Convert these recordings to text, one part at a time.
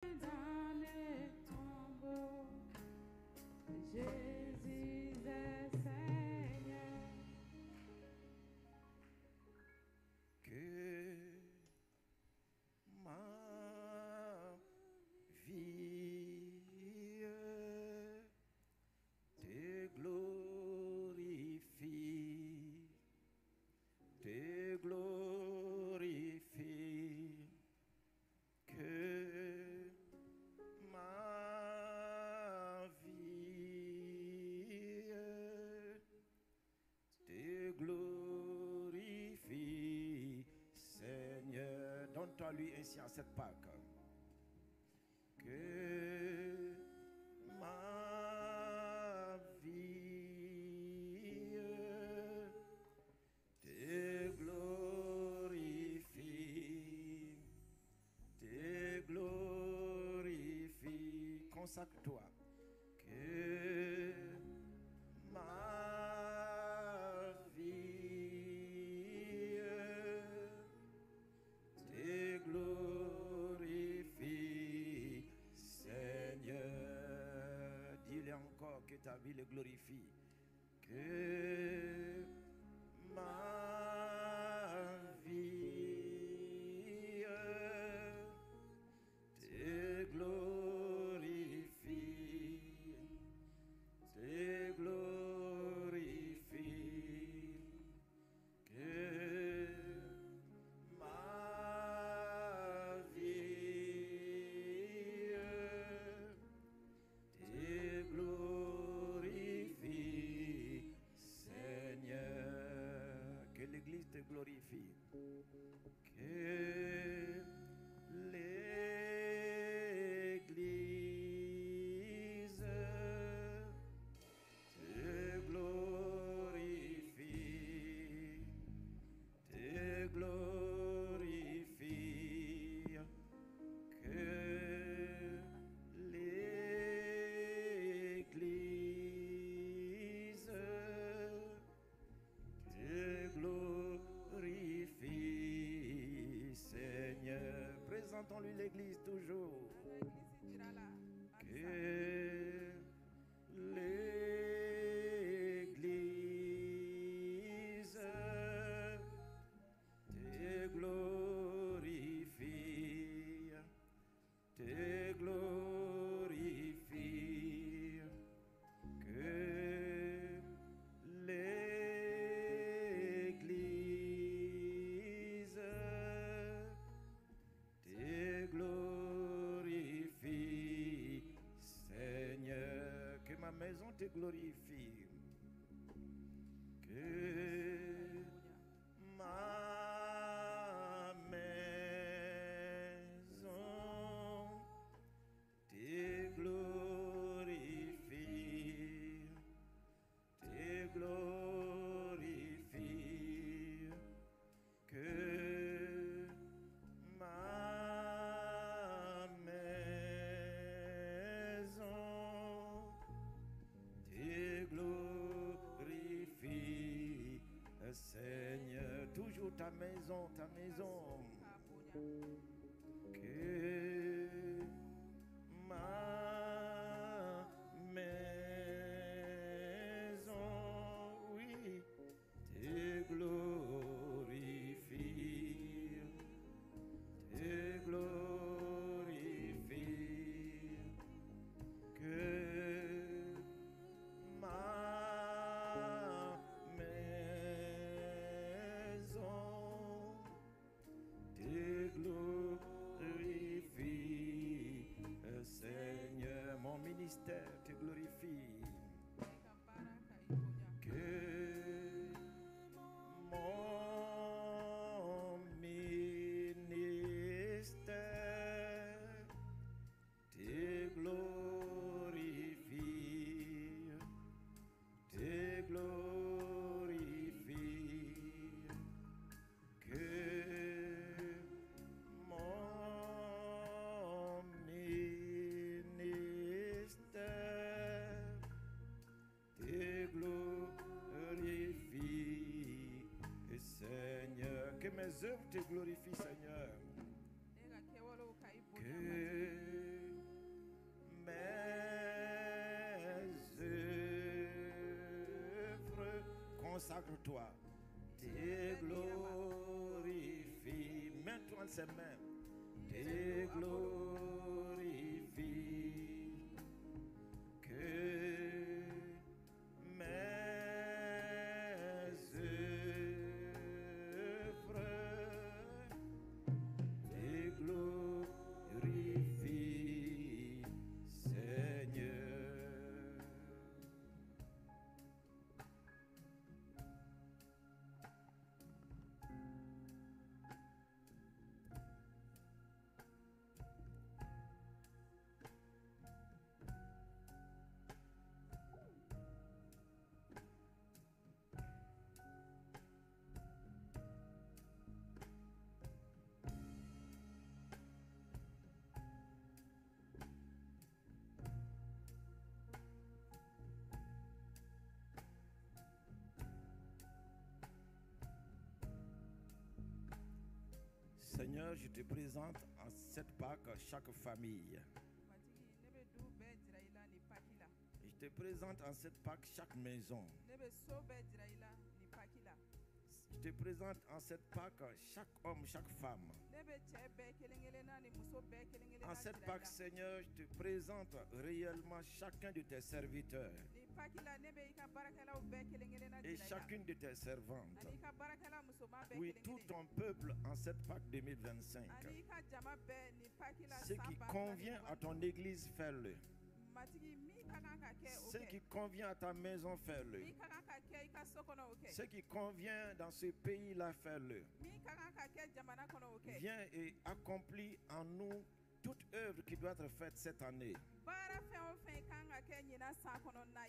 dans les tombeaux. Jésus est Seigneur. Que ma vie te glorifie, te glorifie. Que ma vie te glorifie, Seigneur. Donne-toi à lui ainsi en cette Pâque. Que ma vie te glorifie, te glorifie. Consacre-toi. Que ma vie te glorifie, Seigneur. Dis-le encore que ta vie le glorifie. Que ma vie te glorifie, te glorifie. Que ma vie te glorifie, Seigneur. Que l'Église te glorifie. Que l'Église te glorifie, te glorifie. Que l'Église te glorifie, Seigneur. Présentons-lui l'Église toujours. Que l'Église te glorifie, te glorifie. Que l'Église te glorifie, Seigneur. Que ma maison te glorifie. Que ma maison te glorifie, te glorifie. Que ma maison te glorifie, Seigneur. Toujours ta maison, ta maison. Que ma maison, oui, te glorifie, te glorifie. Que ma maison te glorifie, Seigneur. Mon ministère te glorifie. Que mon ministère te glorifie, te glorifie. Que mon ministère te glorifie, Seigneur. Que mes œuvres te glorifient, Seigneur. Que consacre-toi. Te glorifie. Mets-toi en ses mains. Te glorifie. Que mes œuvres te glorifient, Seigneur. Seigneur, je te présente en cette Pâques chaque famille. Je te présente en cette Pâques chaque maison. Je te présente en cette Pâques chaque homme, chaque femme. En cette Pâques, Seigneur, je te présente réellement chacun de tes serviteurs et chacune de tes servantes. Oui, tout ton peuple en cette Pâques 2025. Ce qui convient à ton église, fais-le. Ce qui convient à ta maison, fais-le. Ce qui convient dans ce pays-là, fais-le. Viens et accomplis en nous toute œuvre qui doit être faite cette année.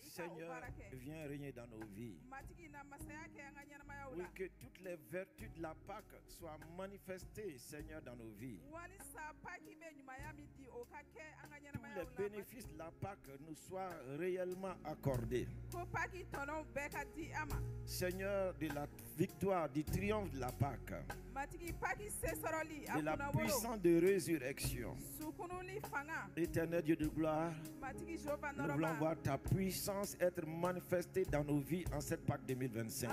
Seigneur, viens régner dans nos vies. Oui, que toutes les vertus de la Pâque soient manifestées, Seigneur, dans nos vies. Tous les bénéfices de la Pâque nous soient réellement accordés. Seigneur, de la victoire, du triomphe de la Pâque, de la puissance de résurrection. Éternel Dieu de gloire, nous voulons voir ta puissance être manifestée dans nos vies en cette Pâque 2025.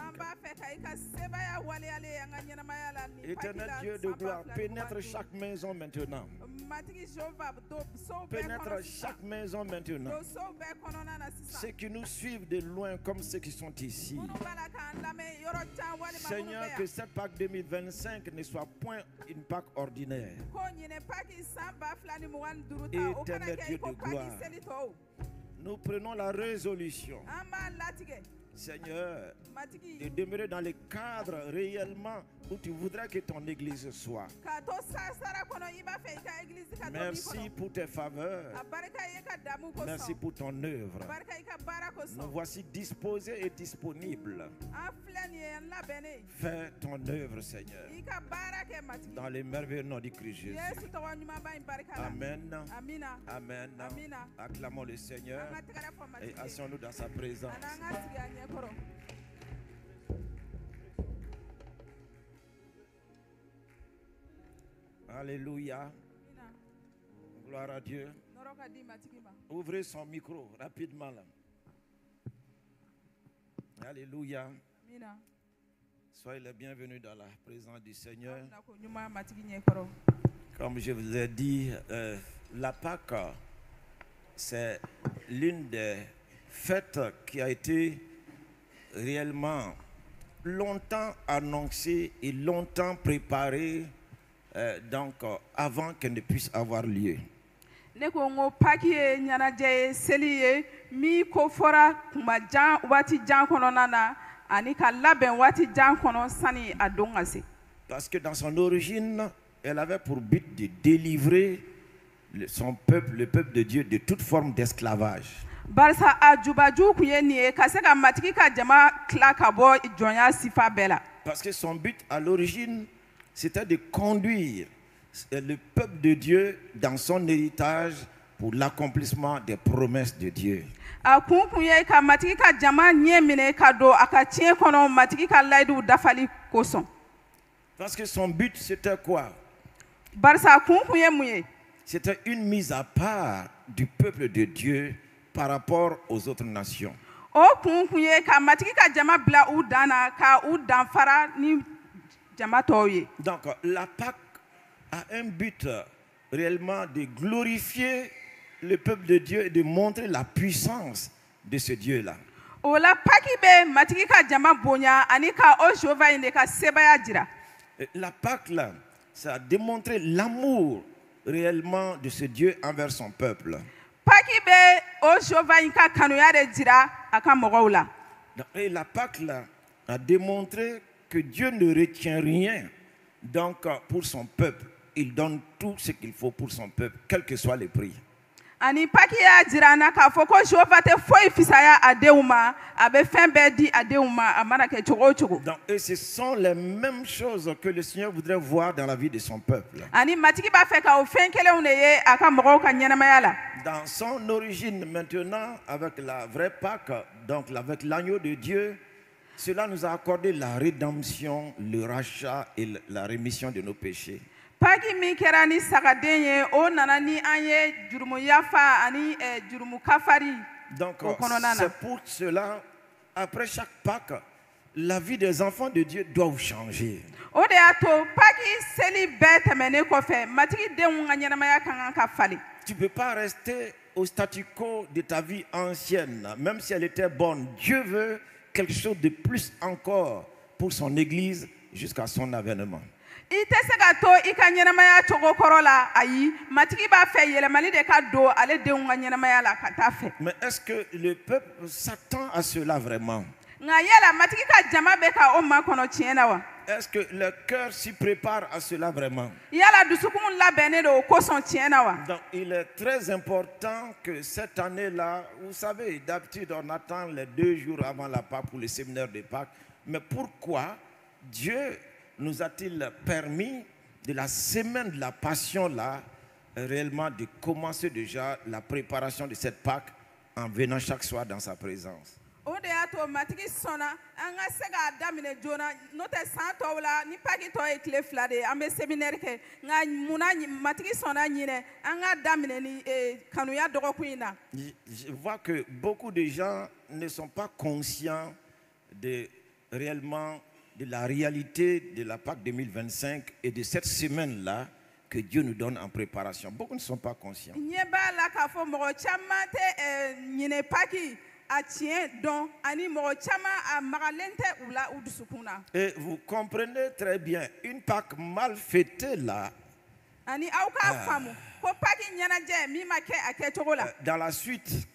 Éternel Dieu de gloire, pénètre chaque maison maintenant. Pénètre chaque maison maintenant. Ceux qui nous suivent de loin comme ceux qui sont ici. Seigneur, que cette Pâque 2025 ne soit point une Pâque ordinaire. Éternel Dieu de gloire, nous prenons la résolution, Seigneur, de demeurer dans le cadre réellement où tu voudrais que ton église soit. Merci pour tes faveurs. Merci pour ton œuvre. Nous voici disposés et disponibles. Fais ton œuvre, Seigneur, dans les merveilleux noms du Christ Jésus. Amen. Amen. Acclamons le Seigneur et asseyons-nous dans sa présence. Alléluia. Gloire à Dieu. Ouvrez son micro rapidement là. Alléluia. Soyez les bienvenus dans la présence du Seigneur. Comme je vous ai dit, la Pâque, c'est l'une des fêtes qui a été réellement longtemps annoncée et longtemps préparée, donc avant qu'elle ne puisse avoir lieu. Parce que dans son origine, elle avait pour but de délivrer son peuple, le peuple de Dieu, de toute forme d'esclavage. Parce que son but à l'origine, c'était de conduire le peuple de Dieu dans son héritage pour l'accomplissement des promesses de Dieu. Parce que son but, c'était quoi? C'était une mise à part du peuple de Dieu par rapport aux autres nations. O kun kun ye ka matigi ka jama bila u dan na ka u danfara ni jama tɔw ye. Donc la Pâque a un but réellement de glorifier le peuple de Dieu et de montrer la puissance de ce Dieu-là. O la Pâque bɛ matigi ka jama bonya ani ka o Jehova in de ka sebaya jira. Et la Pâque là, ça a démontré l'amour réellement de ce Dieu envers son peuple. Pâque bɛ o Jehova in ka kanuya de jira a ka mɔgɔw la. Et la Pâque là a démontré que Dieu ne retient rien donc pour son peuple. Il donne tout ce qu'il faut pour son peuple, quel que soit le prix. Ani Pâque y'a jira na k'a fɔ ko Jehova tɛ foyi fisaya a denw ma, a bɛ fɛn bɛɛ di a denw ma, a mana kɛ cogo o cogo. Donc, et ce sont les mêmes choses que le Seigneur voudrait voir dans la vie de son peuple. Ani matigi b'a fɛ ka o fɛn kelenw de ye a ka mɔgɔw ka ɲɛnamaya la. Dans son origine maintenant, avec la vraie Pâque, donc avec l'agneau de Dieu, cela nous a accordé la rédemption, le rachat et la rémission de nos péchés. Pâque min kɛra ni sagaden ye, o nana ni an ye jurumu yafa ani jurumu kafari. Donc, o kɔnɔna na. c'est pour cela, après chaque Pâque, la vie des enfants de Dieu doit changer. O de y'a to Pâque seli bɛɛ tɛmɛnen kɔfɛ, matigi denw ka ɲɛnamaya ka kan ka falen. Tu ne peux pas rester au statu quo de ta vie ancienne, même si elle était bonne. Dieu veut quelque chose de plus encore pour son Église jusqu'à son avènement. I tɛ se ka to I ka ɲɛnamaya cogo kɔrɔ la, ayi, matigi b'a fɛ yɛlɛmali de ka don ale denw ka ɲɛnamaya la ka taa fɛ. Mais est-ce que le peuple s'attend à cela vraiment? Nka yala matigi ka jama bɛ ka o makɔnɔ tiɲɛ na wa? Est-ce que le cœur s'y prépare à cela vraiment? Yala dusukun labɛnnen don o kosɔn tiɲɛ na wa? Donc il est très important que cette année-là, vous savez, d'habitude on attend les 2 jours avant la Pâque pour le séminaire de Pâques. Mais pourquoi Dieu nous a-t-il permis de la semaine de la Passion-là, réellement de commencer déjà la préparation de cette Pâque en venant chaque soir dans sa présence? O de y'a to matigi sɔnna an ka se k'a daminɛ joona n'o tɛ san tɔw la ni Pâque tɔ ye tile 2 de ye an bɛ séminaire kɛ nka munna matigi sɔnna ɲinɛ an ka daminɛ ni kanuya dɔgɔkun in na. Je vois que beaucoup de gens ne sont pas conscients de réellement de la réalité de la Pâque 2025 et de cette semaine-là que Dieu nous donne en préparation. Beaucoup ne sont pas conscients. Ɲɛ b'a la k'a fɔ mɔgɔ caman tɛ ɲinɛ Pâque a tiɲɛ dɔn ani mɔgɔ caman a magalen tɛ u la u dusukun na. Et vous comprenez très bien, une Pâque mal fêtée là, Ani aw k'a faamu ko Pâque ɲɛnajɛ min ma kɛ a kɛcogo la. dans la suite,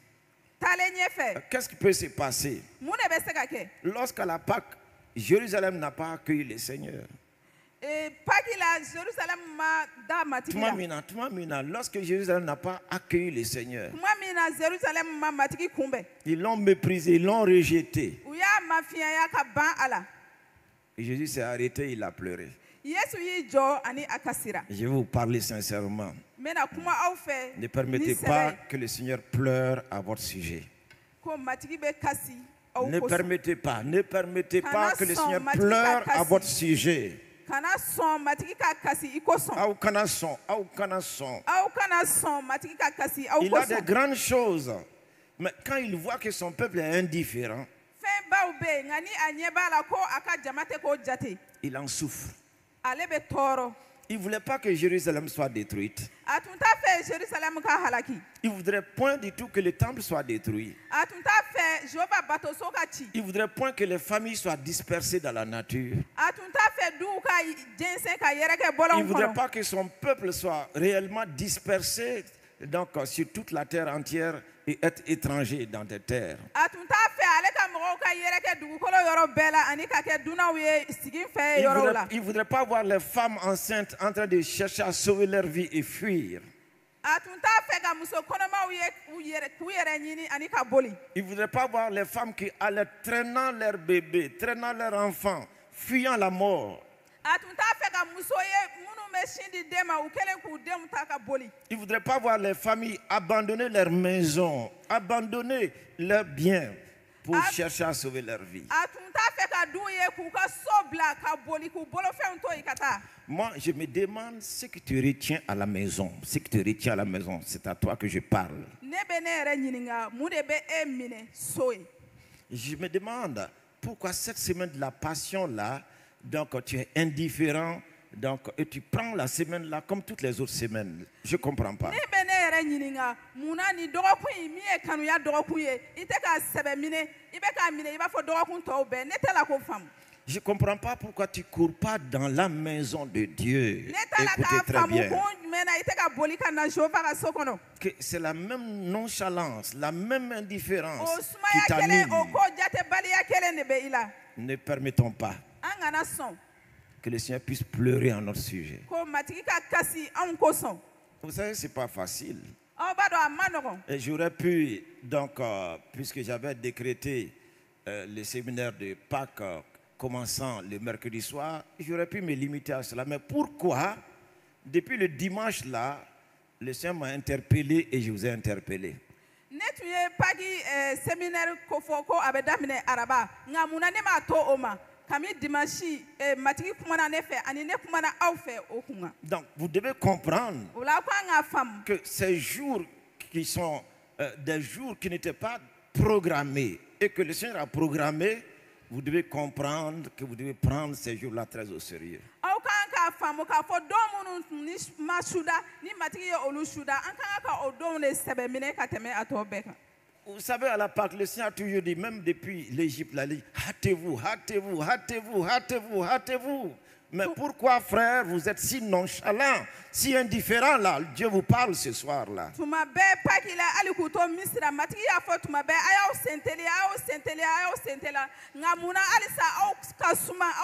Taalen ɲɛfɛ qu'est-ce qui peut se passer? mun de bɛ se ka kɛ? Lorsqu'à la Pâque, Jérusalem n'a pas accueilli le Seigneur. Pâque la Jérusalem ma da matigi la. Tuma mina, lorsque Jérusalem n'a pas accueilli le Seigneur, Kuma min na Jérusalem ma matigi kunbɛn. ils l'ont méprisé, ils l'ont rejeté. U y'a mafiyanya ka ban a la. Et Jésus s'est arrêté, il a pleuré. Yesu y'i jɔ ani a ka sira. Je vais vous parler sincèrement. N bɛna kuma aw fɛ Ne permettez ni pas sɛbɛ que le Seigneur pleure à votre sujet. ko matigi bɛ kasi aw Ne kosɔn. permettez pas que le Seigneur Kana sɔn pleure matigi ka à votre kasi. sujet. Kana sɔn matigi ka kasi i kosɔn. Aw kana sɔn, aw kana sɔn. Aw kana sɔn matigi ka kasi aw Il a des kosɔn. grandes choses. Mais quand il voit que son peuple est indifférent, Fɛn baw bɛ yen nka ni a ɲɛ b'a la ko a ka jama tɛ k'o jate. il en souffre. Ale bɛ tɔɔrɔ. Il ne voulait pas que Jérusalem soit détruite. A tun t'a fɛ Jérusalem ka halaki. Il ne voudrait point du tout que le temple soit détruit. A tun t'a fɛ Jehova batoso ka ci. Il ne voudrait point que les familles soient dispersées dans la nature. A tun t'a fɛ duw ka jɛnsɛn ka yɛrɛkɛ Il bɔlɔnw ne voudrait kɔnɔ. pas que son peuple soit réellement dispersé donc, sur toute la terre entière et être étranger dans des terres. A tun t'a fɛ ale ka mɔgɔw ka yɛrɛkɛ dugukolo yɔrɔ bɛɛ la ani ka kɛ dunanw ye sigi fɛ yɔrɔw la. Il ne voudrait pas voir les femmes enceintes en train de chercher à sauver leur vie et fuir. A tun t'a fɛ ka muso kɔnɔmaw ye k'u yɛrɛ ɲini ani ka boli. Il ne voudrait pas voir les femmes qui allaient traînant leurs bébés, traînant leurs enfants, fuyant la mort. A tun t'a fɛ ka muso ye minnu bɛ sin di den ma u kɛlen k'u denw ta ka boli. Il ne voudrait pas voir les familles abandonner leurs maisons, abandonner leurs biens pour chercher à sauver leur vie. A tun t'a fɛ ka duw ye k'u ka so bila ka boli k'u bolofɛnw to yen ka taa. Moi, je me demande ce qui te retient à la maison. Ce qui te retient à la maison, c'est à toi que je parle. Ne bɛ ne yɛrɛ ɲininka mun de bɛ e minɛ so ye. je me demande pourquoi cette semaine de la passion-là, donc tu es indifférent, donc, et tu prends la semaine-là comme toutes les autres semaines. Je ne comprends pas. Je ne comprends pas pourquoi tu ne cours pas dans la maison de Dieu. Écoutez très bien. Que c'est la même nonchalance, la même indifférence qui t'anime. Ne permettons pas que le Seigneur puisse pleurer en notre sujet. Vous savez, ce n'est pas facile. Et j'aurais pu, donc, puisque j'avais décrété le séminaire de Pâques commençant le mercredi soir, j'aurais pu me limiter à cela. Mais pourquoi, depuis le dimanche là, le Seigneur m'a interpellé et je vous ai interpellé? Donc, vous devez comprendre que ces jours qui sont des jours qui n'étaient pas programmés et que le Seigneur a programmé, vous devez comprendre que vous devez prendre ces jours-là très au sérieux. Vous savez, à la Pâque, le Seigneur a toujours dit, même depuis l'Égypte, il a dit, hâtez-vous, hâtez-vous, hâtez-vous, hâtez-vous, hâtez-vous. Mais pourquoi, frère, vous êtes si nonchalant, si indifférent là? Dieu vous parle ce soir là. Il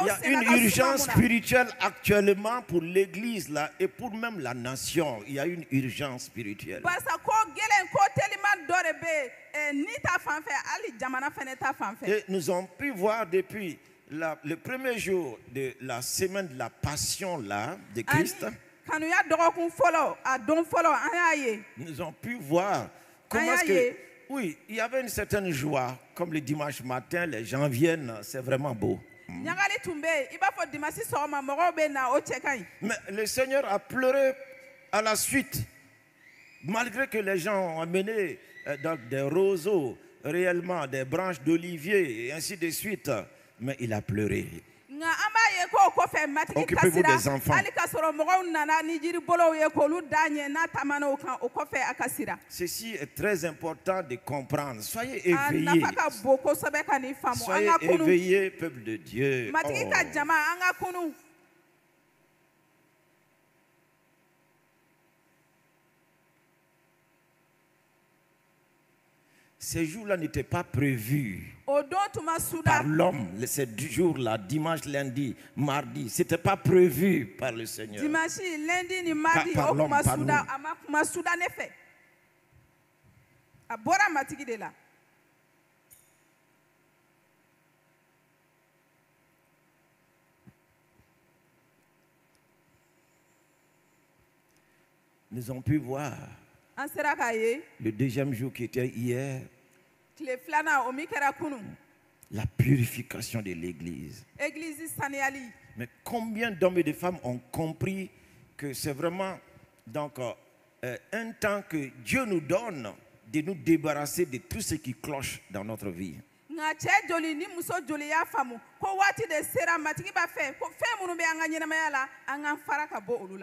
y a une urgence spirituelle actuellement pour l'église là et pour même la nation. Il y a une urgence spirituelle. Et nous avons pu voir depuis le premier jour de la semaine de la passion là, de Christ, nous avons pu voir comment est-ce que, oui, il y avait une certaine joie, comme le dimanche matin, les gens viennent, c'est vraiment beau. Mais le Seigneur a pleuré à la suite, malgré que les gens ont amené donc des roseaux, réellement des branches d'olivier et ainsi de suite. Mais il a pleuré. Occupez-vous des enfants. Ceci est très important de comprendre. Soyez éveillés. Soyez éveillés, peuple de Dieu. Oh. Ces jours-là n'étaient pas prévus par l'homme. Ces jours-là, dimanche, lundi, mardi, ce n'était pas prévu par le Seigneur. Par l'homme, par nous. Nous avons pu voir le deuxième jour qui était hier, la purification de l'église. Mais combien d'hommes et de femmes ont compris que c'est vraiment donc, un temps que Dieu nous donne de nous débarrasser de tout ce qui cloche dans notre vie.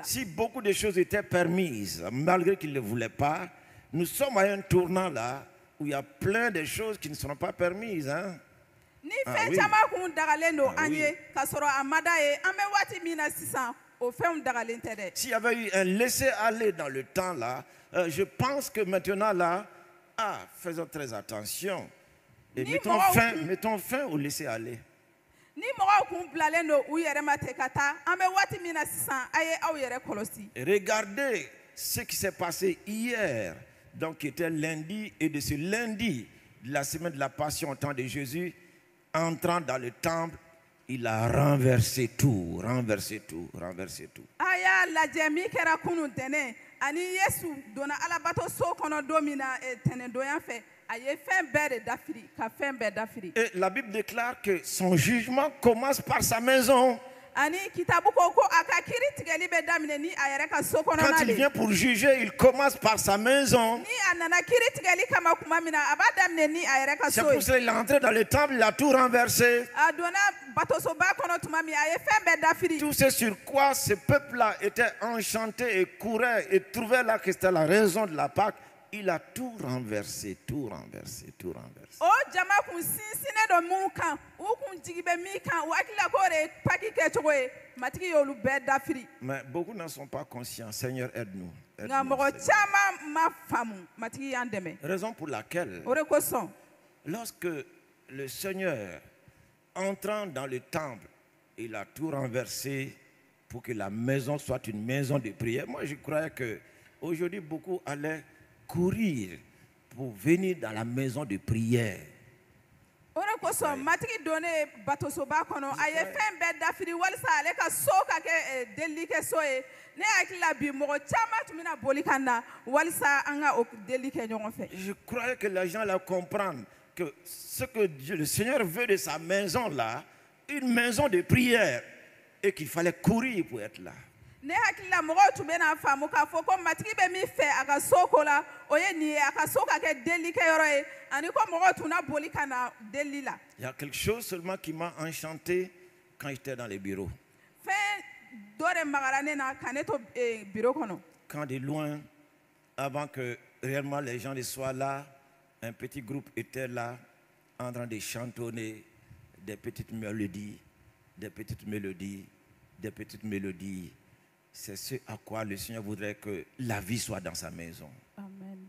Si beaucoup de choses étaient permises, malgré qu'ils ne le voulaient pas, nous sommes à un tournant là où il y a plein de choses qui ne seront pas permises. Hein? Ah, oui. S'il y avait eu un laisser-aller dans le temps là, je pense que maintenant là, faisons très attention. Et mettons fin au laisser-aller. Regardez ce qui s'est passé hier, donc qui était lundi, et de ce lundi, de la semaine de la Passion au temps de Jésus, entrant dans le temple, il a renversé tout, renversé tout, renversé tout. Et la Bible déclare que son jugement commence par sa maison. ani kitabu ko ko aka kiri tigɛli bɛ daminɛ ni a yɛrɛ ka so Quand kɔnɔna il de vient pour juger, il commence par sa maison. ni a nana kiri tigɛli kama kuma min na a b'a daminɛ ni a yɛrɛ ka C'est so pour ye cela qu'il est entré dans le temple, il a tout renversé. a donna batosoba kɔnɔ tuma min a ye fɛn bɛɛ dafiri Tout ce sur quoi ce peuple-là était enchanté et courait et trouvait là que c'était la raison de la Pâque, il a tout renversé, tout renversé, tout renversé. o jama kun sinsinnen don mun kan u kun jigi bɛ min kan u hakili la k'o de ye paki kɛcogo ye matigi y'olu bɛɛ dafiri Mais beaucoup n'en sont pas conscients. Seigneur, aide-nous. nka Aide-nous, mɔgɔ Seigneur. caman ma faamu matigi y'an dɛmɛ Raison pour laquelle, o de kosɔn lorsque le Seigneur, entrant dans le temple, il a tout renversé pour que la maison soit une maison de prière. Moi, je croyais que aujourd'hui beaucoup allaient courir pour venir dans la maison de prière. o de kosɔn matigi donnen batosoba kɔnɔ a ye fɛn bɛɛ dafiri walisa ale ka so ka kɛ delili kɛ so ye ne hakili la bi mɔgɔ caman tun bɛna boli ka na walisa an ka o delili kɛ ɲɔgɔn fɛ Je croyais que les gens allaient comprendre que ce que Dieu, le Seigneur veut de sa maison là, une maison de prière, et qu'il fallait courir pour être là. ne hakili la mɔgɔw tun bɛna faamu k'a fɔ ko matigi bɛ min fɛ a ka so ko la o ye nin ye a ka so ka kɛ delili kɛyɔrɔ ye ani ko mɔgɔw tun na boli ka na delili la Il y a quelque chose seulement qui m'a enchanté quand j'étais dans les bureaux. fɛn dɔ de magara ne na ka ne to biro kɔnɔ Quand de loin, avant que réellement les gens ne soient là, un petit groupe était là en train de chantonner des petites mélodies, des petites mélodies, des petites mélodies. C'est ce à quoi le Seigneur voudrait que la vie soit dans sa maison. amen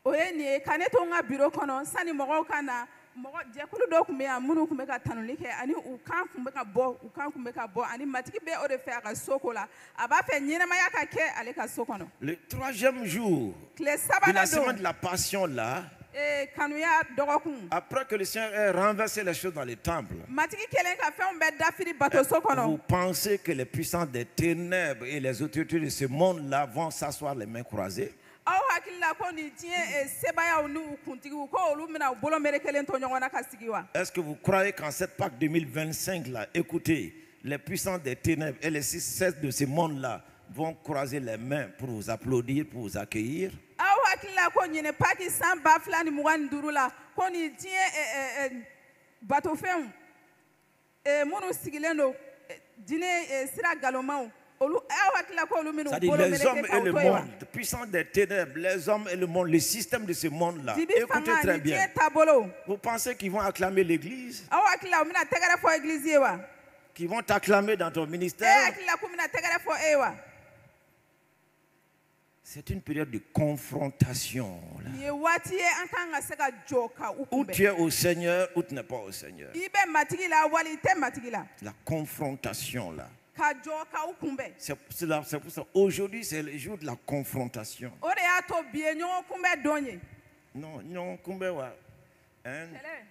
o ye nin ye ka ne to n ka biro kɔnɔ sanni mɔgɔw ka na mɔgɔ jɛkulu dɔw tun bɛ yan minnu tun bɛ ka tanuli kɛ ani u kan tun bɛ ka bɔ u kan tun bɛ ka bɔ ani matigi bɛ o de fɛ a ka so ko la a b'a fɛ ɲɛnɛmaya ka kɛ ale ka so kɔnɔ Le troisième jour tile de la sabanan semaine don de la passion là, kanuya dɔgɔkun après que le Seigneur ait renversé les choses dans le temple, matigi kɛlen ka fɛnw bɛɛ dafiri batoso vous kɔnɔ pensez que les puissants des ténèbres et les autorités de ce monde-là vont s'asseoir les mains croisées? aw hakili la ko nin diɲɛ sebayaw ni u kuntigiw ko olu bɛna u bolo mere kelen to ɲɔgɔn na ka sigi wa Est-ce que vous croyez qu'en cette Pâque 2025 là, écoutez, les puissants des ténèbres et les six de ce monde-là vont croiser les mains pour vous applaudir, pour vous accueillir? aw hakili la ko ɲinɛ paki san 2025 la ko nin diɲɛ batofɛnw minnu sigilen don diinɛ sira galomaw olu aw hakili la ko olu minnu C'est-à-dire bolo les hommes meleke et k'aw le to ye wa monde, les puissants des ténèbres, les hommes et le monde, le système de ce monde-là. dibi Écoutez fanga très ni bien. diɲɛ taabolo Vous pensez qu'ils vont acclamer l'église? aw hakili la u bɛna tɛgɛrɛ fɔ egilizi ye wa Qu'ils vont t'acclamer dans ton e ministère? hakili la k'u bɛna tɛgɛrɛ fɔ e ye wa C'est une période de confrontation. Là. nin ye waati ye an kan ka se ka jɔ ka u Ou kunbɛn tu es au Seigneur, ou tu n'es pas au Seigneur. i bɛ matigi la wali i tɛ matigi la La confrontation là. ka jɔ ka u kunbɛn C'est pour ça. Aujourd'hui, c'est le jour de la confrontation. o de y'a to bi ye ɲɔgɔn kunbɛn don ye Non, non, Kumbewa. Hein? kɛlɛ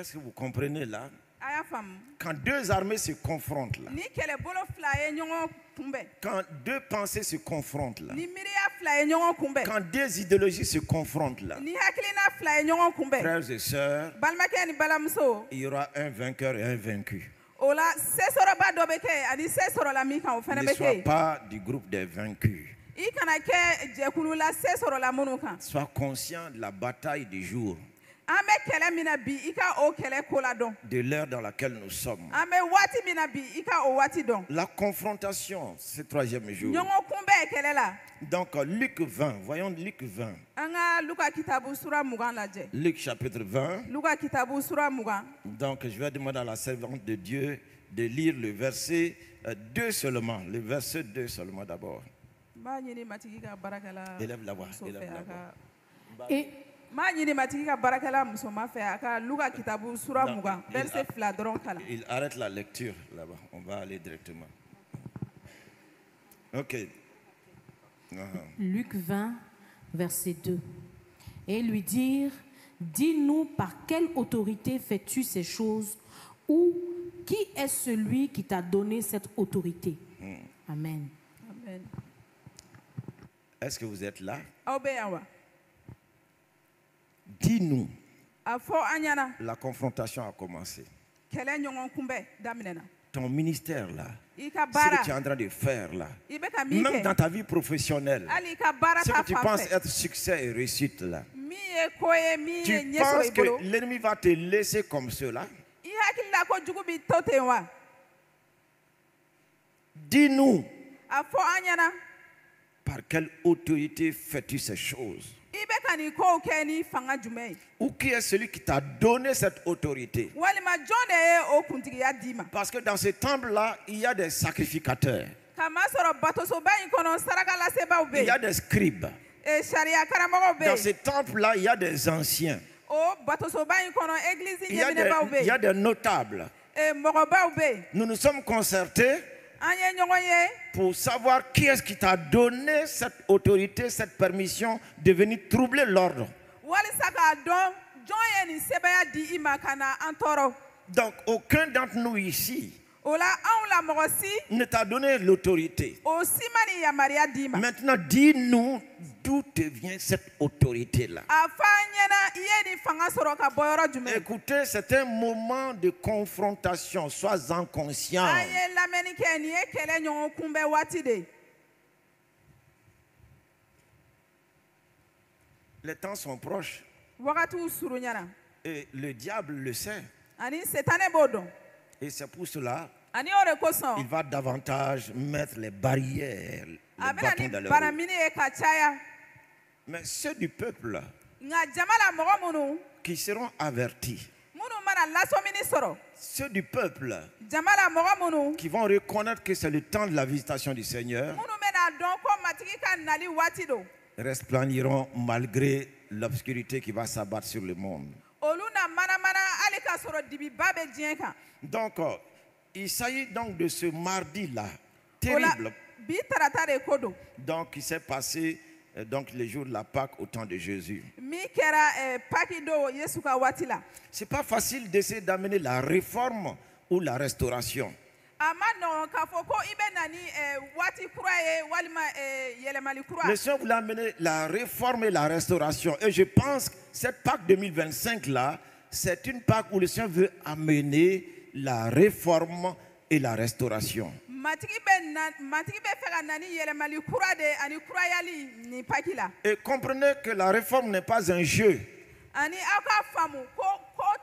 Est-ce que vous comprenez là? a y'a faamu Quand deux armées se confrontent là, ni kɛlɛbolo fila ye ɲɔgɔn kunbɛn quand deux pensées se confrontent là, ni miiriya fila ye ɲɔgɔn kunbɛn quand deux idéologies se confrontent là, ni hakilina fila ye ɲɔgɔn kunbɛn frères et sœurs, balimakɛ ni balimamuso il y aura un vainqueur et un vaincu. o la sesɔrɔba dɔ bɛ kɛ yen ani se sɔrɔla min kan o fana Ne bɛ kɛ sois yen pas du groupe des vaincus. i kana kɛ jɛkulu la se sɔrɔla minnu kan Sois conscient de la bataille du jour, an bɛ kɛlɛ min na bi i ka o kɛlɛ ko la dɔn de l'heure dans laquelle nous sommes. an bɛ waati min na bi i ka o waati dɔn La confrontation, ce troisième jour. ɲɔgɔn kunbɛn ye kɛlɛ la Donc, Luc 20, voyons Luc 20. an ka luka kitabu sura 20 lajɛ Luc chapitre 20. luka kitabu sura 20 Donc, je vais demander à la servante de Dieu de lire le verset 2 seulement. Le verset 2 seulement d'abord. n b'a ɲini matigi ka baarakɛla Élève la voix, muso élève fɛ la a voix. ka n b'a ɲini matigi ka baarakɛla musoma fɛ a ka luka kitabu sura Non, 20 verset 2 dɔrɔn kalan Il arrête la lecture là-bas. On va aller directement. Ok. Luc 20, verset 2. Et lui dire, dis-nous par quelle autorité fais-tu ces choses ou qui est celui qui t'a donné cette autorité? Amen. amen Est-ce que vous êtes là? aw bɛ yan wa Dis-nous. a fɔ an ɲɛna La confrontation a commencé. kɛlɛ ɲɔgɔn kunbɛn daminɛna ton ministère là, I ka ce baara. que tu es en train de faire là, I bɛ ka min même kɛ. dans ta vie professionnelle, Hali i ka baara ce ta que tu fan penses fɛ. être succès et réussite là, Min ye ko ye min ye tu ɲɛ penses sɔrɔ i que bolo. l'ennemi va te laisser comme cela? I hakili la ko jugu b'i to ten wa? Dis-nous, A fɔ an ɲɛna. par quelle autorité fais-tu ces choses? I bɛ ka nin kow kɛ ni fanga jumɛn ye? Ou qui est celui qui t'a donné cette autorité? Walima jɔn de ye o kuntigiya d'i ma? Parce que dans ce temple-là, il y a des sacrificateurs, Kamasɔrɔ batosoba in kɔnɔ saraka lasebaaw bɛ il y a yen. des scribes. Sariya karamɔgɔw bɛ Dans ce yen. temple-là, il y a des anciens, O batosoba in kɔnɔ église il y a ɲɛminɛbaw bɛ il y a yen. des notables. Mɔgɔbaw bɛ yen. Nous nous sommes concertés An ye ɲɔgɔn ye pour savoir qui est-ce qui t'a donné cette autorité, cette permission de venir troubler l'ordre. walisa k'a dɔn jɔn ye nin sɛbɛya di i ma ka na an tɔɔrɔ. Donc, aucun d'entre nous ici O la anw la mɔgɔ si ne t'a donné l'autorité. o si ma nin yamaruya d'i ma. Maintenant, dis-nous d'où te vient cette autorité-là. A fɔ an ɲɛna i ye nin fanga sɔrɔ ka bɔ yɔrɔ jumɛn? Écoutez, c'est un moment de confrontation. Sois-en conscient. An ye lamɛnni kɛ nin ye kɛlɛ ɲɔgɔn kunbɛn waati de ye. Les temps sont proches Wagatiw surunyana et le diable le sait. ani setanɛ b'o dɔn. Et c'est pour cela Ani o de kosɔn qu'il va davantage mettre les barrières, les a bɛna bâtons ni dans les roues. baramini ye ka caya. Mais ceux du peuple Nka jama la mɔgɔ minnu qui seront avertis, minnu mana lasɔmini sɔrɔ, ceux du peuple jama la mɔgɔ minnu qui vont reconnaître que c'est le temps de la visitation du Seigneur, minnu bɛna dɔn ko matigi ka nali waati don, resplendiront malgré l'obscurité qui va s'abattre sur le monde. olu na manamana hali k'a sɔrɔ dibiba bɛ diɲɛ kan. Donc, il s'agit donc de ce mardi-là, O la terrible. bi tarata de ko don. Donc, il s'est passé donc les jours de la Pâque au temps de Jésus. Min kɛra paki don Yesu ka waati la. C'est pas facile d'essayer d'amener la réforme ou la restauration. A ma nɔgɔn k'a fɔ ko i bɛ na ni waati kura ye walima yɛlɛmali kura. Le Seigneur voulait amener la réforme et la restauration. Et je pense que cette Pâque 2025-là, c'est une Pâque où le Seigneur veut amener la réforme et la restauration. Matigi bɛ fɛ ka na ni yɛlɛmali kura de ani kurayali ni paki la. Et comprenez que la réforme n'est pas un jeu. Ani aw ka faamu ko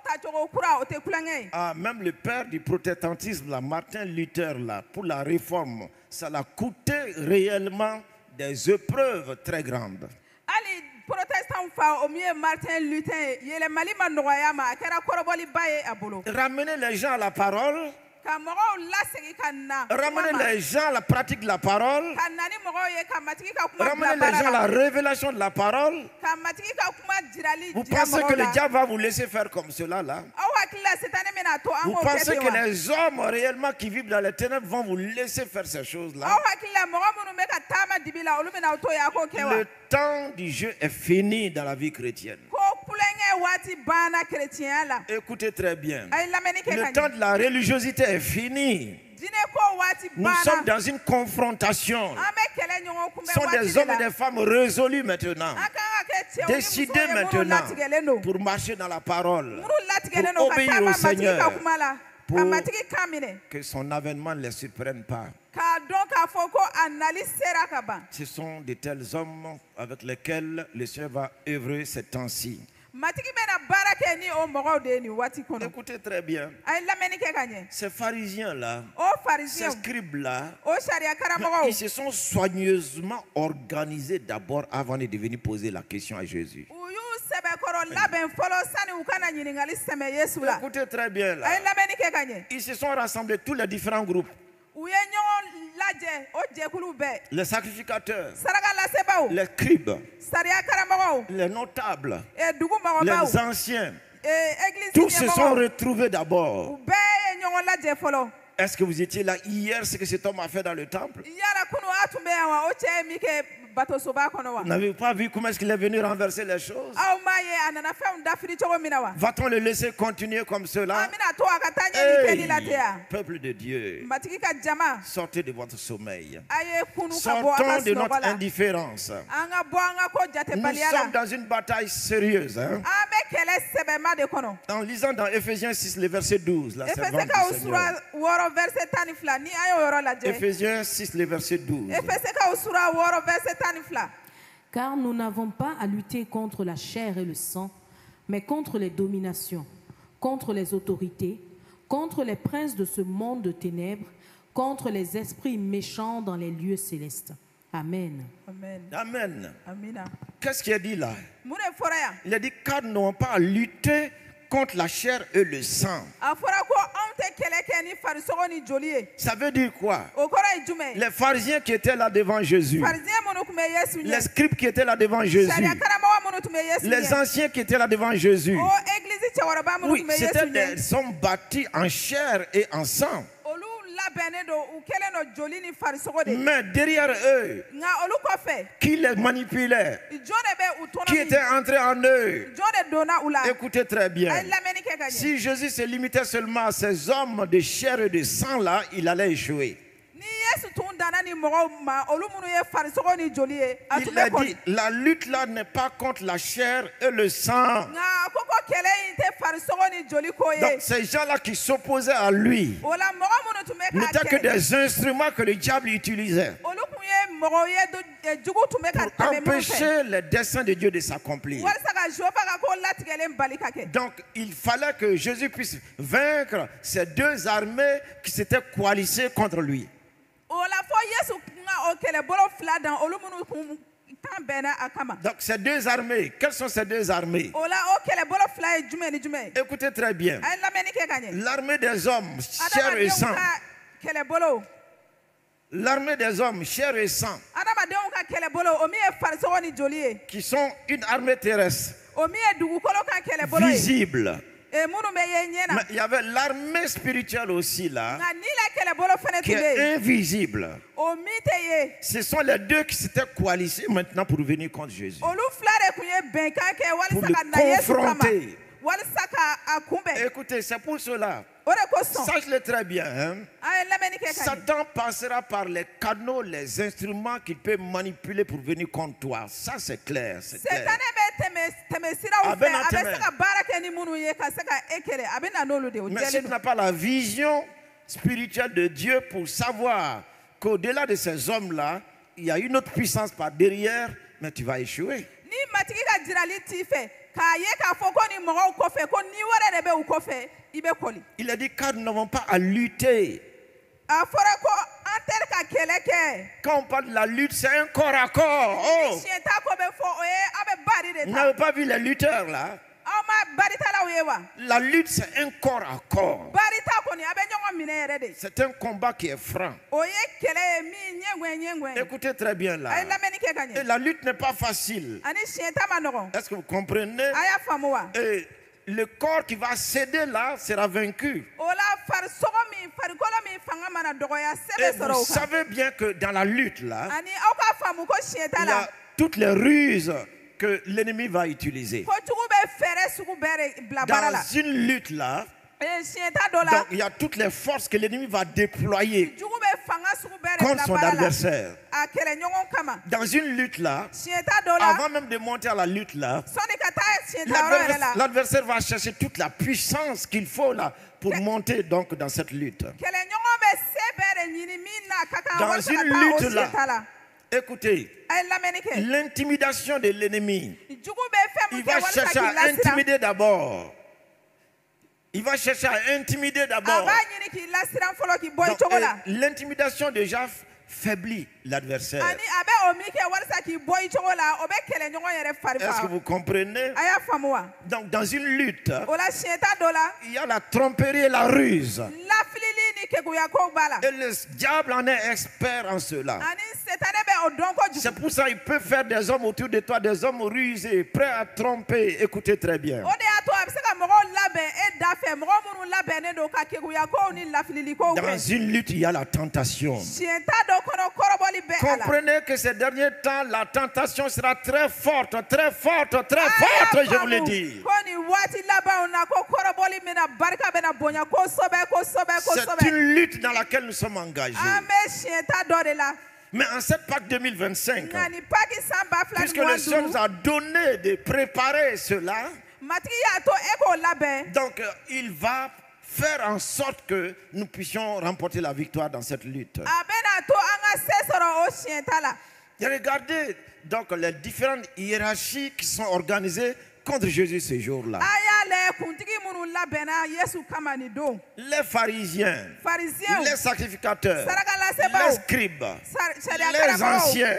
tacogo kura o tɛ kulonkɛ ye. Ah, même le père du protestantisme, là, Martin Luther, là, pour la réforme, ça l'a coûté réellement des épreuves très grandes. Hali protestant fa o min ye Martin Luther ye yɛlɛmali ma nɔgɔya ma a kɛra kɔrɔbɔliba ye a bolo. Ramener les gens à la parole, Ka mɔgɔw lasegi ka na. ramener les gens à la pratique de la parole, Ka na ni mɔgɔw ye ka matigi ka kuma bila ramener les gens baara à la la. révélation de la parole. Ka matigi ka kuma jirali Vous jira pensez que mɔgɔw le la. diable va vous laisser faire comme cela là? Aw hakili la setanɛ bɛna to an Vous k'o kɛ pensez ten que wa? les hommes réellement qui vivent dans les ténèbres vont vous laisser faire ces choses-là? Aw hakili la mɔgɔ minnu bɛ ka taama dibi la olu bɛna aw to yen a k'o kɛ wa? Le temps du jeu est fini dans la vie chrétienne. Ko kulonkɛ waati banna kerecɛnya la. Écoutez très bien. A ye lamɛnni kɛ Le ka temps ɲɛ. de la religiosité est fini. Jinɛ ko waati Nous sommes banna. dans une confrontation. An bɛ kɛlɛ ɲɔgɔn Ce kunbɛn sont waati des de hommes et la. des femmes résolus maintenant. An kan ka kɛ cɛw ni musow Décidez ye minnu maintenant latigɛlen don. pour marcher dans la parole, Minnu latigɛlen pour don ka obéir taama au matigi ka Seigneur, kuma la. pour- Ka matigi kan minɛ. que son avènement ne les surprenne pas. K'a dɔn k'a fɔ ko a nali sera ka ban. Ce sont de tels hommes avec lesquels le Seigneur va œuvrer ces temps-ci. Matigi bɛna baara kɛ ni o mɔgɔw de ye nin waati kɔnɔ. Écoutez très bien. A ye lamɛnni kɛ ka ɲɛ. Ces pharisiens-là, O ces farisiyɛnw scribes-là, o sariya ils karamɔgɔw se sont soigneusement organisés d'abord avant de venir poser la question à Jésus. u y'u sɛbɛkɔrɔ labɛn fɔlɔ sani u kana ɲininkali sɛmɛ Yesu la. Écoutez très bien A là. ye lamɛnni kɛ ka ɲɛ. Ils se sont rassemblés, tous les différents groupes. U ye ɲɔgɔn lajɛ o jɛkulu bɛɛ. Les sacrificateurs, Saraka lasebaaw, les scribes, sariya karamɔgɔw, les notables, dugu mɔgɔbaw, les anciens. église Tous se sont ɲɛmɔgɔw. retrouvés d'abord. U bɛɛ ye ɲɔgɔn lajɛ fɔlɔ. Est-ce que vous étiez là hier, ce que cet homme a fait dans le temple? Yala kunu a tun bɛ yan wa? O cɛ ye min kɛ batosoba kɔnɔ wa? N'avez-vous pas vu comment est-ce qu'il est venu renverser les choses? Aw m'a ye a nana fɛnw dafiri cogo min na wa? Va-t-on le laisser continuer comme cela? An bɛna to a ka taa ɲɛ nin kɛli la ten Hey, wa? peuple de Dieu, Matigi ka jama, sortez de votre sommeil. a ye kunu ka bɔ a ka Sortons de notre sunɔgɔ la. indifférence. An ka bɔ an ka ko Nous jatebaliya la. sommes dans une bataille sérieuse. Hein? An bɛ kɛlɛ sɛbɛma de kɔnɔ. En lisant dans Ephésiens 6, le verset 12, la servante Efesikaw du Seigneur. sura 6 verset 12 ni an y'o yɔrɔ lajɛ. Ephésiens 6, le verset 12. Efesikaw sura 6 verset 12. Car nous n'avons pas à lutter contre la chair et le sang, mais contre les dominations, contre les autorités, contre les princes de ce monde de ténèbres, contre les esprits méchants dans les lieux célestes. Amen. Amen. Amen. Amina. Qu'est-ce qu'il a dit là? Mun de fɔra yan? Il a dit car nous n'avons pas à lutter contre la chair et le sang. A fɔra ko anw tɛ kɛlɛ kɛ ni farisogo ni joli ye. Ça veut dire quoi? O kɔrɔ ye jumɛn ye? Les pharisiens qui étaient là devant Jésus, Farisiyɛn minnu tun bɛ Yesu les ɲɛ. scribes qui étaient là devant Jésus, Sariya karamɔgɔ minnu tun bɛ Yesu les ɲɛ. anciens qui étaient là devant Jésus. O église cɛkɔrɔba minnu Oui, tun bɛ c'était Yesu des ɲɛ. hommes bâtis en chair et en sang. Olu labɛnnen don u kɛlen don joli ni farisogo de ye. Mais derrière eux, Nka olu kɔfɛ qui les manipulait, jɔn de bɛ u qui tɔnɔ était min? entré en eux. Jɔn de donna u la? Écoutez très A bien. ye lamɛnni kɛ ka ɲɛ. Si Jésus se limitait seulement à ces hommes de chair et de sang là, il allait échouer. Ni Yesu tun danna ni mɔgɔw ma olu minnu ye farisogo ni joli ye a tun Il a bɛ kɔli. dit, la lutte là n'est pas contre la chair et le sang. Nka a ko ko kɛlɛ in tɛ farisogo ni joli ko ye. Donc ces gens-là qui s'opposaient à lui O la mɔgɔ minnu tun bɛ n'étaient k'a que kɛlɛ. des instruments que le diable utilisait Olu tun ye mɔgɔw ye jugu tun bɛ ka pour tɛmɛ minnu fɛ. empêcher les desseins de Dieu de s'accomplir. Walasa ka Jofa ka ko latigɛlen bali ka kɛ. Donc il fallait que Jésus puisse vaincre ces deux armées qui s'étaient coalisées contre lui. O la fɔ Yesu ka o kɛlɛbolo fila dan olu minnu kun kan bɛnna a kama. Donc ces deux armées, quelles sont ces deux armées? O la o kɛlɛbolo fila ye jumɛn ni jumɛn ye? Écoutez très bien. A ye lamɛnni kɛ ka ɲɛ. L'armée des hommes, chair et Adamadenw sang. ka kɛlɛbolo. L'armée des hommes, chair et sang, Adamadenw ka kɛlɛbolo o min ye farisogo ni joli ye. qui sont une armée terrestre, O min ye dugukolo kan kɛlɛbolo ye. visible. Minnu bɛ ye ɲɛ na. Mais il y avait l'armée spirituelle aussi là, Nka ni la kɛlɛbolo fɛnɛ qui tun bɛ est yen. invisible. O min tɛ ye. Ce sont les deux qui s'étaient coalisés maintenant pour venir contre Jésus. Olu fila de kun ye bɛnkan kɛ Pour walasa le ka na Yesu kama. confronter. Walasa ka a kunbɛn. Écoutez, c'est pour cela. O de kosɔn Sache-le très bien. Hein? a ye lamɛnni kɛ ka ɲɛ. Satan passera par les canaux, les instruments qu'il peut manipuler pour venir contre toi. Ça, c'est clair. C'est clair. Setanɛ bɛ tɛmɛ siraw A fɛ bɛ na a bɛ tɛmɛ. se ka baara kɛ ni minnu ye ka se ka e kɛlɛ a bɛ na n'olu de ye o Mais si tu jɛlen n'as pas la vision spirituelle de Dieu pour savoir qu'au-delà de ces hommes-là, il y a une autre puissance par derrière, mais tu vas échouer. ni matigi ka jirali t'i fɛ k'a ye k'a fɔ ko ni mɔgɔw kɔfɛ ko ni wɛrɛ de bɛ u kɔfɛ i bɛ kɔli. Il a dit car nous n'avons pas à lutter. A fɔra ko an tɛ ka kɛlɛ kɛ. Quand on parle de la lutte, c'est un corps à corps. Oh, Siɲɛ ta ko bɛ fɔ o ye aw bɛ bari de vous ta. n'avez pas vu les lutteurs là? Aw ma baritalaw ye wa? La lutte, c'est un corps à corps. Barita kɔni a bɛ ɲɔgɔn minɛ yɛrɛ de. C'est un combat qui est franc. O ye kɛlɛ ye min ɲɛŋɛ. Écoutez très bien A ye là. lamɛnni kɛ ka Et ɲɛ. la lutte n'est pas facile. Ani siɲɛ ta ma nɔgɔn. Est-ce que vous comprenez? A y'a faamu wa? Et le corps qui va céder là sera vaincu. O la farikolo min fanga mana dɔgɔya se Et bɛ sɔrɔ vous o kan. savez bien que dans la lutte là, Ani aw k'a faamu ko siɲɛ ta il y a la toutes les ruses que l'ennemi va utiliser. kojugu bɛ fɛɛrɛ sugu bɛɛ de bila baara la. Dans une lutte là, Siɲɛ ta dɔ la donc il y a toutes les forces que l'ennemi va déployer jugu bɛ fanga sugu bɛɛ de contre bila son baara la. adversaire. A kɛlɛ ɲɔgɔn kama. Dans une lutte là, Siɲɛ ta dɔ la avant même de monter à la lutte là, sɔnni ka taa siɲɛ ta yɔrɔ yɛrɛ la. l'adversaire va chercher toute la puissance qu'il faut là pour monter donc dans cette lutte. Kɛlɛ ɲɔgɔn bɛ se bɛɛ de ɲini min n'a ka kan Dans walasa ka une taa o lutte siɲɛ ta la. là, écoutez, A ye lamɛnni kɛ. l'intimidation de l'ennemi, Jugu bɛ fɛn il min va kɛ walasa chercher k'i à lasiran. intimider d'abord. Il va chercher à intimider A d'abord. b'a ɲini k'i lasiran fɔlɔ k'i bɔ i Donc, cogo la. l'intimidation déjà faiblit l'adversaire. Ani a bɛ o min kɛ walasa k'i bɔ i cogo la o bɛ kɛlɛ ɲɔgɔn yɛrɛ fari Est-ce que faga. vous comprenez? A y'a faamu wa? Donc dans une lutte, O la siɲɛ ta dɔ la il y a la tromperie et la ruse. lafilili ni keguyakow b'a la. Et le diable en est expert en cela. Ani setanɛ bɛ o dɔn kojugu. C'est pour ça qu'il peut faire des hommes autour de toi, des hommes rusés, prêts à tromper. Écoutez très bien. O de y'a to a bɛ se ka mɔgɔw labɛn e da fɛ mɔgɔ minnu labɛnnen don ka keguyakow ni lafililikow Dans kɛ. une lutte, il y a la tentation. Siɲɛ ta dɔ kɔnɔ kɔrɔbɔli bɛ a la. Comprenez que ces derniers temps, la tentation sera très forte, très forte, très A y'a forte, je vous le faamu dis. ko nin waati labanw na ko kɔrɔbɔli min na barika bɛ na bonya kosɛbɛ kosɛbɛ C'est kosɛbɛ. une lutte dans laquelle nous sommes engagés. An bɛ siɲɛ ta dɔ de la. Mais en cette Pâque 2025, Nka nin Paki san 2025 puisque le Seigneur nous a donné de préparer cela, matigi y'a to e k'o labɛn. Donc, il va faire en sorte que nous puissions remporter la victoire dans cette lutte. A bɛna to an ka se sɔrɔ o siɲɛ ta la. Et regardez donc les différentes hiérarchies qui sont organisées contre Jésus ce jour-là. A y'a lajɛ kuntigi minnu labɛnna Yesu kama nin don. Les pharisiens, Pharisiyɛnw, les sacrificateurs, sarakalasebaaw, les scribes, sariya les karamɔgɔw, anciens,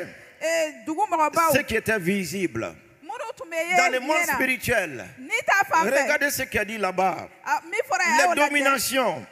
dugu mɔgɔbaw, ceux qui étaient visibles. minnu tun bɛ ye Dans le monde ɲɛ na. spirituel, Ni ta fan fɛ, regardez ce qu'il a dit là-bas. min fɔra yan, a Les y'o lajɛ. dominations,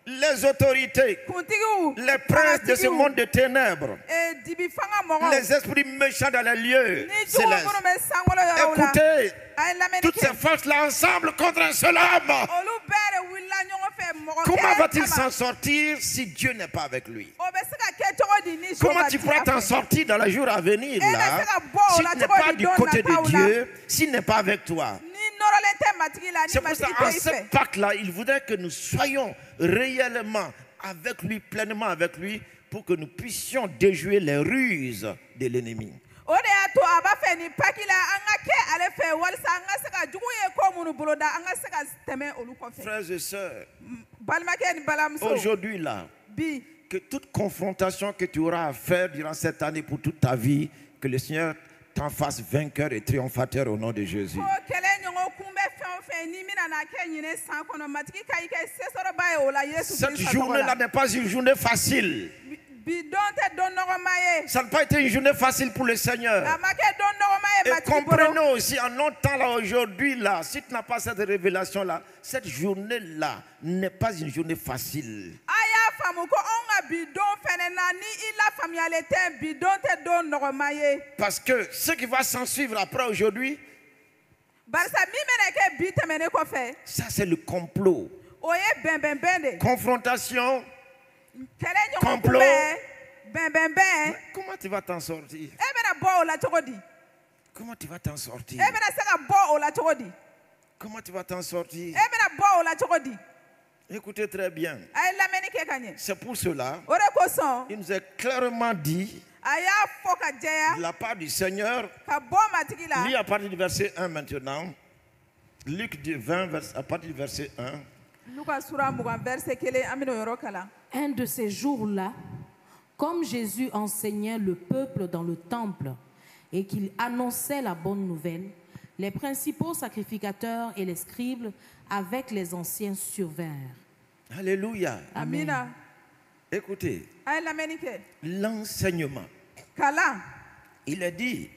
les autorités, Kuntigiw, les princes de ce fangatigiw, monde de ténèbres, dibi fanga mɔgɔw, les esprits méchants dans les lieux ni jugu célestes. minnu bɛ sankolo yɔrɔw la. Écoutez, A ye lamɛnni toutes ces kɛ. forces-là ensemble contre un seul homme. Olu bɛɛ de wulila ɲɔgɔn fɛ mɔgɔ Comment kelen va-t-il kama. s'en sortir si Dieu n'est pas avec lui? O bɛ se ka kɛ cogo di ni so Comment ma tu ti pourras a t'en fɛ? sortir dans les jours à venir là, si tu n'es pas du côté de Dieu, s'il n'est pas avec toi? Ni nɔrɔlen tɛ matigi la, ni C'est pour ça matigi qu'en tɛ i ce fɛ. pacte-là, il voudrait que nous soyons réellement avec lui, pleinement avec lui, pour que nous puissions déjouer les ruses de l'ennemi. O de y'a to a b'a fɛ nin paki la an ka kɛ ale fɛ walasa an ka se ka jugu ye ko minnu boloda an ka se ka tɛmɛ olu kɔfɛ. Frères et sœurs, Balimakɛ ni balimamuso, aujourd'hui là, bi que toute confrontation que tu auras à faire durant cette année pour toute ta vie, que le Seigneur t'en fasse vainqueur et triomphateur au nom de Jésus. ko kɛlɛ ɲɔgɔn kun bɛ fɛn o fɛn ni mina na kɛ ɲinɛ san kɔnɔ matigi ka i kɛ sesɔrɔba ye o la Yesu Cette Kirista tɔgɔ journée-là la. n'est pas une journée facile. Bi don tɛ don nɔgɔma ye. Ça n'a pas été une journée facile pour le Seigneur. A ma kɛ don nɔgɔma ye Et matigi bolo. comprenons aussi en longtemps là aujourd'hui là, si tu n'as pas cette révélation là, cette journée là n'est pas une journée facile. A y'a faamu ko anw ka bi don fɛnɛ na ni i lafaamuyalen tɛ bi don tɛ don nɔgɔma ye. Parce que ce qui va s'en suivre après aujourd'hui, Barisa min bɛna kɛ bi tɛmɛnen kɔfɛ, ça c'est le complot. o ye bɛnbɛnbɛn de. Confrontation. Kɛlɛ ɲɔgɔn Complot. kunbɛn, bɛnbɛnbɛn. Comment tu vas t'en sortir? E bɛna bɔ o la cogo di? Comment tu vas t'en sortir? E bɛna se ka bɔ o la cogo di? Comment tu vas t'en sortir? E bɛna bɔ o la cogo di? Écoutez très bien. A ye lamɛnni kɛ ka ɲɛ. C'est pour cela, O de kosɔn, il nous est clairement dit a y'a fɔ ka de jɛya la part du Seigneur, ka bɔ matigi la. lis à partir du verset 1 maintenant. Luc 20, à partir du verset 1. Luka sura 20 verset 1 an bɛna o yɔrɔ kalan. Un de ces jours-là, comme Jésus enseignait le peuple dans le temple et qu'il annonçait la bonne nouvelle, les principaux sacrificateurs et les scribes avec les anciens survinrent. Alléluia. Amina. Écoutez, A ye lamɛnni kɛ. l'enseignement. Kalan, Il est dit,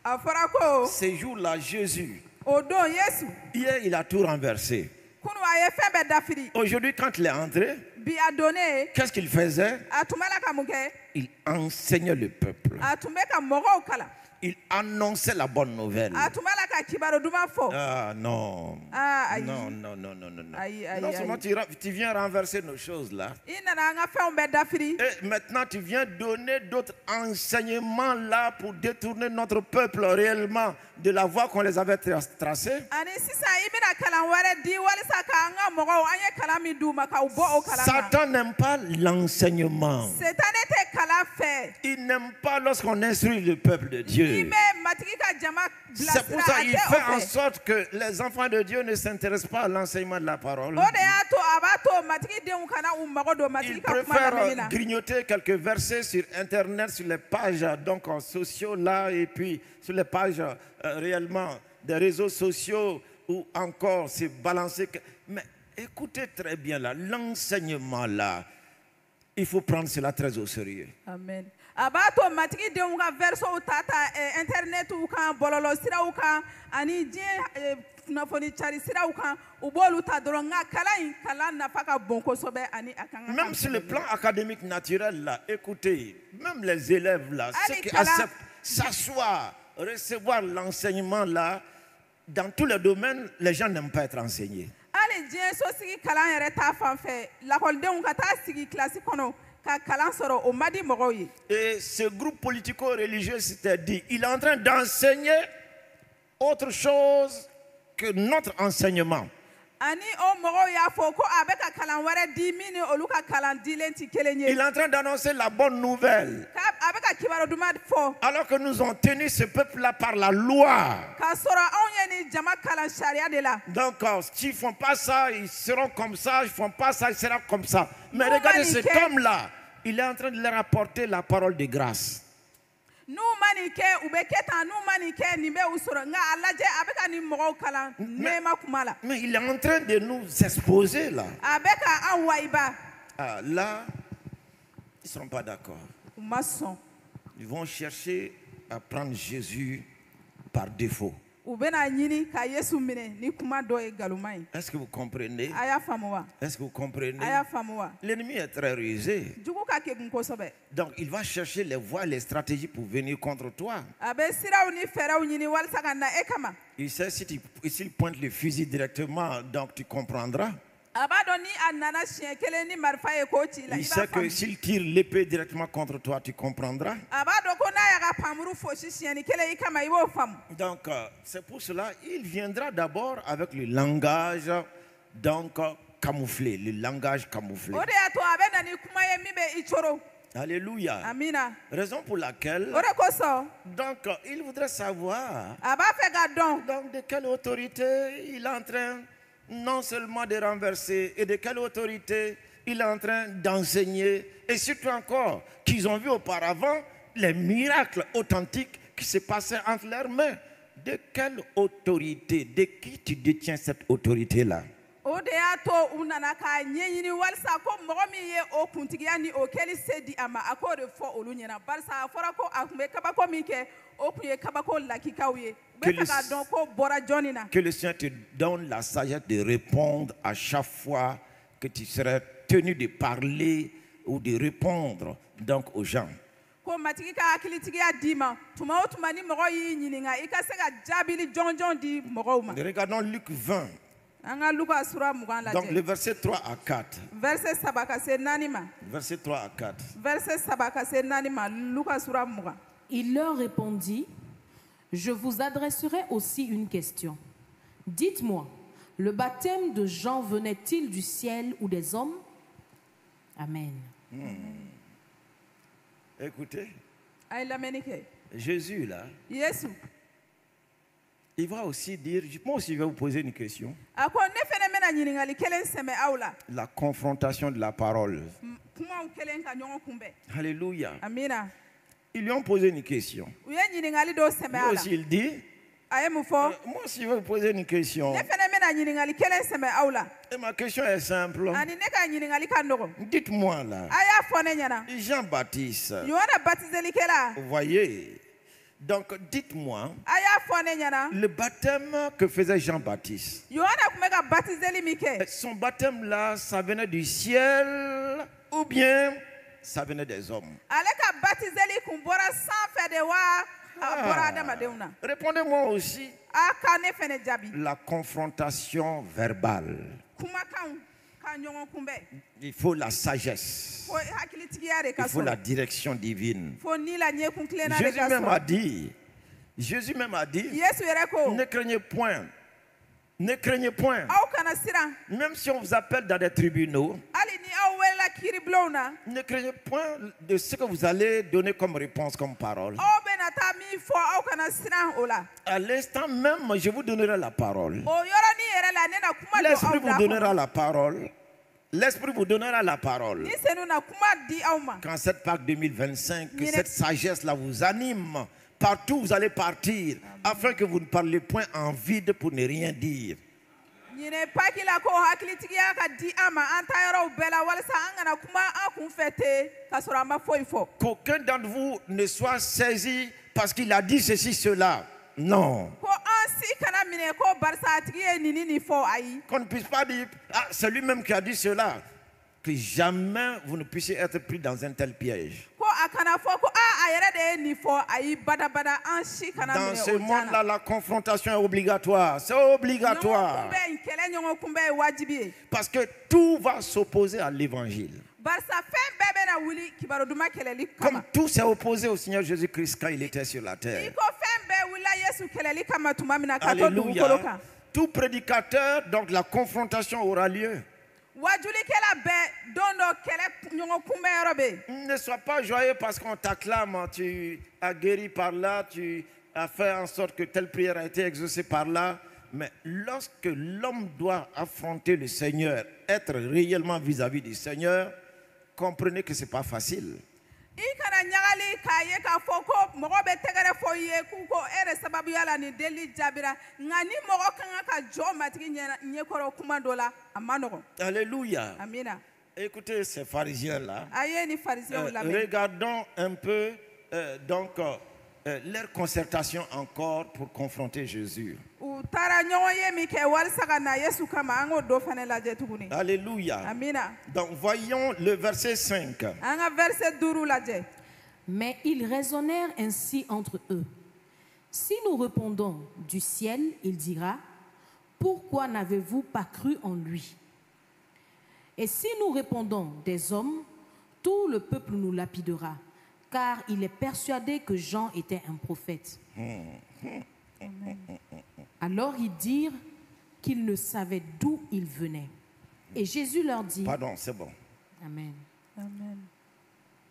a fɔra ko ces jours-là, Jésus, o don Yesu hier, il a tout renversé. kunu a ye fɛn bɛɛ dafiri. Aujourd'hui, quand il est entré, Bi a donnen, qu'est-ce qu'il faisait? a tun bɛ la ka mun kɛ? Il enseignait le peuple. A tun bɛ ka mɔgɔw kalan. Il annonçait la bonne nouvelle. A tun bɛ la ka kibaru duman fɔ. Ah non. Ah, ayi. Non, non, non, non, non, non. Aïe, aïe, Non aïe. seulement tu viens renverser nos choses là. I nana an ka fɛnw bɛɛ dafiri. Et maintenant, tu viens donner d'autres enseignements là pour détourner notre peuple réellement de la voie qu'on les avait tracée. Ani sisan i bɛna kalan wɛrɛ di walisa k'an ka mɔgɔw an ye kalan min d'u ma k'u bɔ o kalan na. Satan n'aime pas l'enseignement. Setane tɛ kalan fɛ. Il n'aime pas lorsqu'on instruit le peuple de N'i Dieu. bɛ matigi ka jama C'est pour bilasira ça a qu'il tɛ fait o en fɛ. sorte que les enfants de Dieu ne s'intéressent pas à l'enseignement de la parole. O de y'a to a b'a to matigi denw kana u mago don Il matigi ka kuma lamɛnni préfère na. grignoter quelques versets sur Internet, sur les pages donc sociaux là, et puis sur les pages réellement des réseaux sociaux, ou encore se balancer. Mais écoutez très bien là, l'enseignement là, il faut prendre cela très au sérieux. Amen. A b'a to matigi denw ka verseau ta internetiw kan bɔlɔlɔ siraw kan ani diɲɛ kunnafoni cari siraw kan u b'olu ta dɔrɔn nka kalan nafa ka bon kosɛbɛ ani a kan ka Même sur le plan académique naturel là, écoutez, même les élèves là, ceux Allez, qui Kala. acceptent s'asseoir, recevoir l'enseignement là, dans tous les domaines, les gens n'aiment pas être enseignés. hali diɲɛ sosigi kalan yɛrɛ ta fan fɛ lakɔlidenw ka taa sigi kilasi kɔnɔ ka kalan sɔrɔ o man di mɔgɔw ye. Et ce groupe politico-religieux s'était dit, il est en train d'enseigner autre chose que notre enseignement. Ani o mɔgɔw y'a fɔ ko a bɛ ka kalan wɛrɛ di min ni olu ka kalan dilen tɛ kelen ye. Il est en train d'annoncer la bonne nouvelle. A bɛ ka kibaru duman fɔ. Alors que nous avons tenu ce peuple-là par la loi. K'a sɔrɔ anw ye ni jama kalan sariya de la. Donc, s'ils ne font pas ça, ils seront comme ça. Ils ne font pas ça, ils seront comme ça. Mais Nous, regardez Maniké. cet homme-là. Il est en train de leur apporter la parole de grâce. N'u ma nin kɛ u bɛ kɛ tan, n'u ma nin kɛ nin bɛ u sɔrɔ nka a lajɛ a bɛ ka nin mɔgɔw kalan nɛɛma kuma la. Mais il est en train de nous exposer là. A bɛ ka an wayiba. Ah, là, ils ne seront pas d'accord. U ma sɔn. Ils vont chercher à prendre Jésus par défaut. U bɛna ɲini ka Yesu minɛ ni kuma dɔ ye galuma ye. Est-ce que vous comprenez? A y'a faamu wa? Est-ce que vous comprenez? A y'a faamu wa? L'ennemi est très rusé. Jugu ka kegun kosɛbɛ. Donc, il va chercher les voies, les stratégies pour venir contre toi. A bɛ siraw ni fɛɛrɛw ɲini walasa ka na e kama. Il sait s'il pointe le fusil directement, donc tu comprendras. A b'a dɔn ni a nana siɲɛ kelen ni marifa ye k'o ci la i Il b'a sait que faamu. s'il tire l'épée directement contre toi, tu comprendras. A b'a dɔn ko n'a y'a ka panmuru fosi siɲɛni kelen i kama i b'o faamu. Donc, c'est pour cela il viendra d'abord avec le langage donc camouflé, le langage camouflé. O de y'a to a bɛ na ni kuma ye min bɛ i coro. Alléluia. Amina. Raison pour laquelle, O de kosɔn donc, il voudrait savoir a b'a fɛ ka dɔn donc, de quelle autorité il est en train non seulement de renverser, et de quelle autorité il est en train d'enseigner, et surtout encore qu'ils ont vu auparavant les miracles authentiques qui se passaient entre leurs mains. De quelle autorité, de qui tu détiens cette autorité-là? o de y'a to u nana k'a ɲɛɲini walasa ko mɔgɔ min ye o kuntigiya ni o kɛli se di a ma a k'o de fɔ olu ɲɛna barisa a fɔra ko a tun bɛ kabako min kɛ o tun ye kabako lakikaw ye u bɛ fɛ k'a dɔn ko bɔra jɔnni na. Que le Seigneur te donne la sagesse de répondre à chaque fois que tu serais tenu de parler ou de répondre donc aux gens. Ko matigi ka hakilitigiya d'i ma tuma o tuma ni mɔgɔ y'i ɲininka i ka se ka jaabili jɔnjɔn di mɔgɔw ma. Regardons Luc 20, An ka Luka sura 20 donc le lajɛ. verset 3 à 4. Verset 3 ka se 4 ma. Verset 3 à 4. Verset 3 ka se 4 ma. Luka sura 20. Il leur répondit, je vous adresserai aussi une question. Dites-moi, le baptême de Jean venait-il du ciel ou des hommes? Amen. Écoutez, A ye lamɛnni kɛ. Jésus là, Yesu. il va aussi dire, moi aussi je vais vous poser une question. A ko ne fɛnɛ bɛna ɲininkali kelen sɛmɛ aw la. La confrontation de la parole. Kumaw kelen ka ɲɔgɔn kunbɛn. Alléluia. Amina. Ils lui ont posé une question. U ye ɲininkali dɔw sɛmɛ Lui a la. aussi il dit, A ye mun fɔ? moi aussi je vais vous poser une question. Ne fɛnɛ bɛna ɲininkali kelen sɛmɛ aw la. Et ma question est simple. Ani ne ka ɲininkali ka nɔgɔn. Dites-moi là, A y'a fɔ ne ɲɛna. Jean-Baptiste, Yohana baptiselikɛla. vous voyez, donc dites-moi, A y'a fɔ ne ɲɛna. le baptême que faisait Jean-Baptiste, Yohana tun bɛ ka baptiseli min kɛ. son baptême là, ça venait du ciel ou bien ça venait des hommes? Ale ka baptiseli kun bɔra sanfɛ de wa a bɔra adamadenw na. Répondez-moi aussi. A ka ne fɛnɛ jaabi. La confrontation verbale. Kumakanw ka ɲɔgɔn kunbɛn. Il faut la sagesse. Fo hakilitigiya de ka Il faut la sɔrɔ. direction divine. Fo ni la ɲɛkun tilenna de Jésus ka même a sɔrɔ. dit, Yesu yɛrɛ ko. ne craignez point. Ne craignez point. Aw kana siran. Même si on vous appelle dans des tribunaux, Hali ni aw welela kiiribulonw na. ne craignez point de ce que vous allez donner comme réponse, comme parole. Aw bɛna taa min fɔ aw kana siran o la. À l'instant même, je vous donnerai la parole. O yɔrɔnin yɛrɛ la ne na kuma don L'Esprit aw vous da donnera kɔnɔ. la parole. L'Esprit vous donnera la parole. Ni senu na kuma di aw ma. Quand cette Pâque 2025, que cette sagesse-là vous anime, partout vous allez partir, afin que vous ne parlez point en vide pour ne rien dire. Ɲinɛ paki la ko hakilitigiya ka di an ma an ta yɔrɔw bɛɛ la walasa an kana kuma an kun fɛ ten ka sɔrɔ an ma foyi fɔ. Qu'aucun d'entre vous ne soit saisi parce qu'il a dit ceci, cela. Non. Ko an si kana minɛ ko barisa a tigi ye nin ni nin fɔ ayi. Qu'on ne puisse pas dire, ah, c'est lui-même qui a dit cela. Que jamais vous ne puissiez être pris dans un tel piège. Ko a kana fɔ ko a yɛrɛ de ye nin fɔ ayi badabada an si kana Dans minɛ ce o jan monde-là, na. la confrontation est obligatoire. C'est Ɲɔgɔn obligatoire. kunbɛn kɛlɛ ɲɔgɔn kunbɛn ye wajibi ye. Parce que tout va s'opposer à l'évangile. Barisa fɛn bɛɛ bɛna wuli kibaru duman kɛlɛli Comme kama. tout s'est opposé au Seigneur Jésus-Christ quand il était sur la I terre. ko fɛn bɛɛ wulila Yesu kɛlɛli kama tuma min na ka to dugukolo Alléluia. kan. tout prédicateur, donc la confrontation aura lieu. wajulikɛla bɛɛ don dɔ kɛlɛ ɲɔgɔn kunbɛnyɔrɔ bɛ yen. Ne sois pas joyeux parce qu'on t'acclame, tu as guéri par là, tu as fait en sorte que telle prière a été exaucée par là. Mais lorsque l'homme doit affronter le Seigneur, être réellement vis-à-vis du Seigneur, comprenez que ce n'est pas facile. I kana ɲagali k'a ye k'a fɔ ko mɔgɔ bɛ tɛgɛrɛ fɔ i ye k'u ko e de sababuya la nin deli jaabira nka ni mɔgɔ kan ka jɔ matigi ɲɛkɔrɔ kuma dɔ la a ma nɔgɔn. Alléluia. Amina. Écoutez ces pharisiens-là. A ye ni farisiyɛnw lamɛn. Regardons un peu leur concertation encore pour confronter Jésus. U taara ɲɔgɔn ye min kɛ walisa ka na Yesu kama an k'o dɔ fana lajɛ tuguni. Alléluia. Amina. Donc voyons le verset 5. An ka verset 5 lajɛ. Mais ils raisonnèrent ainsi entre eux. Si nous répondons du ciel, il dira, pourquoi n'avez-vous pas cru en lui? Et si nous répondons des hommes, tout le peuple nous lapidera, car il est persuadé que Jean était un prophète. Alors ils dirent qu'ils ne savaient d'où il venait. Et Jésus leur dit... Pardon, c'est bon. Amen. Amen.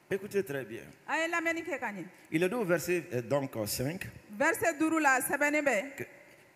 Écoutez très bien. A ye lamɛnni kɛ ka ɲɛ. Il est dit au verset 5 Verset 5 la sɛbɛnnen bɛ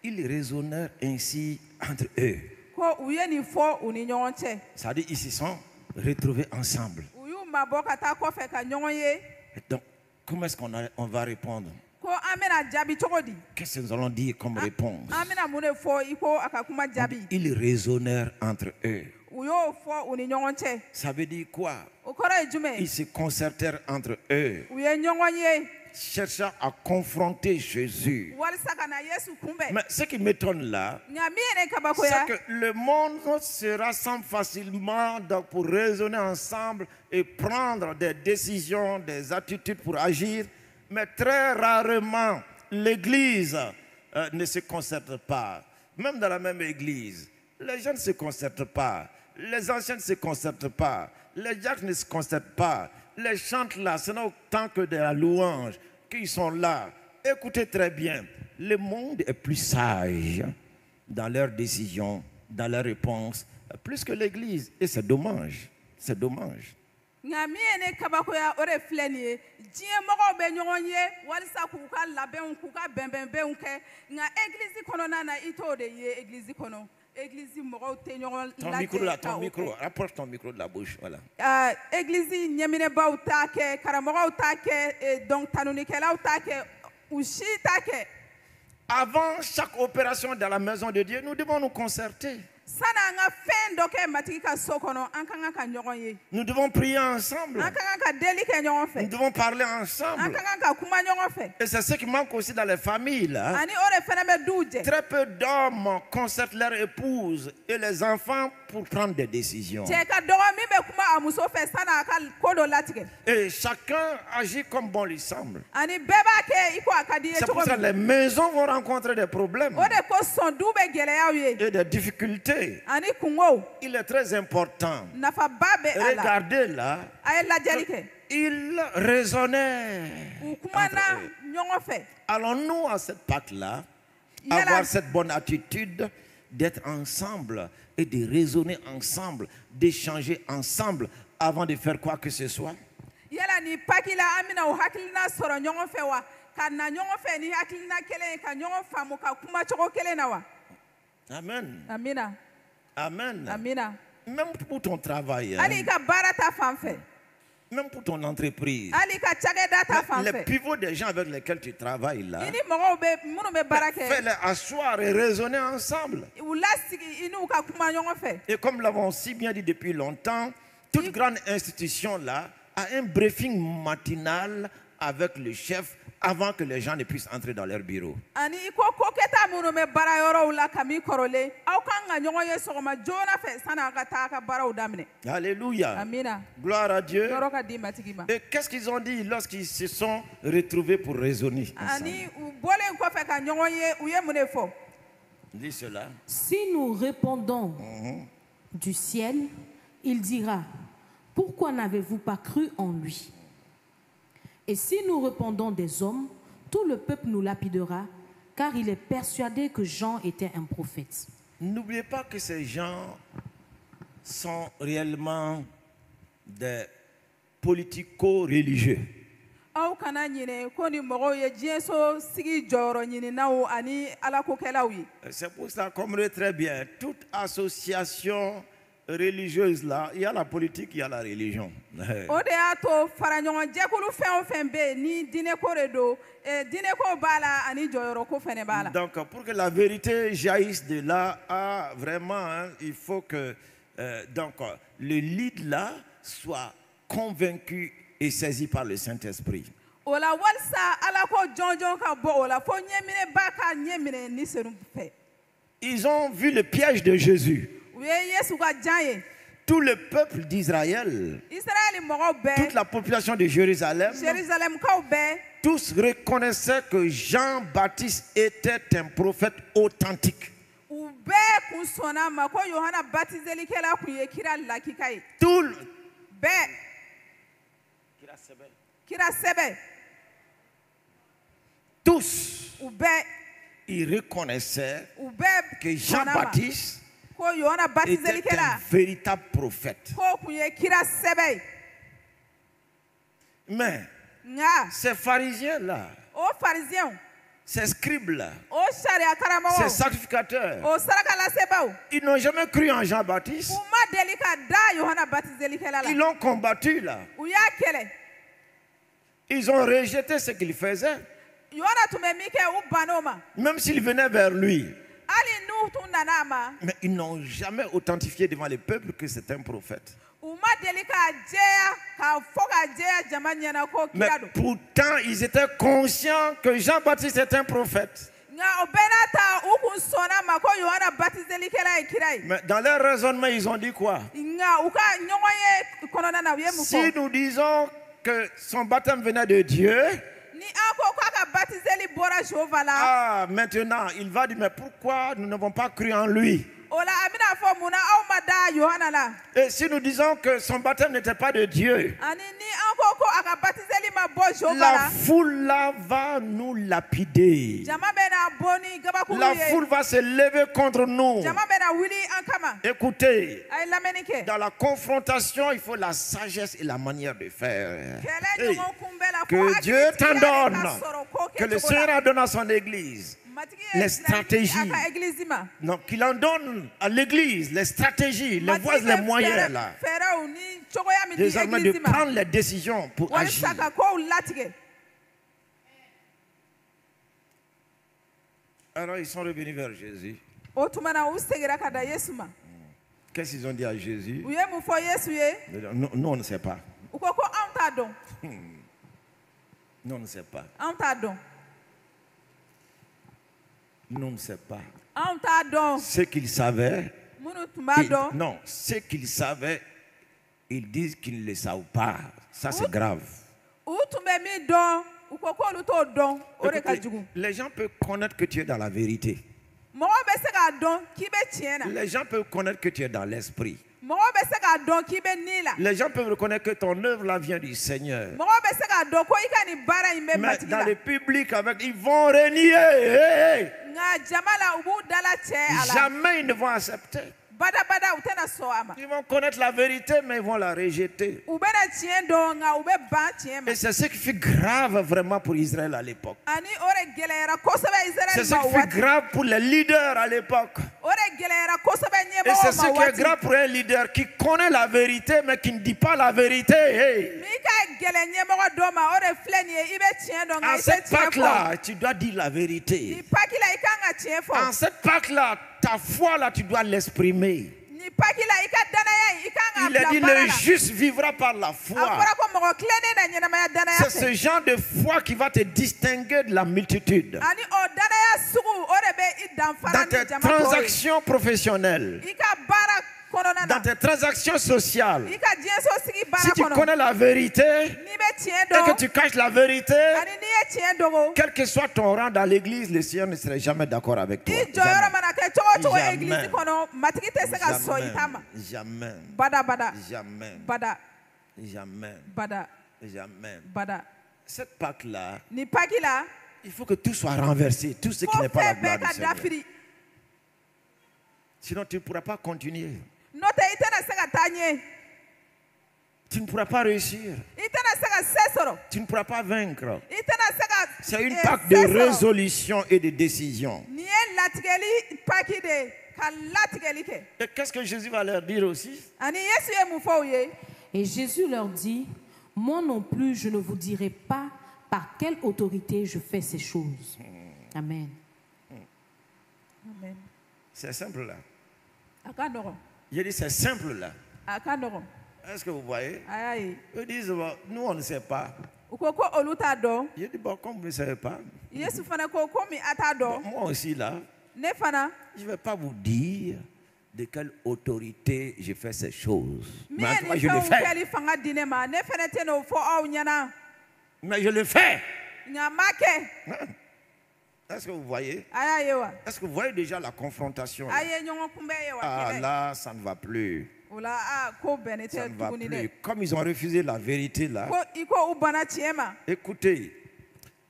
qu'ils raisonnèrent ainsi entre eux. ko u ye nin fɔ u ni ɲɔgɔn cɛ. C'est-à-dire ils se sont retrouvés ensemble. U y'u mabɔ ka taa kɔfɛ ka ɲɔgɔn ye. Et donc, comment est-ce qu'on va répondre? Ko an bɛna jaabi cogo di? Qu'est-ce que nous allons dire comme réponse? An bɛna mun de fɔ i ko a ka kuma jaabi? Ils raisonnèrent entre eux. U y'o fɔ u ni ɲɔgɔn cɛ. Ça veut dire quoi? O kɔrɔ ye jumɛn? Ils se concertèrent entre eux, U ye ɲɔgɔn ye cherchant à confronter Jésus. walisa ka na Yesu kunbɛn. Mais ce qui m'étonne là, Nka min ye ne kabakoya c'est que le monde se rassemble facilement donc, pour raisonner ensemble et prendre des décisions, des attitudes pour agir. Mais très rarement, l'Église ne se concerte pas. Même dans la même Église, les gens ne se concertent pas. Les anciens ne se concertent pas. Les diacres ne se concertent pas. Les chantes là, ce n'est autant que de la louange qui sont là. Écoutez très bien, le monde est plus sage dans leurs décisions, dans leurs réponses, plus que l'Église. Et c'est dommage. C'est dommage. nka min ye ne kabakoya o de filɛ nin ye diɲɛ mɔgɔw bɛ ɲɔgɔn ye walisa k'u ka labɛnw k'u ka bɛnbɛnbɛnw kɛ nka église kɔnɔna na i t'o de ye église kɔnɔ église mɔgɔw tɛ ɲɔgɔn Ton micro là, lajɛ ton micro, rapproche ton micro de la bouche, voilà. église ɲɛminɛbaw t'a kɛ karamɔgɔw t'a kɛ donc tanunikɛlaw t'a kɛ u si t'a kɛ. Avant chaque opération dans la maison de Dieu, nous devons nous concerter. Sani an ka fɛn dɔ kɛ matigi ka so kɔnɔ an ka kan ka ɲɔgɔn ye. Nous devons prier ensemble. An ka kan ka deli kɛ ɲɔgɔn Nous fɛ. devons parler An ensemble. ka kan ka kuma ɲɔgɔn fɛ. Et c'est ce qui manque aussi dans les familles. Là. Ani o de fɛnɛ bɛ duw jɛ. Très peu d'hommes concertent leur épouse et les enfants pour prendre des décisions. Cɛ ka dɔgɔ min bɛ kuma a muso fɛ sani a ka ko dɔ latigɛ. Et chacun agit comme bon lui semble. Ani bɛɛ b'a kɛ i ko a ka di i ye C'est pour cogo ça que min. les maisons vont rencontrer des problèmes O de kosɔn du bɛ gɛlɛyaw ye. et des difficultés. Ani kungow Il est très important. nafaba bɛ a la. Regardez là, A ye lajɛli kɛ. ils raisonnaient. U kumana ɲɔgɔn fɛ. Allons-nous à cette Pâque-là Yala- avoir cette bonne attitude d'être ensemble et de raisonner ensemble, d'échanger ensemble avant de faire quoi que ce soit? Yala ni paki la an bɛna o hakilina sɔrɔ ɲɔgɔn fɛ wa? Ka na ɲɔgɔn fɛ ni hakilina kelen ye ka ɲɔgɔn faamu ka kuma cogo kelen na wa? Amen. Amina. Amen. Amina. Même pour ton travail, hein, Hali i ka baara ta fan fɛ. même pour ton entreprise, Hali i ka cakɛda ta fan les fɛ. pivots des gens avec lesquels tu travailles là, I ni mɔgɔw bɛ minnu bɛ baara kɛ. fais-les asseoir et raisonner ensemble. U lasigi i n'u ka kuma ɲɔgɔn fɛ. Et comme nous l'avons si bien dit depuis longtemps, toute grande institution là a un briefing matinal avec le chef avant que les gens ne puissent entrer dans leur bureau. Ani i ko kɛta minnu bɛ baara yɔrɔw la kami kɔrɔlen aw kan ka ɲɔgɔn ye sɔgɔma joona fɛ sani a ka taa a ka baaraw daminɛ. Alléluia. Amina. Gloire à Dieu. Yɔrɔ ka di matigi ma. Et qu'est-ce qu'ils ont dit lorsqu'ils se sont retrouvés pour raisonner ensemble? Ani u bɔlen kɔfɛ ka ɲɔgɔn ye u ye mun de fɔ? Dis cela. Si nous répondons du ciel, il dira, pourquoi n'avez-vous pas cru en lui? Et si nous répondons des hommes, tout le peuple nous lapidera, car il est persuadé que Jean était un prophète. N'oubliez pas que ces gens sont réellement des politico-religieux. aw kana ɲinɛ ko ni mɔgɔw ye diɲɛ so sigi jɔyɔrɔ ɲininaw ani alakokɛlaw ye. C'est pour ça, comme le très bien, toute association religieuse là, il y a la politique, il y a la religion. o de y'a to faraɲɔgɔnjɛkulu fɛn o fɛn bɛ yen ni diinɛko de don diinɛko b'a la ani jɔyɔrɔko fɛnɛ b'a la. Donc, pour que la vérité jaillisse de là, vraiment, hein, il faut que le lead là soit convaincu et saisi par le Saint-Esprit. o la walisa ala ko jɔnjɔn ka bɔ o la fo ɲɛminɛba ka ɲɛminɛ ni senu fɛ. Ils ont vu le piège de Jésus. u ye yesu ka jan ye. Tout le peuple d'Israël, israɛli mɔgɔw toute bɛɛ la population de Jérusalem, jerusalemkaw bɛɛ tous reconnaissaient que Jean-Baptiste était un prophète authentique. u bɛɛ kun sɔnna a ma ko yohana batizelikɛla kun ye kira lakika ye. Tout le... bɛɛ kira sɛbɛ Tous, u bɛɛ ils reconnaissaient u bɛɛ que sɔnna a ma Jean-Baptiste ko yohana était un batizelikɛla véritable prophète. ko kun ye kira sɛbɛ ye. Mais nka ces pharisiens-là, o farisiyɛnw ces scribes-là, o sariya ces karamɔgɔw sacrificateurs, o sarakalasɛbɛw ils n'ont jamais cru en Jean-Baptiste. u ma deli ka da yohana batizelikɛla la Ils l'ont combattu là. u y'a kɛlɛ. Ils ont rejeté ce qu'il faisait. yohana tun bɛ min kɛ u banna o ma Même s'ils venaient vers lui. hali n'u tun nana a ma Mais ils n'ont jamais authentifié devant le peuple que c'est un prophète. u ma deli k'a jɛya k'a fɔ ka jɛya jama ɲɛna ko Mais kira don. pourtant, ils étaient conscients que Jean-Baptiste est un prophète. nka o bɛɛ n'a ta u kun sɔnna a ma ko yohana batizelikɛla ye kira ye. Mais dans leur raisonnement, ils ont dit quoi? nka u ka ɲɔgɔn ye kɔnɔna na u ye mun Si fɔ. nous disons que son baptême venait de Dieu, ni an ko k'a ka batizeli bɔra jehova la. maintenant, il va dire, mais pourquoi nous n'avons pas cru en lui? o la a bɛna fɔ mun na aw ma da yohana la. Et si nous disons que son baptême n'était pas de Dieu, ani ni an ko a ka batizeli ma bɔ jehova la la. foule là va nous lapider. jama bɛna bɔ ni gabakuru La ye. foule va se lever contre nous. jama bɛna wuli an kama. Écoutez, a ye lamɛnni kɛ. dans la confrontation, il faut la sagesse et la manière de faire. kɛlɛ Hey, ɲɔgɔn kunbɛ la fo que Dieu hakilitigi t'en ale donne, ka sɔrɔ ko que le kɛcogo Seigneur la. en donne à son Église. matigi ye les ladili stratégies. a ka église ma. Donc, qu'il en donne à l'Église les stratégies, les voies, Matigi les bɛ moyens là. fɛɛrɛw ni cogoya min di Désormais de église ma. prendre les décisions pour agir. walisa ka kow latigɛ. Alors, ils sont revenus vers Jésus. o tuma na u segira ka da yesu ma. Qu'est-ce qu'ils ont dit à Jésus? u ye mun fɔ yesu ye. Nous, on ne sait pas. u ko ko anw t'a dɔn. Nous, on ne sait pas. anw t'a dɔn. Nous, on ne sait pas. anw t'a dɔn. Ce qu'ils savaient, minnu tun b'a dɔn. non, ce qu'ils savaient, ils disent qu'ils ne le savent pas. Ça, c'est grave. u tun bɛ min dɔn u ko k'olu t'o dɔn o de ka Écoutez, jugu. les gens peuvent connaître que tu es dans la vérité. mɔgɔ bɛ se k'a dɔn k'i bɛ tiɲɛ na. Les gens peuvent connaître que tu es dans l'esprit. mɔgɔ bɛ se k'a dɔn k'i bɛ ni la. Les gens peuvent reconnaître que ton œuvre là vient du Seigneur. mɔgɔ bɛ se k'a dɔn ko i ka nin baara in bɛ Mais matigi dans la. le public, ils vont renier. Hey, nka jama la u b'u dala cɛ hey. a la. Jamais ils ne vont accepter. badabada u tɛna sɔn a ma. Ils vont connaître la vérité, mais ils vont la rejeter. u bɛna tiɲɛ dɔn nka u bɛ ban tiɲɛ ma. Et c'est ce qui fait grave vraiment pour Israël à l'époque. ani o de gɛlɛyara kosɛbɛ C'est israɛli ce ma qui fait waati. grave pour les leaders à l'époque. o de gɛlɛyara kosɛbɛ Et c'est ɲɛmɔgɔw ce ma qui est waati. grave pour un leader qui connaît la vérité, mais qui ne dit pas la vérité. Hey. min ka gɛlɛn ɲɛmɔgɔ dɔ ma o de filɛ nin ye i bɛ tiɲɛ dɔn nka En i tɛ cette tiɲɛ fɔ. Pâque-là, tu dois dire la vérité. ni paki la i kan ka tiɲɛ En fɔ. cette Pâque-là, ta foi là, tu dois l'exprimer. ni paki la i ka danaya in i kan Il a ka dit bila baara le la. juste vivra par la a foi. fɔra ko mɔgɔ tilennen na ɲɛnamaya danaya C'est ce fɛ. genre de foi qui va te distinguer de la multitude. ani o danaya sugu o de bɛ i danfara Dans ni tes jama tɔw ye. transactions professionnelles, i ka baara kɔnɔna dans na. tes transactions sociales, i ka diɲɛso sigi si baara tu kɔnɔ. connais la vérité n'i bɛ tiɲɛ et que dɔn tu caches la vérité, ani n'i ye tiɲɛ dogo. quel que soit ton rang dans l'église, le Seigneur ne serait jamais d'accord avec toi. i jɔyɔrɔ mana kɛ cogo o cogo Jamais. église kɔnɔ matigi tɛ se ka sɔn i ta ma. Jamais. badabada Jamais. bada Jamais. bada Jamais. bada. Cette Pâque-là, ni paki la Il faut que tout soit renversé, tout ce qui fo n'est pas la fɛn gloire bɛɛ du ka Seigneur. dafiri Sinon, tu ne pourras pas continuer. n'o tɛ i tɛna se ka taa ɲɛ Tu ne pourras pas réussir. i tɛna se ka se sɔrɔ Tu ne pourras pas vaincre. i tɛna se ka C'est une eh, Pâque se de sɔrɔ. résolution et de décision. nin ye latigɛli paki de ye ka latigɛli kɛ Et qu'est-ce que Jésus va leur dire aussi? ani yesu ye mun fɔ u ye Et Jésus leur dit, moi non plus, je ne vous dirai pas par quelle autorité je fais ces choses. Amen. Amen. C'est simple là. a ka nɔgɔn J'ai dit c'est simple là. a ka nɔgɔn Est-ce que vous voyez? a y'a ye Ils disent, bon, nous on ne sait pas. u ko ko olu t'a dɔn J'ai dit, bon, comme vous ne savez pas, yesu fana ko komi a t'a bon, dɔn moi aussi là, ne fana je ne vais pas vous dire de quelle autorité je fais ces choses. min Mais en ye tout cas, nin je le fɛnw fais. kɛli fanga di ne ma ne fana tɛ n'o fɔ aw ɲɛna Mais je le fais. nka n m'a kɛ Est-ce que vous voyez? a y'a ye wa Est-ce que vous voyez déjà la confrontation là? a ye ɲɔgɔn kunbɛn ye wa Ah kɛlɛ là, ça ne va plus. o la a ko bɛnnen Ça tɛ ne va tuguni plus. dɛ Comme ils ont refusé la vérité là, ko i ko u banna tiɲɛ ma écoutez,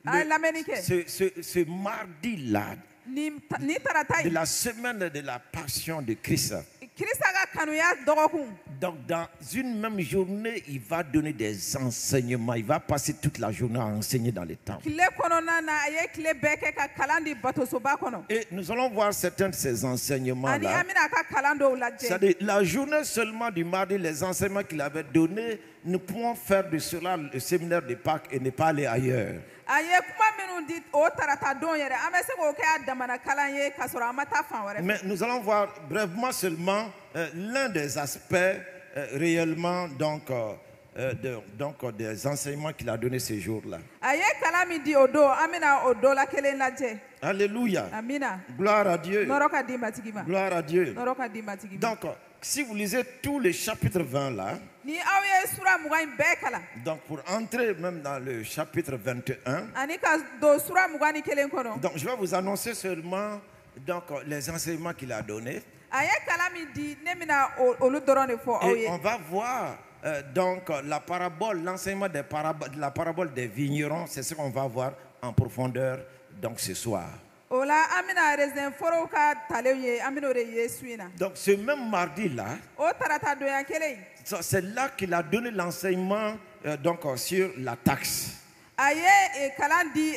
a ye lamɛnni kɛ ce mardi là, nin tarata de in la semaine de la passion de Christ, kirisa ka kanuya dɔgɔkun donc dans une même journée, il va donner des enseignements. Il va passer toute la journée à enseigner dans les temples. tile kɔnɔna na a ye tile bɛɛ kɛ ka kalan di batosoba kɔnɔ Et nous allons voir certains de ces ani enseignements-là. an bɛna a ka kalan dɔw lajɛ C'est-à-dire, la journée seulement du mardi, les enseignements qu'il avait donnés, nous pouvons faire de cela le séminaire de Pâques et ne pas aller ailleurs. a ye kuma minnu di o tarata don yɛrɛ an bɛ se k'o kɛ a damana kalan ye k'a sɔrɔ an ma taa fan wɛrɛ fɛ Mais nous allons voir brièvement seulement l'un des aspects réellement des enseignements qu'il a donnés ces jours-là. a ye kalan min di o don an bɛna o dɔ la kelen lajɛ Alléluia. amina Gloire à Dieu. nɔrɔ ka di matigi ma Gloire à Dieu. nɔrɔ ka di matigi ma Donc, si vous lisez tous les chapitres 20 là, ni aw ye sura mugan in bɛɛ kalan donc pour entrer même dans le chapitre 21, ani ka don sura mugan ni kelen kɔnɔ donc je vais vous annoncer seulement donc, les enseignements qu'il a donnés. a ye kalan min di ne bɛna olu dɔrɔn de fɔ aw Et ye on va voir donc la parabole, l'enseignement de la parabole des vignerons, c'est ce qu'on va voir en profondeur donc ce soir. o la an bɛna raisin forow ka talenw ye an bɛna o de ye su in na Donc ce même mardi-là, o tarata donya kelen in c'est là qu'il a donné l'enseignement donc sur la taxe. a ye kalan di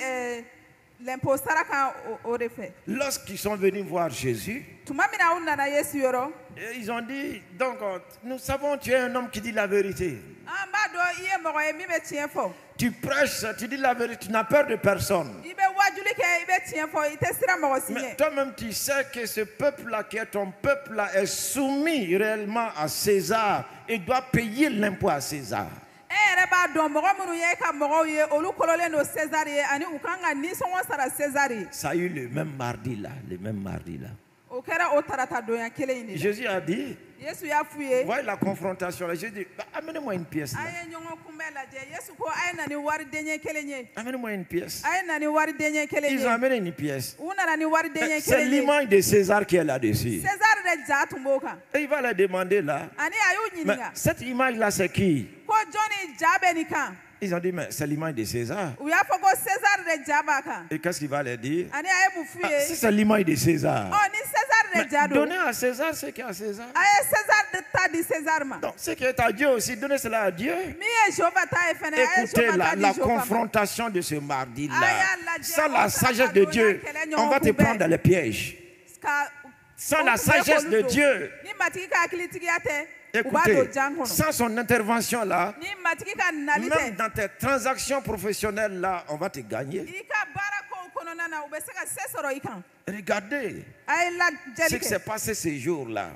l'impôt sara kan o de fɛ Lorsqu'ils sont venus voir Jésus, tuma min na u nana yesu yɔrɔ et ils ont dit, donc nous savons tu es un homme qui dit la vérité. an b'a dɔn i ye mɔgɔ ye min bɛ tiɲɛ fɔ Tu prêches, tu dis la vérité, tu n'as peur de personne. i bɛ wajuli kɛ i bɛ tiɲɛ fɔ i tɛ siran mɔgɔ si Mais ɲɛ toi-même, tu sais que ce peuple-là, qui est ton peuple-là, est soumis réellement à César et doit payer l'impôt à César. e yɛrɛ b'a dɔn mɔgɔ minnu ye ka mɔgɔw ye olu kɔlɔlen don César ye ani u kan ka nisɔngɔ sara César ye Ça a eu le même mardi là, le même mardi là. o kɛra o tarata donya kelen in de la Jésus a dit, yesu y'a f'u ye voyez la confrontation là. Jésus dit, bah, amenez-moi une pièce là. a ye ɲɔgɔn kunbɛn lajɛ yesu ko a ye na ni waridenɲɛ kelen ye Amenez-moi une pièce. a ye na ni waridenɲɛ kelen Ils ye ont amené une pièce. u nana ni waridenɲɛ C'est kelen ye l'image de César qui est là-dessus. César de ja tun b'o kan Et il va leur demander là, ani a y'u mais ɲininka cette image-là, c'est qui? ko jɔnni ja bɛ nin kan Ils ont dit, mais c'est l'image de César. u y'a fɔ ko César de ja b'a kan Et qu'est-ce qu'il va leur dire? ani a ye mun f'u Ah, si ye c'est l'image de César, ɔ ni César mais de ja don donnez à César ce qui est à César. a ye César de ta di César ma Donc, ce qui est à Dieu aussi, donnez cela à Dieu. min ye Jehova ta ye fɛnɛ a ye Écoutez Jehova ta di la Jehova ma confrontation de ce mardi-là. Aya Sans la la sagesse de Dieu, on va te prendre dans les pièges. ka Sans la sagesse de Dieu, ni matigi ka hakilitigiya tɛ u b'a écoutez, don jan kɔnɔ sans son intervention là, ni matigi ka nali même tɛ dans tes transactions professionnelles là, on va te gagner. i ka baara kow kɔnɔna na u bɛ se ka se sɔrɔ i kan Regardez a ye ce lajɛli qui s'est kɛ passé ces jours-là.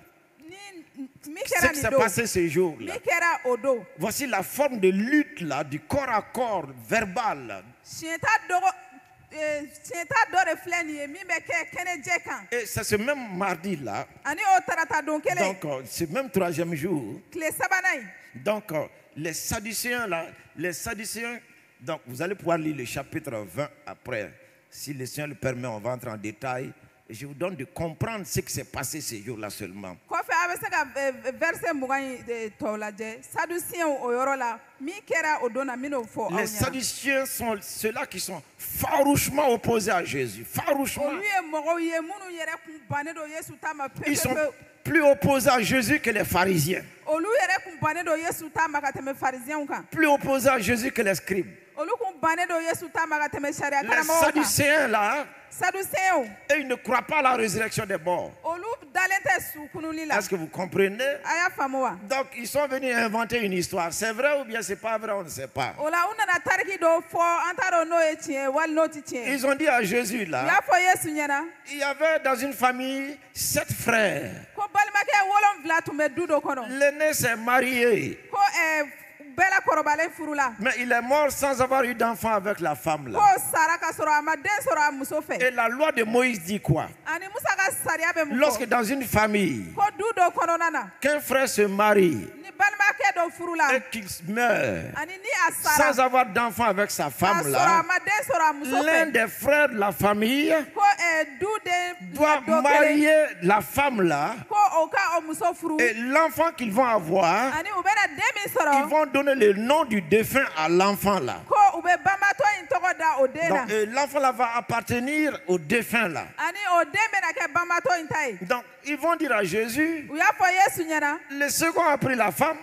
ni min Ce kɛra qui s'est nin don passé ces jours-là. min kɛra o don Voici la forme de lutte là, du corps à corps verbal. siɲɛta dɔ de filɛ nin ye min bɛ kɛ kɛnɛjɛ kan Et c'est ce même mardi là, ani o tarata don kelen donc ce même troisième jour, tile sabanan in donc les Sadducéens là, les Sadducéens, donc vous allez pouvoir lire le chapitre 20 après. Si le Seigneur le permet, on va entrer en détail. Et je vous donne de comprendre ce qui s'est passé ces jours-là seulement. kɔfɛ a bɛ se ka verset mugan in tɔw lajɛ sadusiyɛnw o yɔrɔ la min kɛra o don na n bɛn'o fɔ aw Les ɲɛna. Sadduciens sont ceux-là qui sont farouchement opposés à Jésus. Farouchement. Olu ye mɔgɔw ye minnu yɛrɛ kun bannen don Yesu ta ma Ils sont pepepewu. plus opposés à Jésus que les pharisiens. Olu yɛrɛ kun bannen don Yesu ta ma ka tɛmɛ farisiyɛnw kan. Plus opposés à Jésus que les scribes. Olu kun bannen don Yesu ta ma ka tɛmɛ sariya Les karamɔgɔw kan. Sadducéens là, Sadusɛnw et ils ne croient pas à la résurrection des morts. olu dalen tɛ su kununli la. Est-ce que vous comprenez? A y'a faamu wa? Donc ils sont venus inventer une histoire. C'est vrai ou bien c'est pas vrai, on ne sait pas. O la u nana tariki dɔ fɔ an t'a dɔn n'o ye tiɲɛ ye wali n'o tɛ tiɲɛ ye. Ils ont dit à Jésus U là, y'a fɔ Yesu ɲɛna il y avait dans une famille 7 frères. ko balimakɛ 7 tun bɛ du dɔ kɔnɔ L'aîné s'est marié, ko bɛɛ la kɔrɔbalen furu la mais il est mort sans avoir eu d'enfant avec la femme là. ko sara ka sɔrɔ a ma den sɔrɔ a muso fɛ Et la loi de Moïse dit quoi? ani Musa ka sariya bɛ mun Lorsque fɔ dans une famille, ko du dɔ kɔnɔna na qu'un frère se marie ni balimakɛ dɔ furu la et qu'il meurt ani ni a sara sans avoir d'enfant avec sa k'a femme sɔrɔ a là, ma den sɔrɔ a muso l'un fɛ des frères de la famille ko du den doit dɔ kelen marier la femme là ko o ka o muso furu et l'enfant qu'ils vont avoir, ani u bɛna den min ils sɔrɔ vont donner le nom du défunt à l'enfant là. ko u bɛ banbatɔ in tɔgɔ da o den na Donc l'enfant là va appartenir au défunt là. ani o den bɛna kɛ banbatɔ in ta ye Donc ils vont dire à Jésus, u y'a fɔ Yesu ɲɛna le second a pris la femme,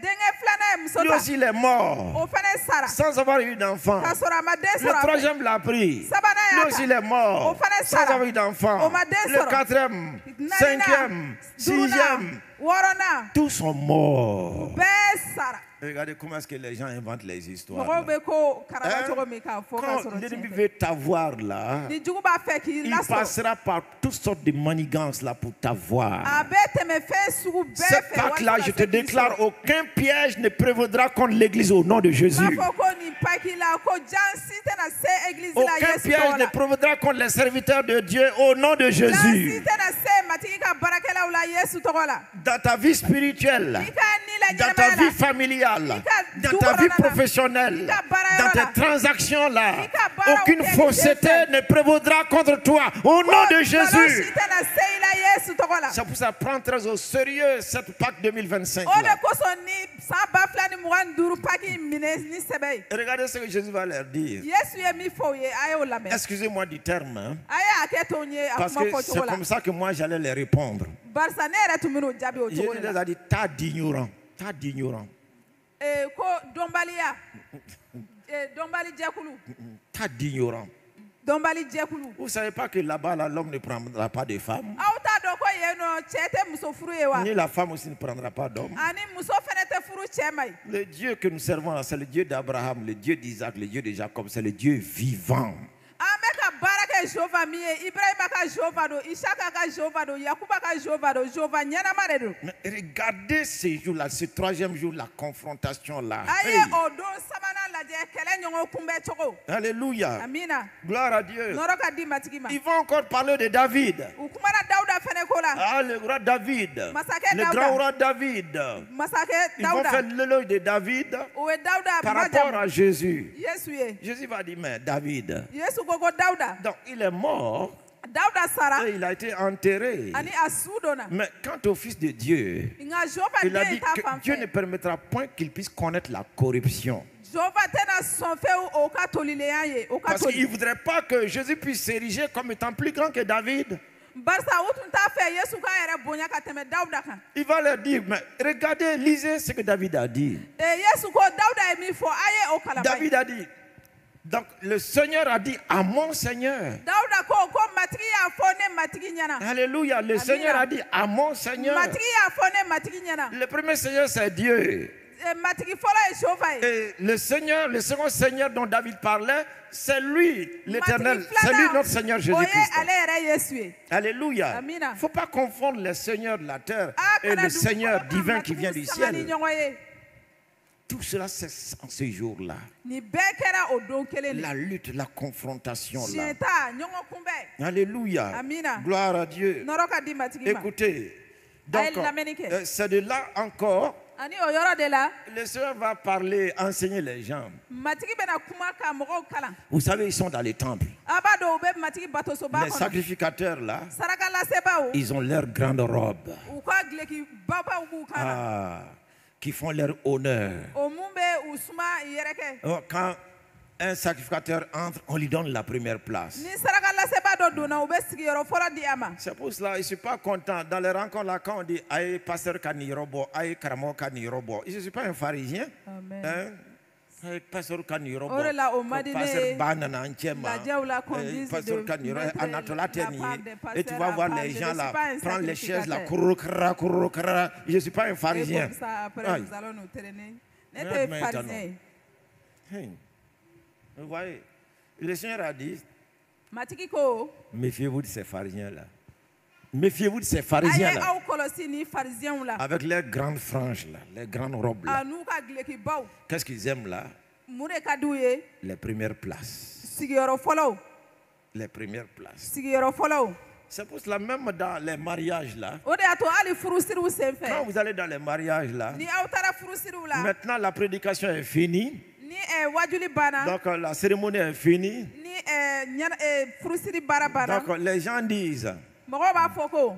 denkɛ filanan ye muso lui ta aussi il est mort o fana sara sans avoir eu d'enfant. k'a sɔrɔ a ma den Le sɔrɔ a fɛ troisième l'a pris, sabanan lui y'a aussi il ta est mort O fana sans sara. avoir eu d'enfant. O ma den Le sɔrɔ. quatrième, naaninan cinquième, sixième, duurunan wɔɔrɔnan tous sont morts. bɛɛ sara Regardez comment est-ce que les gens inventent les histoires. mɔgɔw là. bɛ ko karaba Hein? cogo min k'a fɔ k'a Quand sɔrɔ l'ennemi tiɲɛ tɛ veut t'avoir là, ni jugu b'a fɛ k'i il lasɔrɔ passera par toutes sortes de manigances là pour t'avoir. a bɛ tɛmɛ fɛn sugu bɛɛ Cette fɛ Pâque-là, walasa je ka te se k'i déclare, sɔrɔ. aucun piège ne prévaudra contre l'Église au nom de Jésus. B'a fɔ ko nin paki la ko jansi tɛna se église la Aucun Yesu piège tɔgɔ ne la prévaudra contre les serviteurs de Dieu au nom de jansi Jésus. tɛna se matigi ka baarakɛlaw la Yesu tɔgɔ la Dans ta vie spirituelle, i ka ni la dans ta ɲɛnamaya vie la familiale, Ika dans ta vie dukorana. professionnelle, Ika bara dans yɔrɔ la. tes transactions là, Ika bara aucune o kɛ fausseté Jésus. ne prévaudra contre toi au nom de Jésus. kɔlɔsi tɛna se i la Yesu tɔgɔ la C'est pour ça prendre très au sérieux cette Pâque 2025 o de là. kosɔn ni san 2025 paki minɛ ni sɛbɛ ye Regardez ce que Jésus va leur dire. Yesu ye min fɔ o ye a y'o lamɛn Excusez-moi du terme, hein, a ye hakɛ to n ye a parce kuma que fɔ c'est cogo la comme ça que moi j'allais les répondre. barisa ne yɛrɛ tun bɛn'o jaabi o cogo Jésus de les la a dit, tas d'ignorants, tas d'ignorants, ko dɔnbaliya dɔnbali jɛkulu tas d'ignorants. dɔnbali jɛkulu Vous ne savez pas que là-bas, là, l'homme ne prendra pas de femme, aw t'a dɔn ko yen nɔ cɛ tɛ muso furu ye wa ni la femme aussi ne prendra pas d'homme. ani muso fɛnɛ tɛ furu cɛ ma ye Le Dieu que nous servons, là, c'est le Dieu d'Abraham, le Dieu d'Isaac, le Dieu de Jacob, c'est le Dieu vivant. an bɛ ka baara kɛ jehova min ye ibrahima ka jehova don isaka ka jehova don yakuba ka jehova don jehova ɲɛnama de don Mais regardez ces jours-là, ce troisième jour, la confrontation-là. a ye Hey, o don sabanan lajɛ kɛlɛ ɲɔgɔn kunbɛn cogo Alléluia. amina Gloire à Dieu. nɔrɔ ka di matigi ma Ils vont encore parler de David. u kumana dawuda fɛnɛ ko la Ah, le roi David. Masakɛ Le Dawuda. grand roi David. masakɛ Ils vont faire dawuda l'éloge de David o ye dawuda par rapport majamu à Jésus. yesu ye Jésus va dire, mais David. yesu ko ko dawuda Donc, il est mort dawuda sara et il a été enterré. ani a su donna Mais quant au Fils de Dieu, nka jehova il a den dit ta que fan Dieu ne fɛ permettra point qu'il puisse connaître la corruption. jehova tɛna sɔn fewu o ka tolilenya ye o ka Parce qu'il toli ne voudrait pas que Jésus puisse s'ériger comme étant plus grand que David. barisa u tun t'a fɛ yesu k'a yɛrɛ bonya ka tɛmɛ dawuda kan Il va leur dire, mais regardez, lisez ce que David a dit. yesu ko dawuda ye min fɔ a ye o kalama ye David a dit, donc le Seigneur a dit à mon Seigneur. dawuda ko matigi y'a fɔ ne matigi ɲɛna Alléluia, le Seigneur a dit à mon Seigneur. matigi y'a fɔ ne matigi ɲɛna Le premier Seigneur, c'est Dieu. matigi fɔlɔ ye jehova ye Et le Seigneur, le second Seigneur dont David parlait, c'est lui, l'Éternel. matigi C'est lui filanan notre Seigneur o ye Jésus-Christ. ale yɛrɛ yesu ye Alléluia. Amina. Il ne faut pas confondre le Seigneur de la terre a et kana le dugu Seigneur kɔnɔ ka divin qui matigi vient du sanga ni ciel. ɲɔgɔn ye Tout cela, c'est en ce jour-là. nin bɛɛ kɛra o don kelen de La lutte, la confrontation là. siɲɛ ta ɲɔgɔn kunbɛn Alléluia. Amina. Gloire à Dieu. nɔrɔ ka di matigi ma Écoutez, donc, lamɛnni kɛ. c'est de là encore, ani o yɔrɔ de la le Seigneur va parler, enseigner les gens. matigi bɛna kuma ka mɔgɔw kalan Vous savez, ils sont dans les temples. a b'a dɔn u bɛ matigi batosoba Les kɔnɔ sacrificateurs là, saraka lasebaaw ils ont leurs grandes robes. u ka gileki babaw b'u kan na Ah, qui font leur honneur. o mun bɛ u suma i yɛrɛ kɛ. Quand un sacrificateur entre, on lui donne la première place. ni saraka lasebaa dɔ donna u bɛ sigiyɔrɔ fɔlɔ di a ma. C'est pour cela, je ne suis pas content. Dans les rencontres, là, quand on dit aïe, pasteur Kanirobo, aïe, Karamo Kanirobo, je ne suis pas un pharisien. Amen. Hein? Aïe, pasteur Kanirobo, O de la, o ma di ne pasteur Banana Nchema, lajɛw la conduise pasteur de Kaniro, mettre Anatola la Teni. part des Et tu pasteurs vas à voir part. les Je gens ne là, suis pas un prendre les chaises là, sacrificateur. kourou. Je ne suis pas un Et pharisien. comme ça, après, Aïe. nous allons nous traîner. Ne Mais tɛ maintenant. pharisien. Hein. Vous voyez, le Seigneur a dit, matigi ko méfiez-vous de ces pharisiens-là. Méfiez-vous de ces a ye pharisiens-là. aw kɔlɔsi ni pharisiyɛnw la Avec leurs grandes franges là, les grandes robes là. a n'u ka dulokibaw Qu'est-ce qu'ils aiment là? mun de ka d'u ye Les premières places. sigiyɔrɔ fɔlɔw Les premières places. sigiyɔrɔ fɔlɔw C'est pour cela, même dans les mariages là, o de y'a to hali furusiriw sen quand fɛ vous allez dans les mariages là, ni aw taara furusiriw la maintenant la prédication est finie, ni wajuli banna donc la cérémonie est finie, ni furusiri baara banna donc les gens disent, mɔgɔw b'a fɔ ko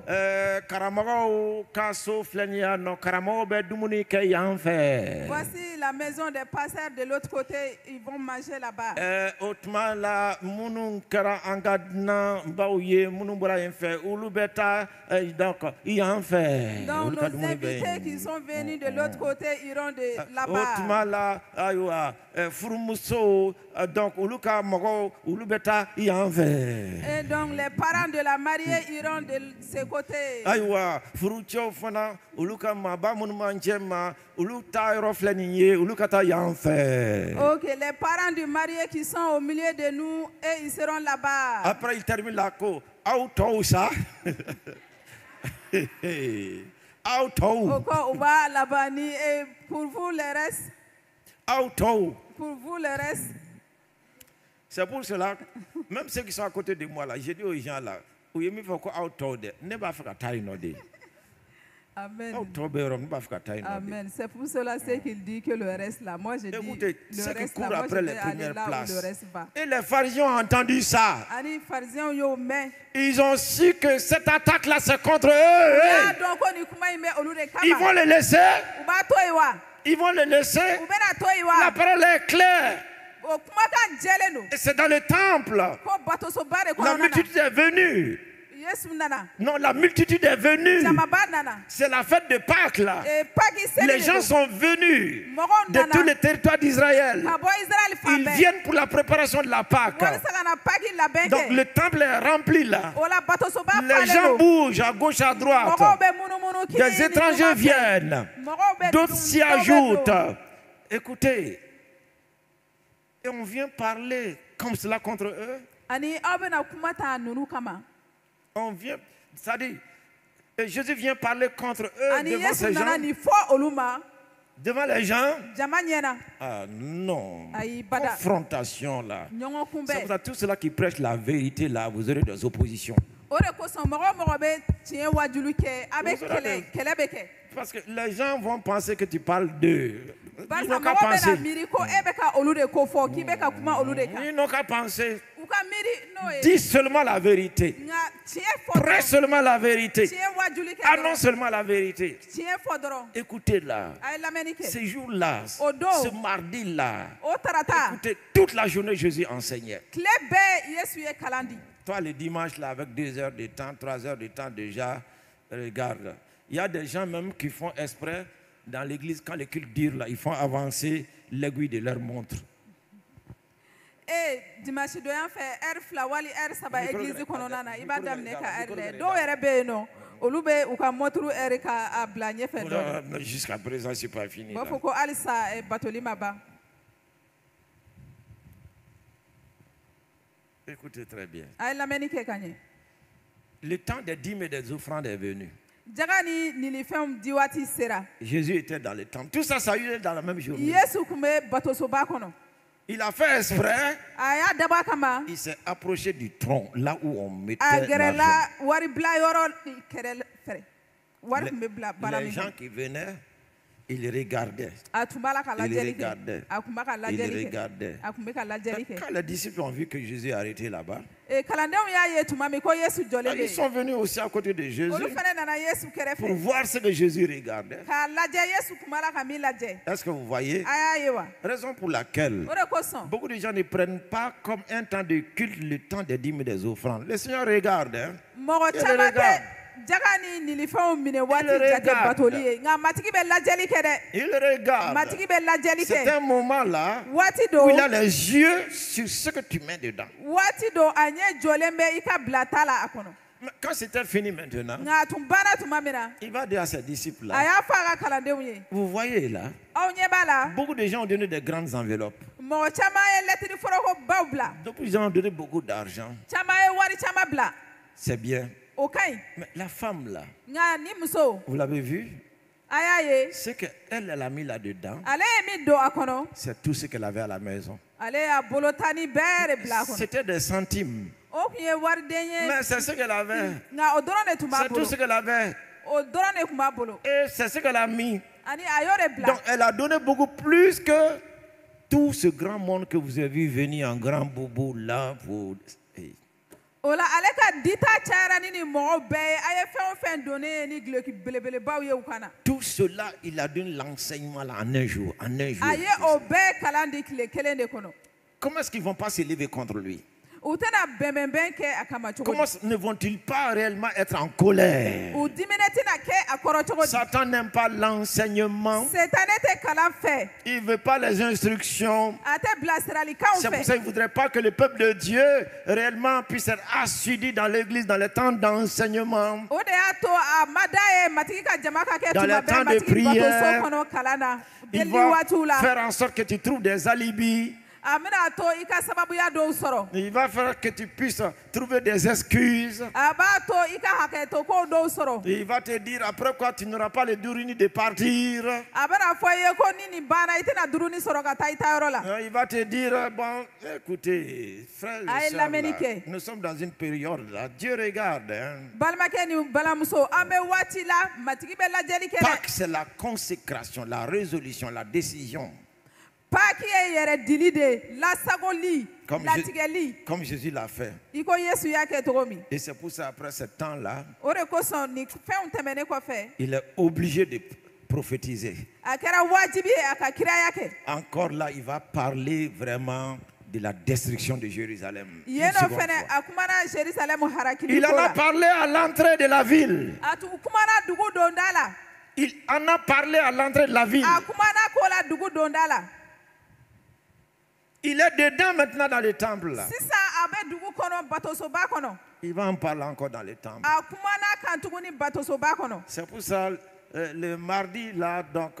karamɔgɔw ka so filɛ nin ye yan nɔ, karamɔgɔw bɛ dumuni kɛ yan fɛ. voici la maison des pasteurs de l'autre côté ils vont manger là-bas. O tuma la minnu kɛra an ka dunanbaw ye minnu bɔra yen fɛ olu bɛ taa donc yan fɛ. Donc Olu ka nos dumuni bɛ invités yen. qui sont venus de l'autre côté iront de O là-bas. tuma la ayiwa furumusow donc olu ka mɔgɔw olu bɛ taa yan fɛ. Et donc les parents de la mariée iront de ce côté. Ayiwa furucɛw fana olu ka maaba minnu b'an cɛ ma olu taa yɔrɔ filɛ nin ye olu ka taa yan fɛ. Ok, les parents du marié qui sont au milieu de nous, et ils seront là-bas. Après il termine la ko aw tɔw sa. Aw tɔw. Au cas où va là-bas, et pour vous les restes, Aw tɔw. pour vous les restes, C'est pour cela, même ceux qui sont à côté de moi là, j'ai dit aux gens là, où il me faut que aw tɔw de, ne b'a fɛ ka taa yen nɔ de. amen. Aw tɔw bɛ yɔrɔ min, ne b'a fɛ ka taa yen nɔ de. Amen. C'est pour cela c'est qu'il dit que le reste là. Moi je dis Écoutez, le ceux qui reste courent là, moi je après les vais aller premières là où places. le reste va. Et les pharisiens ont entendu ça. Ani pharisiens yo mais Ils ont su que cette attaque là c'est contre eux. Hey! donc on y kuma ime olu de Ils vont kama. les laisser. Uba toiwa. Ils vont les laisser. Ubena La toiwa. parole est claire. O kuma kan jele no. Et c'est dans le temple. Ko bato so bare ko La nana. multitude est venue. Yesu nana. Non, la multitude est venue. Jamaba nana. C'est la fête de Pâques là. Et pagi seli. Les gens sont venus Mogo de nana. tous les territoires d'Israël. Ka bo Israël Ils fambe. viennent pour la préparation de la Pâques. Wali sagana pagi la benke. Donc le temple est rempli là. Ola bato so ba Les gens bougent à gauche, à droite. Mogo be munu munu ki. Des étrangers viennent. D'autres s'y ajoutent. Écoutez. Et on vient parler comme cela contre eux. Ani abena kumata nunu kama. On vient, c'est-à-dire, et Jésus vient parler contre eux Ani devant Yesu ces nana gens. ni fo oluma. Devant les gens. Jama nyena. Ah non. Ayi bada. Confrontation là. Nyongo kumbe. C'est pour ça tous ceux-là qui prêchent la vérité là, vous aurez des oppositions. Ore ko son mogo be tien wajulu ke abe Vous aurez kele be ke. Parce que les gens vont penser que tu parles d'eux. Parce Ils que n'ont qu'à mogo be na penser. miri ko ebe ka olu de ko fo ki be ka kuma olu de ka. Ils n'ont qu'à penser. U ka miri no e. Dis seulement la vérité. Nga tien fo. Prêche seulement la vérité. Tien wajulu ke. Annonce seulement la vérité. Tien fo doro. Écoutez là. Ay lameni ke. Ces jours-là, Odo. ce mardi-là, O tarata. écoutez, toute la journée Jésus enseignait. Kle be Yesu ye kalandi. Toi, le dimanche, là, avec 2 heures de temps, 3 heures de temps déjà, regarde. Il y a des gens même qui font exprès dans l'église, quand le culte dure, là, ils font avancer l'aiguille de leur montre. Dimanche doyan fɛ fila wali saba Micro- église kɔnɔna na i b'a micro- daminɛ ka micro- lɛ micro- dɔw yɛrɛ bɛ yen nɔ olu bɛ u ka mɔturu ka a bila ɲɛfɛ dɔɔni Jusqu'à présent, ce n'est pas fini. u b'a là. fɔ ko halisa batoli ma ban. Écoutez très bien. a ye lamɛnni kɛ ka ɲɛ. Le temps des dîmes et des offrandes est venu. jaga ni ninifɛnw di waati sera. Jésus était dans le temple. Tout ça, ça a eu lieu dans la même journée. Yesu tun bɛ batosoba kɔnɔ. Il a fait exprès. a y'a dabɔ a kama. Il s'est approché du tronc, là où on mettait a l'argent. gɛrɛla wari bila yɔrɔ kɛrɛ fɛ. wari tun bɛ bila bara Les min gens kan. qui venaient, ils regardaient. a tun b'a la ka Il lajɛli regardait. kɛ. a tun b'a ka Il lajɛli kɛ. regardait. a tun bɛ ka lajɛli kɛ. Quand les disciples ont vu que Jésus est arrêté là-bas, kalandenw y'a ye tuma min ko Yesu jɔlen Ils bɛ sont venus aussi à côté de Jésus olu fana nana Yesu pour kɛrɛfɛ voir ce que Jésus regardait. k'a lajɛ Yesu kumara ka min lajɛ Est-ce que vous voyez? a y'a ye wa Raison pour laquelle o de kosɔn beaucoup de gens ne prennent pas comme un temps de culte le temps des dîmes et des offrandes. Le Seigneur regarde. Hein? mɔgɔ Il caman regarde. tɛ jaga ni nilifɛnw minɛ waati regarde. jate batoli ye nka matigi bɛ lajɛli kɛ dɛ Il regarde. matigi bɛ lajɛli C'est kɛ un moment là waati où il a do les yeux sur ce que tu mets dedans. waati do a ɲɛ jɔlen bɛ i ka bila ta la a kɔnɔ Mais quand c'était fini maintenant, nka a tun banna tuma min na il va dire à ses disciples a là, y'a fɔ a ka kalandenw ye vous voyez là, aw ɲɛ b'a la beaucoup de gens ont donné des grandes enveloppes. mɔgɔ caman ye lɛtiri forokobaw bila Beaucoup de gens ont donné beaucoup d'argent. caman ye wari caman bila C'est bien. o ka ɲi Mais la femme là, nka ni muso vous l'avez vu? a y'a ye Ce qu'elle a mis là-dedans, ale ye min don a kɔnɔ c'est tout ce qu'elle avait à la maison. ale y'a bolo tani bɛɛ de bila a kɔnɔ C'était des centimes. o tun ye wariden ye Mais c'est ce qu'elle avait. nka o dɔrɔn de tun b'a C'est tout bolo ce qu'elle avait. o dɔrɔn de tun b'a bolo Et c'est ce qu'elle a mis. ani a y'o de bila Donc elle a donné beaucoup plus que tout ce grand monde que vous avez vu venir en grand boubou là pour... Hey. o la ale ka dita cayara ni nin mɔgɔw bɛɛ ye a ye fɛn o fɛn donne ye ni guloki belebelebaw ye u kana Tout cela, il a donné l'enseignement là en un jour. En un jour. a ye o bɛɛ kalan di tile kelen de kɔnɔ Comment est-ce qu'ils ne vont pas s'élever contre lui? u tɛna bɛnbɛnbɛn kɛ a kama cogo Comment di ne vont-ils pas réellement être en colère? u dimine tɛna kɛ a kɔrɔ cogo di Satan n'aime pas l'enseignement. setane tɛ kalan fɛ Il ne veut pas les instructions. a tɛ bilasiralikanw C'est pour fɛ ça qu'il ne voudrait pas que le peuple de Dieu réellement puisse être assidu dans l'église dans les temps d'enseignement. o de y'a to a ma da ye matigi ka jama ka kɛ Dans tuma les temps bɛɛ de matigi bato so prière, kɔnɔ kalan na Il deli va waatiw la faire en sorte que tu trouves des alibis. a bɛna to i ka sababuya dɔw sɔrɔ Il va faire que tu puisses trouver des excuses. a b'a to i ka hakɛto kow dɔw sɔrɔ Il va te dire après quoi tu n'auras pas le durini de partir. a bɛna fɔ i ye ko ni nin banna i tɛna duruni sɔrɔ ka taa i ta yɔrɔ la Il va te dire, bon, écoutez, frères et Aïe, sœurs, lamɛnni là, kɛ. nous sommes dans une période là. Dieu regarde. Hein. balimakɛ ni balimamuso an bɛ waati la matigi bɛ lajɛli kɛ dɛ Pâques, c'est la consécration, la résolution, la décision. paki ye yɛrɛ dili de lasagoli Comme, latigɛli comme Jésus l'a fait. i ko yesu y'a kɛ cogo min Et c'est pour ça, après ce temps-là, o de kosɔn nin fɛnw tɛmɛnen kɔfɛ il est obligé de prophétiser. a kɛra wajibi ye a ka kiraya kɛ Encore là, il va parler vraiment de la destruction de Jérusalem. Une yen nɔ seconde fɛnɛ fois. a kumana jerusalem harakili Il en ko a la parlé à l'entrée de la ville. a tun kumana dugu donda la Il en a parlé à l'entrée de la ville. a kumana ko la dugu donda la Il est dedans maintenant dans le temple. Là. sisan a bɛ dugu kɔnɔ batosoba kɔnɔ Il va en parler encore dans le temple. a kumana kan tuguni batosoba kɔnɔ C'est pour ça, le mardi, là, donc,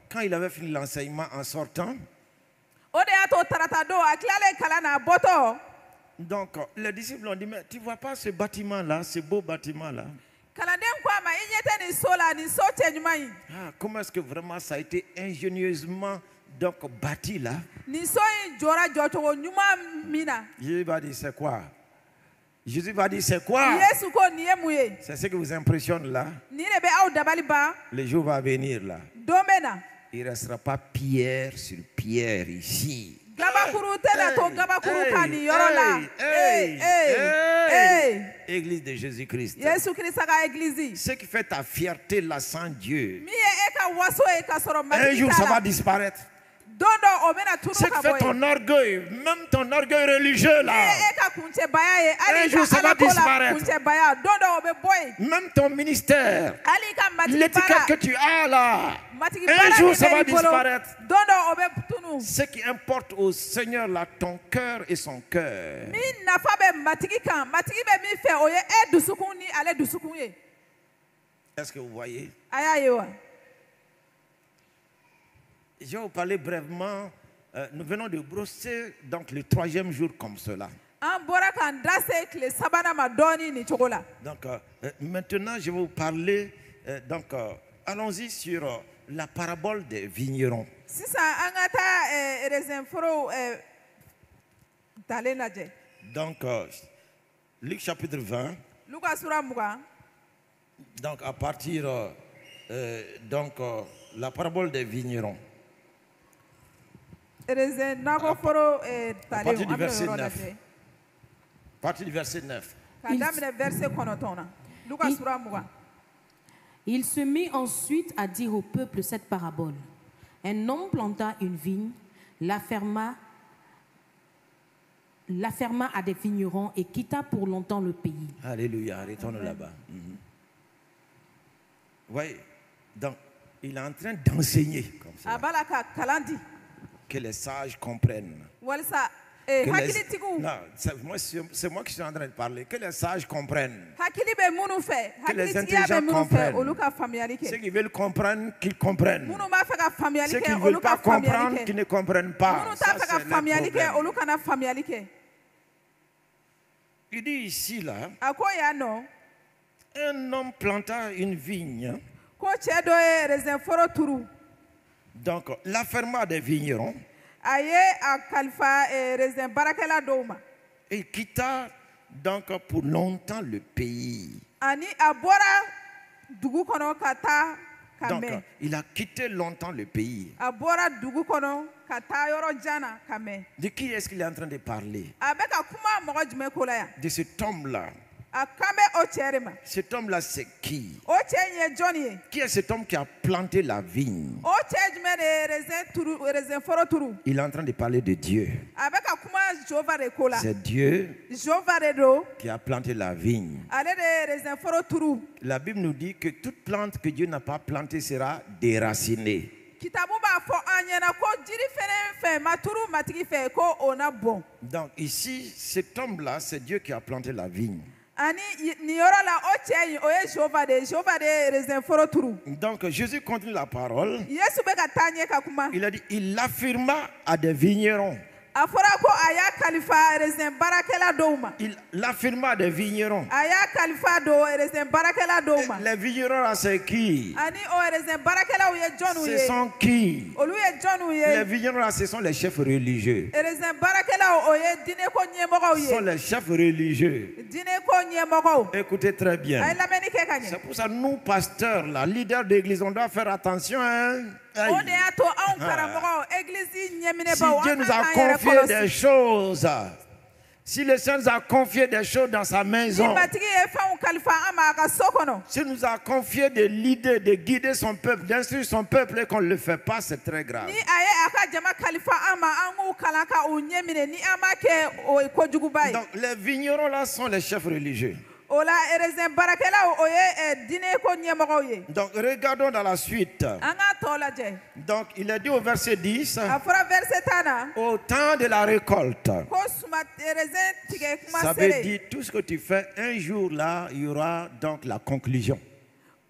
quand il avait fini l'enseignement en sortant, o de y'a to tarata don a tilalen kalan na a bɔtɔ donc, les disciples ont dit, mais tu ne vois pas ce bâtiment-là, ce beau bâtiment-là? kalanden ko a ma i ɲɛ tɛ nin so la nin so cɛ ɲuman in Ah, comment est-ce que vraiment ça a été ingénieusement donc, bâti là? nin so in jɔra jɔcogo ɲuman min na Jésus va dire, c'est quoi? Jésus va dire, c'est quoi? yesu ko nin ye mun ye C'est ce qui vous impressionne là? nin de bɛ aw dabali ban Le jour va venir là. don bɛ na Il ne restera pas pierre sur pierre ici. gabakuru tɛna to gabakuru kan nin yɔrɔ la hey, hey. Église de Jésus-Christ. yesu kirisa ka egilizi Ce qui fait ta fierté là sans Dieu, min ye e ka waso ye ka sɔrɔ un matigi jour t'a ça va la disparaître. don dɔ o bɛna tunu Ce qui ka fait bɔ ye ton orgueil, même ton orgueil religieux min là, ye e ka kuncɛbaya ye Un hali jour, i ça ka va alako la disparaître. kuncɛbaya don dɔ o bɛ bɔ yen même ton ministère, hali i ka matigi l'étiquette baara que tu as là, matigi un baara jour min ça va bɛ i bolo disparaître. don dɔ o bɛ tunu Ce qui importe au Seigneur là, ton cœur et son cœur. min nafa bɛ matigi kan matigi bɛ min fɛ o ye e dusukun ni ale dusukun ye Est-ce que vous voyez? a y'a ye wa Je vais vous parler brièvement. Nous venons de brosser donc le 3e jour comme cela. an bɔra k'an da se tile sabanan ma dɔɔni nin cogo la Donc maintenant, je vais vous parler. Allons-y sur la parabole des vignerons. sisan an ka taa raisin forow talen lajɛ Donc, Luc chapitre 20. luka sura 20 Donc, à partir la parabole des vignerons. raisin nakɔ foro partir talen du an bɛ verset yɔrɔ 9. lajɛ partir du verset 9. K'a daminɛ verset 9 na. Luka sura 20. Il se mit ensuite à dire au peuple cette parabole. Un homme planta une vigne, la ferma à des vignerons et quitta pour longtemps le pays. Alléluia, retourne là-bas. Oui, donc il est en train d'enseigner comme ça, A bala ka kalan di. que les sages comprennent. Walisa Que les- hakilitigiw Non, c'est moi qui suis en train de parler. Que les sages comprennent. hakili bɛ minnu fɛ Que les hakilitigiya bɛ intelligents minnu fɛ comprennent. olu ka faamuyali Ceux kɛ. qui veulent comprendre, qu'ils comprennent. Minnu b'a fɛ ka faamuyali Ceux qui kɛ ne veulent olu pas ka faamuyali comprendre, kɛ. qui ne comprennent pas. Minnu Ça, t'a fɛ ka c'est le faamuyali kɛ problème. olu kana faamuyali kɛ. Il dit ici, là, A ko yan nɔ un homme planta une vigne. ko cɛ dɔ ye raisin foro turu. Donc, l'afferma des vignerons. A ye a kalifa raisin baarakɛla dɔw ma. Et il quitta donc pour longtemps le pays. Ani a bɔra dugu kɔnɔ ka taa ka Donc, mɛn. il a quitté longtemps le pays. A bɔra dugu kɔnɔ ka taa yɔrɔ jan na ka mɛn. De qui est-ce qu'il est en train de parler? A bɛ ka kuma mɔgɔ jumɛn ko la yan? De cet homme-là. A kan bɛ o cɛ de ma. Cet homme-là, c'est qui? O cɛ in ye jɔnni ye? Qui est cet homme qui a planté la vigne? O cɛ jumɛn de ye raisin foro turu? Il est en train de parler de Dieu. A bɛ ka kuma Jehova de ko la. C'est Dieu Jehova de don. qui a planté la vigne. Ale de ye raisin foro turu. La Bible nous dit que toute plante que Dieu n'a pas plantée sera déracinée. Kitabu b'a fɔ an ɲɛna ko jiri fɛnɛ fɛ ma turu matigi fɛ ko o na bɔn. Donc ici, cet homme-là, c'est Dieu qui a planté la vigne. Ani nin yɔrɔ la o cɛ in o ye Jehova de ye. Jehova de ye raisin foro turu. Donc Jésus continue la parole. Yesu bɛ ka taa ɲɛ ka kuma. Il a dit, il l'affirma à des vignerons. A fɔra ko a y'a kalifa raisin baarakɛla dɔw ma. Il l'affirma à des vignerons. A y'a kalifa don raisin baarakɛla dɔw ma. Les vignerons, là, c'est qui? Ani o raisin baarakɛlaw ye jɔnniw Ce ye? sont qui? Olu ye jɔnniw Les ye? vignerons, là, ce sont les chefs religieux. Raisin baarakɛlaw o ye diinɛko ɲɛmɔgɔw Ce sont ye. les chefs religieux. Diinɛko ɲɛmɔgɔw. Écoutez très A bien. ye lamɛnni kɛ ka C'est ɲɛ. pour ça, nous, pasteurs, là, leaders d'église, on doit faire attention. Hein? Aïe. O de y'a to anw karamɔgɔw église Si ɲɛminɛbaw Dieu an nous kan a k'an yɛrɛ confié des kɔlɔsi. choses, si le Seigneur nous a confié des choses dans sa Ni maison, matigi ye fɛnw kalifa an ma a ka so kɔnɔ. s'il nous a confié de l'idée de guider son peuple, d'instruire son peuple et qu'on ne le fait pas, c'est très grave. Ni a ye a ka jama kalifa an ma an k'u kalan ka u ɲɛminɛ ni an m'a kɛ o ye kojuguba ye. Donc les vignerons là sont les chefs religieux. O la raisin baarakɛlaw o ye diinɛko ɲɛmɔgɔw ye. Donc regardons dans la suite. An k'a tɔ lajɛ. Donc il est dit au verset 10, A fɔra verset 10 na au temps de la récolte. ko raisin tigɛ kuma Ça veut sere. dire tout ce que tu fais, un jour là, il y aura donc la conclusion.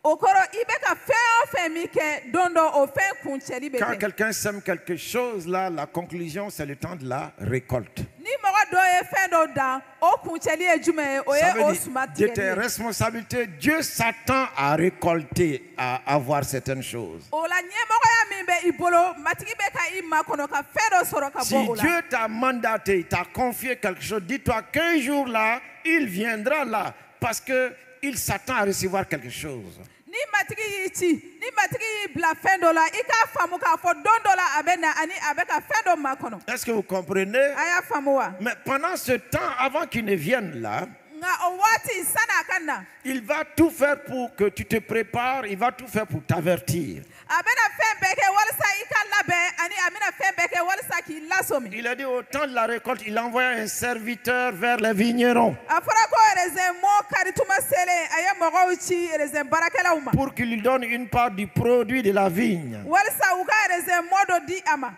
O kɔrɔ i bɛ ka fɛn o fɛn min kɛ don dɔ o fɛn kuncɛli bɛ Quand kɛ. quelqu'un sème quelque chose là, la conclusion c'est le temps de la récolte. Ni mɔgɔ dɔ ye fɛn dɔ dan o kuncɛli ye jumɛn ye o Ça ye veut o dire, suma de tes tigɛli ye. responsabilités, Dieu s'attend à récolter, à avoir certaines choses. O la ɲɛmɔgɔya min bɛ i bolo matigi bɛ ka i makɔnɔ ka fɛn dɔ sɔrɔ ka Si bɔ o la. Dieu t'a mandaté, t'a confié quelque chose, dis-toi qu'un jour là, il viendra là parce qu'il s'attend à recevoir quelque chose. Ni matigi y'i ci ni matigi y'i bila fɛn dɔ la i k'a faamu k'a fɔ don dɔ la a bɛ na ani a bɛ ka fɛn dɔ makɔnɔ. Est-ce que vous comprenez? A y'a faamu wa? Mais pendant ce temps, avant qu'il ne vienne là, Nka o waati sanni a ka na il va tout faire pour que tu te prépares, il va tout faire pour t'avertir. a bɛna fɛn bɛɛ kɛ walasa i ka labɛn ani a bɛna fɛn bɛɛ kɛ walasa k'i lasomi. Il a dit au temps de la récolte, il envoya un serviteur vers les vignerons A fɔra ko raisin mɔ karituma selen a ye mɔgɔw ci raisin baarakɛlaw ma pour qu'il lui donne une part du produit de la vigne. walasa u ka raisin mɔ dɔ di a ma.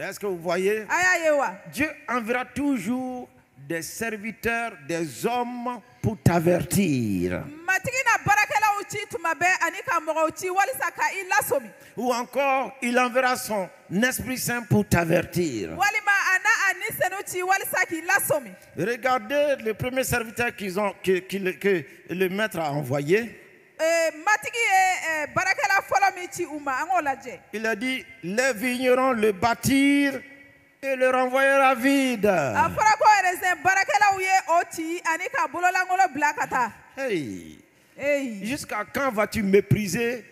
Est-ce que vous voyez? A y'a ye wa? Dieu enverra toujours des serviteurs, des hommes pour t'avertir. Matigi na baarakɛlaw ci tuma bɛɛ ani ka mɔgɔw ci walasa ka i lasomi. Ou encore, il enverra son Esprit Saint pour t'avertir. Walima a na a ni senu ci walasa k'i lasomi. Regardez le premier serviteur que le maître a envoyé. Matigi ye baarakɛla fɔlɔ min ci u ma an k'o lajɛ. Il a dit, les vignerons le bâtirent et le renvoyèrent vide. A fɔra ko raisin baarakɛlaw ye o ci ani ka bololankolo bila ka taa. Hey, Hey. jusqu'à quand vas-tu mépriser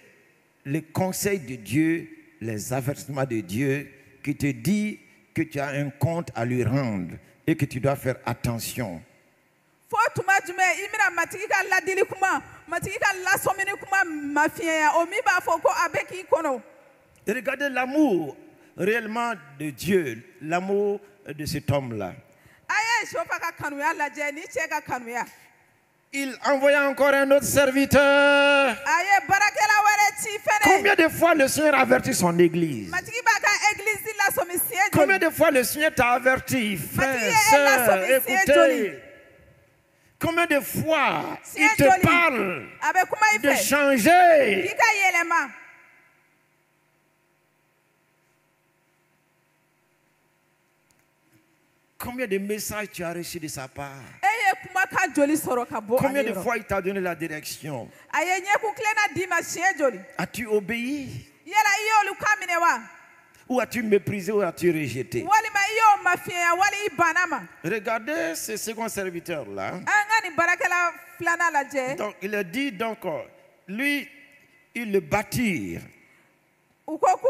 les conseils de Dieu, les avertissements de Dieu qui te dit que tu as un compte à lui rendre et que tu dois faire attention? fo tuma jumɛn i bɛna matigi ka ladili kuma matigi ka lasɔmini kuma mafiyɛnya o min b'a fɔ ko a bɛ k'i kɔnɔ. Regardez l'amour réellement de Dieu, l'amour de cet homme-là. a ye sofa ka kanuya lajɛ ni cɛ ka kanuya. Il envoya encore un autre serviteur. a ye baarakɛla wɛrɛ ci fɛnɛ. Combien de fois le Seigneur avertit son église? matigi b'a ka église lasɔmi siɲɛ Combien joli. de fois le Seigneur t'a averti, frère, Mathieu, sœur, elle a sauvé écoutez. Combien de fois il Siɲɛ te joli parle a bɛ kuma i de fɛ changer? k'i ka yɛlɛma. Combien de messages tu as reçus de sa part? e ye kumakan joli sɔrɔ ka bɔ Combien ale de yɔrɔ. fois il t'a donné la direction? a ye ɲɛkun tilenna d'i ma siɲɛ joli. As-tu obéi? yala i y'olu kan minɛ wa. Ou as-tu méprisé ou as-tu rejeté? walima i y'o mafiyɛnya wali i banna ma. Regardez ce second serviteur-là. an ka nin baarakɛla filanan lajɛ. Donc, il a dit, donc, lui, ils le battirent. u ko ko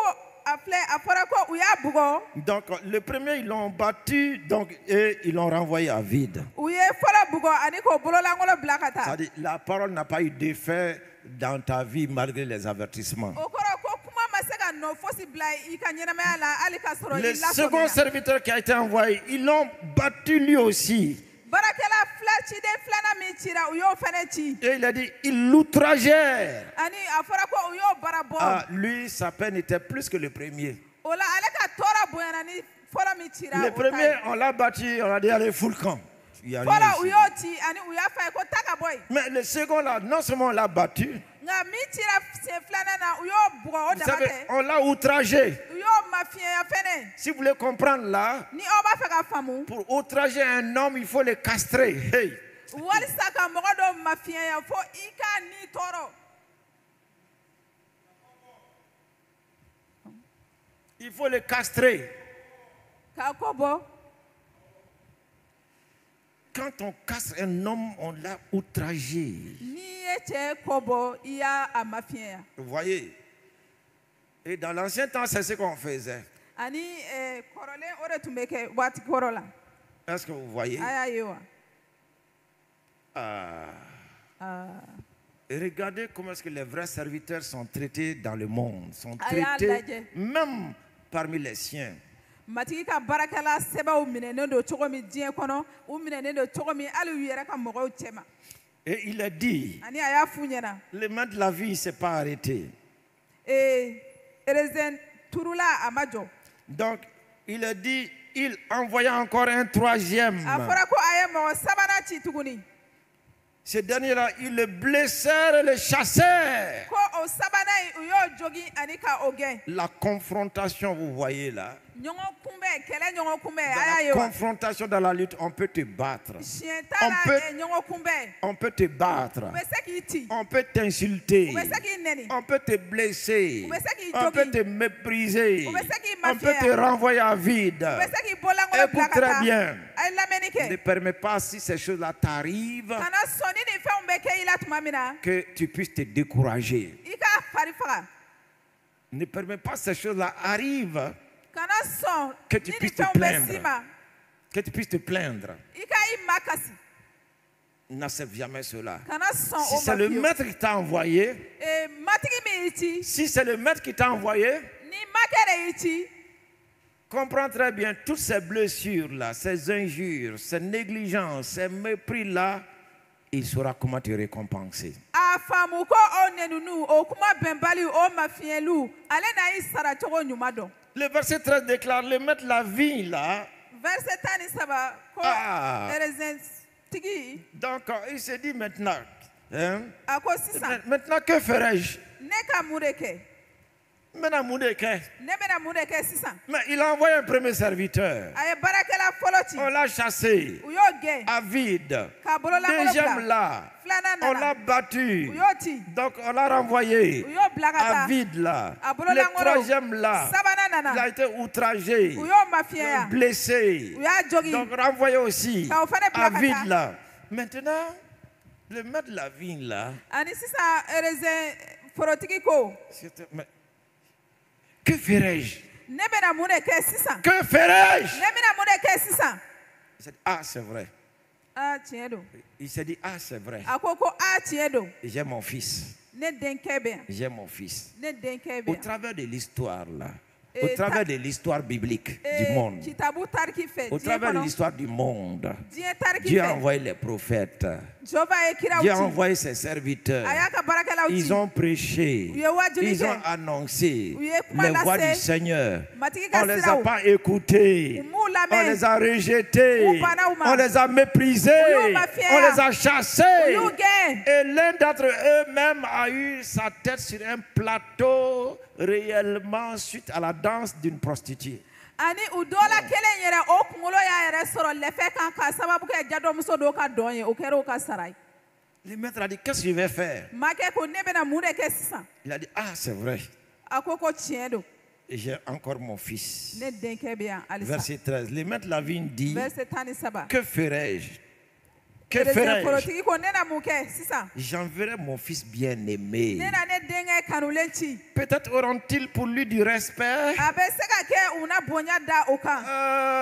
a fɔra ko u y'a bugɔ. Donc, le premier, ils l'ont battu, donc, et ils l'ont renvoyé à vide. u ye fɔlɔ bugɔ ani k'o bololankolo bila ka taa. C'est-à-dire, la parole n'a pas eu d'effet dans ta vie malgré les avertissements. o kɔrɔ ko kuma ma se ka nɔ fosi bila i ka ɲɛnamaya la hali ka sɔrɔ Le i second lasɔmina. serviteur qui a été envoyé, ils l'ont battu lui aussi. baarakɛla ciden filanan min cira u y'o fɛnɛ ci. Et il a dit, ils l'outragèrent. ani a fɔra ko u y'o bara bɔ. Ah, lui, sa peine était plus que le premier. o la ale ka tɔɔrɔ bonyana ni fɔlɔ min cira Le o ta premier, ye. on l'a battu, on a dit, allez, fous le camp. Il y a rien fɔlɔ u ici. y'o ci ani u y'a fɔ a ye ko ta ka bɔ yen. Mais le second, là, non seulement on l'a battu, nka min cira siɲɛ filanan na u y'o bugɔ o vous dama savez, tɛ. on l'a outragé. u y'o mafiyɛnya fɛnɛ. Si vous voulez comprendre là, ni aw b'a fɛ ka faamu. pour outrager un homme, il faut le castrer. Hey. walisa ka mɔgɔ dɔ mafiyɛnya fo i ka ni tɔɔrɔ. Il faut le castrer. k'a ko bɔ. Quand on castre un homme, on l'a outragé. n'i ye cɛ kɔ bɔ i y'a a mafiyɛnya. Vous voyez? Et dans l'ancien temps, c'est ce qu'on faisait. ani kɔrɔlen o de tun bɛ kɛ waati kɔrɔ la. Est-ce que vous voyez? a y'a ye wa. Et regardez comment est-ce que les vrais serviteurs sont traités dans le monde. Sont Ah, y'a traités lajɛ. même parmi les siens. matigi ka baarakɛla sɛbɛnw minɛnen don cogo min diɲɛ kɔnɔ u minɛnen don cogo min hali u yɛrɛ ka mɔgɔw cɛma. Et il a dit, ani a y'a f'u ɲɛna. le main de la vie ne s'est pas arrêté. erezɛn turula a ma jɔ. Donc, il a dit, il envoya encore un troisième. a fɔra ko a ye mɔgɔ sabanan ci tuguni. Ce dernier-là, ils le blessèrent et le chassèrent. ko o sabanan in u y'o jogin ani ka o gɛn. La confrontation, vous voyez là. ɲɔgɔn kunbɛn kɛlɛ ɲɔgɔn kunbɛn Dans a y'a la ye wa. confrontation dans la lutte, on peut te battre. siɲɛ t'a la on peut- ɲɔgɔn kunbɛn. On peut te battre. u bɛ se k'i ci. On peut t'insulter. u bɛ se k'i nɛni. On peut te blesser. U bɛ se k'i On peut jogin. te mépriser. U bɛ se k'i On peut te mafiyɛnya. renvoyer à vide. u bɛ se k'i bɔlankolo Écoute bila ka très taa. bien. a ye lamɛnni Ne kɛ. permets pas, si ces choses-là t'arrivent, kana sɔn ni nin fɛnw bɛ kɛ i la tuma min na. que tu puisses te décourager. i ka fari faga. Ne permets pas que ces choses-là arrivent, kana sɔn Que tu ni nin puisses te fɛnw bɛ plaindre. s'i ma. que tu puisses te plaindre. i ka i ma kasi. N'accepte jamais cela. kana sɔn Si o c'est ma le fiyewu. maître qui t'a envoyé, matigi min y'i ci. si c'est le maître qui t'a envoyé, ni makɛ de y'i ci. comprends très bien toutes ces blessures-là, ces injures, ces négligences, ces mépris-là, il saura comment te récompenser. a faamu ko o nenunu o kuma bɛnbali o mafiyɛnlu ale n'a y'i sara cogo ɲuman dɔn. Le verset 13 déclare, le maître de la vie là, verset 13 ko Ah. erezɛn tigi donc il se dit maintenant, hein, a ko sisan maintenant que ferai-je? ne ka mun de kɛ. Maintenant, mon Dieu, ne bɛna mun de kɛ sisan. mais il a envoyé un premier serviteur. a ye baarakɛla fɔlɔ ci. On l'a chassé u y'o gɛn. à vide. k'a bololankolo Deuxième bila. là, filanan on l'a nana. battu. u y'o ci. Donc on l'a renvoyé u y'o bila ka à taa. vide là. a Le bololankolo. troisième là, sabanan il a nana. été outragé, u y'o mafiyɛnya. blessé. u y'a jogin. Donc renvoyé aussi K'aw fana bila à ka vide taa. là. Maintenant, le maître de la vigne là, ani sisan erezɛn forotigi ko. mais que ferai-je? ne bɛna mun de kɛ sisan. Que ferai-je? ne bɛna mun de kɛ sisan. Il s'est dit, ah, c'est vrai. Ah, tiɲɛ don. Il s'est dit, ah c'est vrai, A ko tiɲɛ don. j'ai mon fils, Ne denkɛ bɛ yan. j'ai mon fils. Ne denkɛ bɛ Au yan. travers de l'histoire là, Et au travers de l'histoire biblique du monde, Kitabu tariki fɛ. au diɲɛ travers de kɔnɔ, l'histoire du monde, diɲɛ tariki Dieu a fɛ. envoyé les prophètes, Jehova ye kiraw Dieu a ci. envoyé ses serviteurs. A y'a ka baarakɛlaw Ils ci. ont prêché, U ye wajuli ils ont kɛ. annoncé U ye kuma les voix du lase. Seigneur. Matigi ka On ne les a siraw. pas écoutés, U m'u on lamɛn. les a rejetés, U bannaw ma. on les a méprisés, U y'u mafia. on les a chassés. U y'u gɛn. Et l'un d'entre eux même a eu sa tête sur un plateau réellement suite à la danse d'une prostituée. Ani u dɔ la kelen yɛrɛ o kunkolo y'a yɛrɛ sɔrɔ lɛfɛ kan k'a sababu kɛ jadɔmuso dɔw ka dɔn ye o kɛra o ka sara ye. Le maître a dit, qu'est-ce que je vais faire? Makɛ ko ne bɛna mun de kɛ sisan. Il a dit, ah c'est vrai, A ko tiɲɛ don. j'ai encore mon fils. Ne denkɛ bɛ yan halisa. Verset 13, le maître Lavigne dit, Verset 13. que ferai-je? Que Perezida ferai-je? forotigi ko ne na mun kɛ sisan. J'enverrai mon fils bien-aimé. Ne na ne denkɛ kanulen ci. Peut-être auront-ils pour lui du respect. A bɛ se ka kɛ u na bonya da o kan.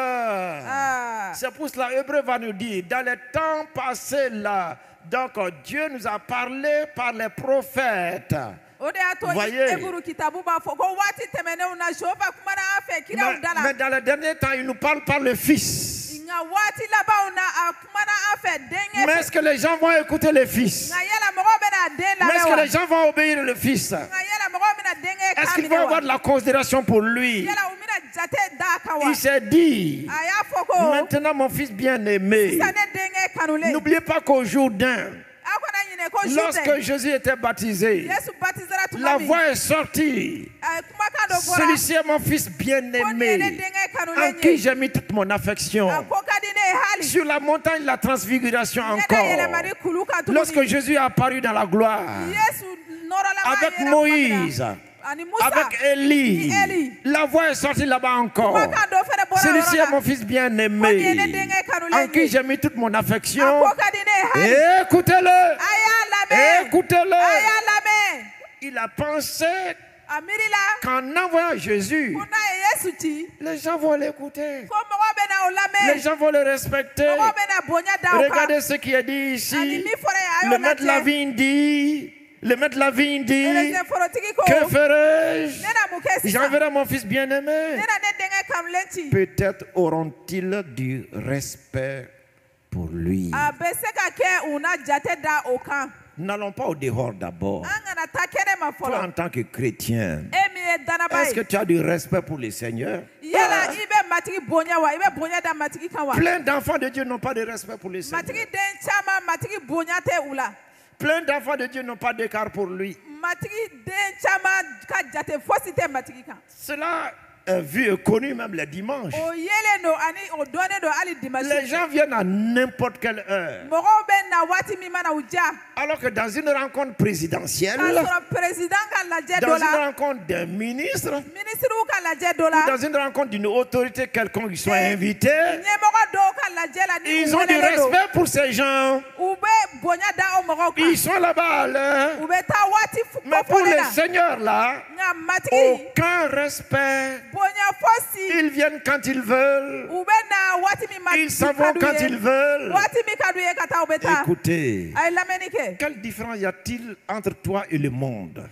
Ah. C'est pour cela Hébreu va nous dire, dans les temps passés là, donc Dieu nous a parlé par les prophètes. O de y'a to Voyez. Eburu kitabu b'a fɔ ko waati tɛmɛnenw na Jehova kumana an fɛ kiraw da la. Mais dans les derniers temps, il nous parle par le Fils. Nka waati labanw na a kumana an fɛ denkɛ Mais fɛ. est-ce que les gens vont écouter le Fils? Nka yala mɔgɔw bɛna den Mais est-ce lamɛn que wa? les gens vont obéir le Fils? Nka yala mɔgɔw bɛna denkɛ Est-ce kan qu'ils vont minɛ avoir wa? de la considération pour lui? Yala u bɛna jate d'a kan wa? Il s'est dit, A y'a fɔ ko maintenant mon fils bien-aimé, sisan ne denkɛ kanulen. n'oubliez pas qu'au jour d'un, Aw kana ɲinɛ ko su lorsque tɛ. Jésus était baptisé, Yesu batisera tuma la min. voix est sortie. A ye kumakan dɔ fɔra. Celui-ci est mon fils Ko nin ye ne bien-aimé, denkɛ en kanulen qui ye. j'ai mis toute mon affection. A ko ka di ne ye hali. Sur la montagne de la transfiguration Ne encore, da yɛlɛmani kulu kan lorsque tuguni. Jésus est apparu dans la gloire, Yesu nɔrɔlama avec yera tuma min na. Moïse, Ani Musa. avec Élie, Ni Élie. la voix est sortie là-bas encore. Kumakan dɔ fɛnɛ bɔra Celui-ci yɔrɔ est la. mon fils bien-aimé, en qui j'ai mis toute mon A affection. ko ka di ne ye hali. Écoutez-le, A y'a lamɛn. écoutez-le. A y'a lamɛn. Il a pensé A miirila qu'en envoyant Jésus, ko n'a ye Yesu ci. les gens vont l'écouter. Ko mɔgɔw bɛna o Les lamɛn. gens vont le respecter. Mɔgɔw bɛna bonya da o kan. Regardez ce qui est dit Ani ici. min fɔra ye a Le y'o maître lajɛ. Lavigne dit, le maître Lavigne dit, Perezida forotigi ko. que ferai-je? Ne na mun kɛ sisan. J'enverrai mon fils Ne bien-aimé. na ne denkɛ kanulen ci. Peut-être auront-ils du respect pour lui. A bɛ se ka kɛ u na jate da o kan. N'allons pas au dehors d'abord. An kana taa kɛnɛma Toi, en fɔlɔ. tant que chrétien, E min ye danaba est-ce que ye. tu as du respect pour le Seigneur? Yala i bɛ matigi bonya wa? I bɛ bonya da matigi kan wa? Plein d'enfants de Dieu n'ont pas de respect pour le Seigneur. Matigi den caman matigi bonya tɛ u la. Plein d'enfants de Dieu n'ont pas d'écart pour lui. Matigi den caman ka jate fosi tɛ matigi kan. Cela est vu et connu même les dimanches. O yelen don ani o dɔnnen don hali Les dimanche. gens viennent à n'importe quelle heure. Mɔgɔw bɛ na waati min mana u ja. Alors que dans une rencontre présidentielle, K'a sɔrɔ président ka lajɛ dans dɔ une la. rencontre d'un ministre, Ministres ka lajɛ dɔ la. dans une rencontre d'une autorité quelconque, ils sont Eh, invités. Ɲɛmɔgɔ dɔw ka lajɛ la ni u Ils ont du welelen don. respect pour ces gens. U bɛ bonya da o mɔgɔw kan. Ils sont là-bas à l'heure. U bɛ taa waati Mais pour kofɔlen les la. seigneurs là, Nka matigi aucun respect. bonya fosi. Ils viennent quand ils veulent. U bɛ na waati min ma Ils s'en vont quand ils veulent. waati min ka d'u ye ka taa u bɛ taa. Écoutez, A ye lamɛnni kɛ. quelle différence y a-t-il entre toi et le monde?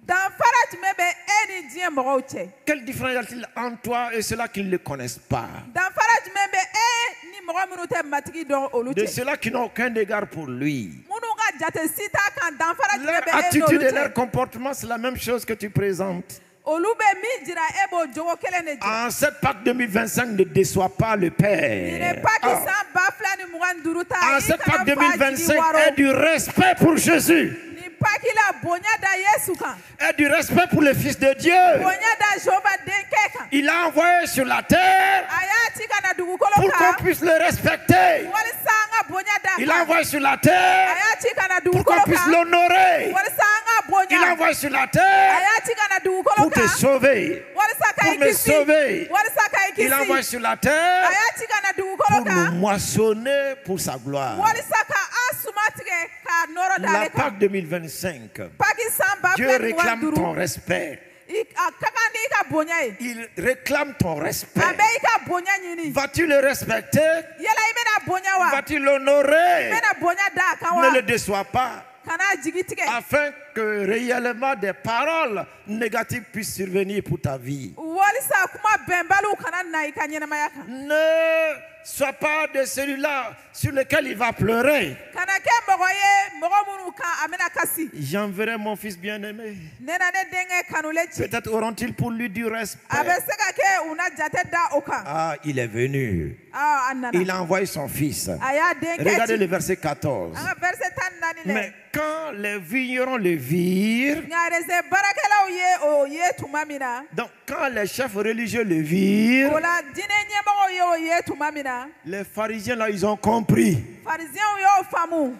Danfara jumɛn bɛ e ni diɲɛ mɔgɔw cɛ? Quelle différence y a-t-il entre toi et ceux-là qui ne le connaissent pas? Danfara jumɛn bɛ e ni mɔgɔ minnu tɛ matigi dɔn olu De cɛ? ceux-là qui n'ont aucun égard pour lui. Minnu ka jate si t'a kan danfara Leur jumɛn bɛ e attitude et n'olu leur cɛ? comportement, c'est la même chose que tu présentes. Olu bɛ min jira e b'o jogo kelen de jira. En cette Pâque 2025, ne déçois pas le Nin Père. ye Paki san 2025 ta. En I cette kana Pâque fa jigi 2025, waro. aie du respect pour Jésus. Nin Paki la bonya da Yesu kan. Aie du respect pour le Fils de Dieu. Bonya da Jehova denkɛ kan. Il a envoyé sur la terre A y'a ci ka na dugukolo pour qu'on kan. puisse le respecter. Walisa an ka bonya da Il a kan. envoyé sur la A terre y'a ci ka na pour dugukolo qu'on puisse kan. l'honorer. Walisa an ka Il a bonya. envoyé sur la A terre y'a ci ka na dugukolo pour te kan. sauver. Walisa ka Pour i me kisi. sauver. Walisa ka i Il a envoyé kisi. sur la A terre y'a ci ka na dugukolo pour nous kan. moissonner pour sa gloire. Walisa ka an suma tigɛ k'a nɔrɔ La d'ale kan. Pâque 2025, Paki san Dieu réclame ton 2025. respect. A ka kan di i ka bonya ye. Il réclame ton respect. A bɛ i ka bonya ɲini. Vas-tu le respecter? Yala i bɛna bonya wa? Vas-tu I l'honorer? bɛna bonya da a kan Ne wa? le déçois pas. Kana jigi tigɛ. Afin que réellement des paroles négatives puissent survenir pour ta vie. Walisa kuma bɛnbaliw kana na i ka ɲɛnamaya kan. Ne sois pas de celui-là sur lequel il va pleurer. Kana kɛ mɔgɔ ye mɔgɔ minnu kan a bɛna kasi. J'enverrai mon fils bien-aimé. Ne na ne denkɛ kanulen ci. Peut-être auront-ils pour lui du A bɛ respect. se ka kɛ u na jate da o kan. Ah, il est venu. A nana. Il a envoyé son fils. A y'a denkɛ Regardez ci. le verset 14. An ka verset 14 lɛ. Mais quand les vignerons le virent, Nka raisin baarakɛlaw ye o ye tuma min na. donc quand les chefs religieux le virent, O la diinɛ ɲɛmɔgɔw ye o ye tuma min na. les pharisiens là, ils ont compris. Farisiyɛnw y'o faamu.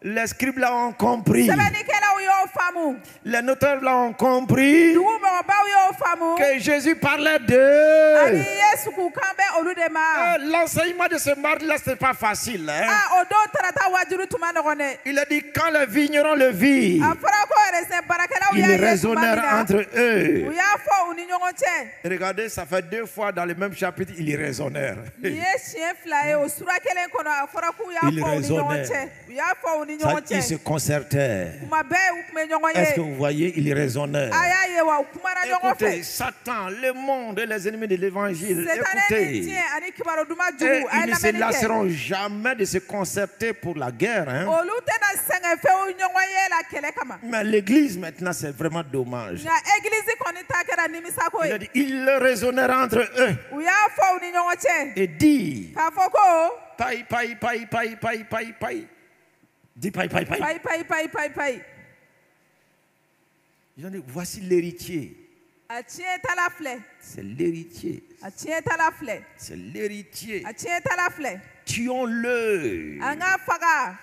Les scribes là ont compris. Sɛbɛnnikɛlaw y'o faamu. Les notaires là ont compris Dugumɔgɔbaw y'o faamu. que Jésus parlait Ani d'eux. Yesu k'u kan bɛ olu de ma. L'enseignement de ce mardi là, c'est pas facile. Hein? O don tarata wajulu tuma nɔgɔn dɛ. Il a dit quand les vignerons le virent, A fɔra ko raisin baarakɛlaw ils y'a ye tuma min raisonnèrent na. entre U eux. y'a fɔ u ni ɲɔgɔn cɛ. Regardez, ça fait 2 fois dans le même chapitre, ils raisonnèrent. Nin ye siɲɛ 2 ye o sura kelen kɔnɔ a fɔra k'u y'a Il fɔ u ni ɲɔgɔn raisonnait. cɛ. U y'a fɔ u ni Ça, ɲɔgɔn ils se cɛ. concertaient. Kuma bɛɛ u tun bɛ ɲɔgɔn Est-ce que ye. vous voyez, ils raisonnèrent. A y'a ye wa u kumana ɲɔgɔn Écoutez, fɛ. Satan, le monde et les ennemis de l'évangile, Setanɛ ni écoutez. diɲɛ ani kibaru duman Et jugu a ils ye ne se lamɛnni kɛ. lasseront jamais de se concerter pour la guerre. Hein. Olu tɛna sɛgɛn fɛnw ɲɔgɔn ye la kɛlɛ kama. Mais l'église, maintenant, c'est vraiment dommage. Nka egilizi kɔni ta kɛra nimisako Il a ye. dit, ils raisonnèrent entre eux U y'a fɔ u ni ɲɔgɔn cɛ. et dit, K'a fɔ ko paï, paï, paï, paï, paï, paï, paï. Dis paï, paï, paï. payi payi payi payi payi. Ils ont dit, voici l'héritier. A tiɲɛ tala filɛ. C'est l'héritier. A tiɲɛ tala filɛ. C'est l'héritier. A tiɲɛ tala filɛ. Tuons-le An k'a faga.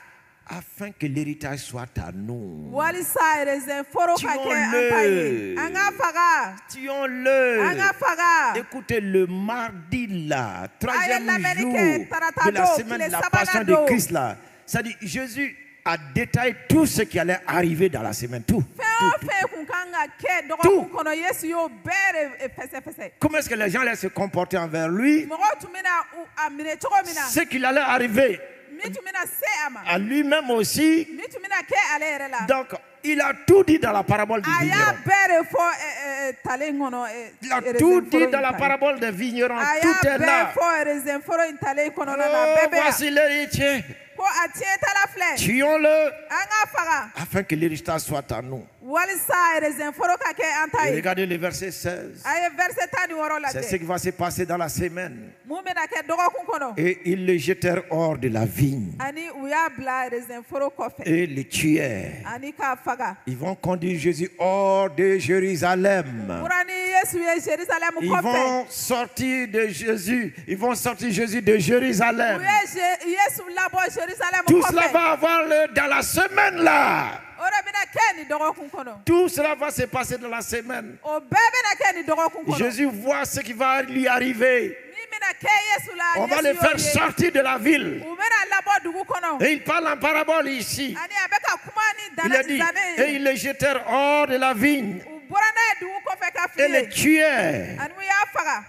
afin que l'héritage soit à nous. Walisa raisin foro ka kɛ an ta ye. An k'a faga. An Tuons-le. k'a faga. Écoutez, le mardi là, Aye, 3e lamɛnni jour kɛ tarata de la don, semaine de tile la sabanan passion don. de Christ là, ça dit Jésus a détaillé tout ce qui allait arriver dans la semaine, tout. Fɛn o fɛn kun kan ka kɛ dɔgɔkun kɔnɔ Yesu y'o bɛɛ de fɛsɛfɛsɛ. Comment est-ce que les gens allaient se comporter envers lui? Mɔgɔw tun bɛna a minɛ cogo min na. Ce qu'il allait arriver Min tun bɛna se a ma. à lui-même aussi. Min tun bɛna kɛ ale yɛrɛ la. Donc, il a tout dit dans la parabole du A y'a vigneron. bɛɛ de fɔ talen kɔnɔ. Il a tout dit dans la parabole des vignerons. A Tout y'a est bɛɛ là. fɔ raisin foro in talen kɔnɔna na. Oh, Bɛɛ bɛ yan. voici l'héritier. Ko a tiɲɛtala filɛ. Tuons-le An k'a faga. afin que l'héritage soit à nous. Walisa raisin foro ka kɛ an ta Et ye. regardez le verset 16. A ye verset 16 C'est ce lajɛ. qui va se passer dans la semaine. Mun bɛna kɛ dɔgɔkun kɔnɔ. Et ils le jetèrent hors de la vigne Ani u y'a bila raisin foro kɔfɛ. et le tuèrent. Ani k'a faga. Ils vont conduire Jésus hors de Jérusalem. Fura ni Yesu ye Jérusalem Ils kɔfɛ. vont sortir de Jésus. Ils vont sortir Jésus de Jérusalem. U ye Yesu labɔ Jérusalem Tout cela kɔfɛ. va avoir lieu dans la semaine là. O de bɛna kɛ nin dɔgɔkun kɔnɔ. Tout cela va se passer dans la semaine. O bɛɛ bɛna kɛ nin dɔgɔkun kɔnɔ. Jésus voit ce qui va lui arriver. Min bɛna kɛ Yesu la. On va Yesu le y'o faire ye. sortir de la ville. U bɛna labɔ dugu kɔnɔ. Et il parle en parabole ici. Ani a bɛ ka kuma ni Il a dit, dalatisane et ye. ils le jetèrent hors de la vigne U bɔra n'a ye dugu kɔfɛ ka et fili le ye. tuèrent. Ani u y'a faga.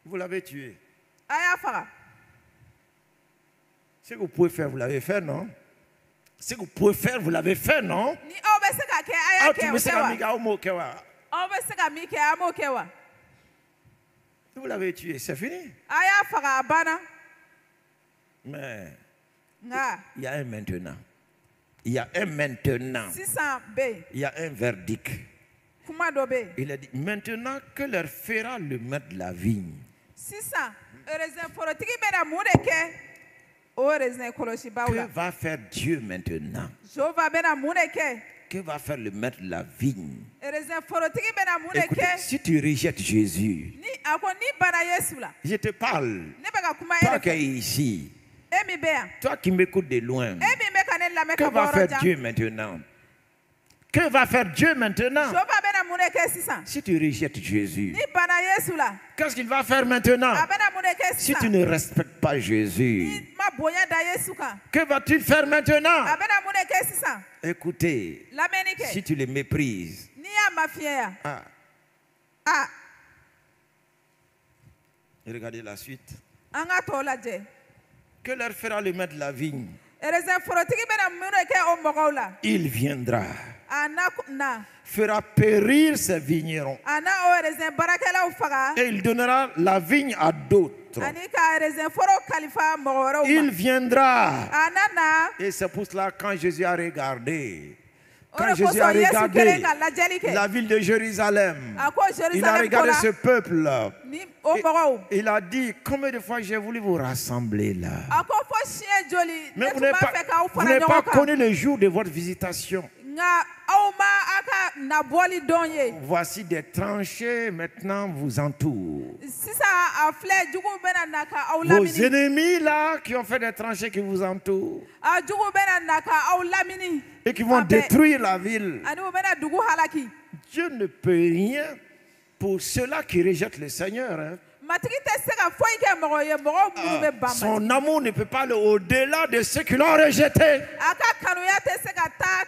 Vous l'avez tué. A y'a faga. Ce que vous pouvez faire, vous l'avez fait, non? Ce que vous pouvez faire, vous l'avez fait, non? Ni aw bɛ se ka kɛ a y'a Ah, tu kɛ me o sais tɛ wa. qu'amiga, au mot que wa. Aw bɛ se ka min kɛ a m'o kɛ wa. Vous l'avez tué, c'est fini. A y'a faga a banna. Mais Nka il y a un maintenant. Il y a un maintenant. sisan bɛ yen. Il y a un verdict. Kuma dɔ bɛ yen. Il a dit, maintenant que leur fera le maître de la vigne. Sisan raisin forotigi bɛna mun de kɛ o raisin kɔlɔsibaw Que la. va faire Dieu maintenant? Jehova bɛna mun de kɛ. Que va faire le maître de la vigne? Raisin forotigi bɛna mun de Écoutez, kɛ. si tu rejettes Jésus, Ni a ko ni bana Yesu la. je te parle, Ne bɛ ka kuma e toi de qui fɛ. es ici, E min bɛ yan. toi qui m'écoutes de loin, E min bɛ ka ne lamɛn que ka va bɔ faire yɔrɔ jan. Dieu maintenant? Que va faire Dieu maintenant? Jehova bɛna mun de kɛ sisan. Si tu rejettes Jésus, Ni bana Yesu la. qu'est-ce qu'il va faire maintenant? A bɛna mun de kɛ Si tu sisan. ne respectes pas Jésus, Ni ma bonya da Yesu kan. que vas-tu faire maintenant? A bɛna mun de kɛ sisan. Écoutez, Lamɛnni si kɛ. tu le méprises, N'i y'a mafiɲɛ yan. ah, Ah, Et regardez la suite. an ka tɔ lajɛ. Que leur fera le maître de la vigne? Raisin forotigi bɛna minnu kɛ o mɔgɔw la. Il viendra, A na fera périr ses vignerons. a na o raisin baarakɛlaw faga. Et il donnera la vigne à d'autres. Ani ka raisin foro kalifa mɔgɔ wɛrɛw Il ma. viendra. A na Et c'est pour cela quand Jésus a regardé, o quand de Jésus a kosɔn Yesu regardé kɛlen ka lajɛli kɛ. la ville de Jérusalem, A ko il a Jerusalem regardé ko ce la peuple. ni o mɔgɔw. Il a dit, combien de fois j'ai voulu vous rassembler là. A ko fo siɲɛ joli Mais ne vous tun n'avez b'a pas, fɛ k'aw vous fara n'avez pas ɲɔgɔn kan. connu le jour de votre visitation. Nka aw ma a ka nabɔli dɔn ye. Voici des tranchées maintenant vous entourent. Sisan a filɛ juguw bɛna na ka aw Vos lamini. ennemis là qui ont fait des tranchées qui vous entourent A juguw bɛna na ka aw lamini. et qui vont A bɛ- détruire la ville. Ani u bɛna dugu halaki. Dieu ne peut rien pour ceux-là qui rejettent le Seigneur. Hein. Matigi tɛ se ka foyi kɛ mɔgɔ ye mɔgɔw minnu bɛ ban Son Matigi. amour ne peut pas aller au-delà de ceux qui l'ont rejeté. A ka kanuya tɛ se ka taa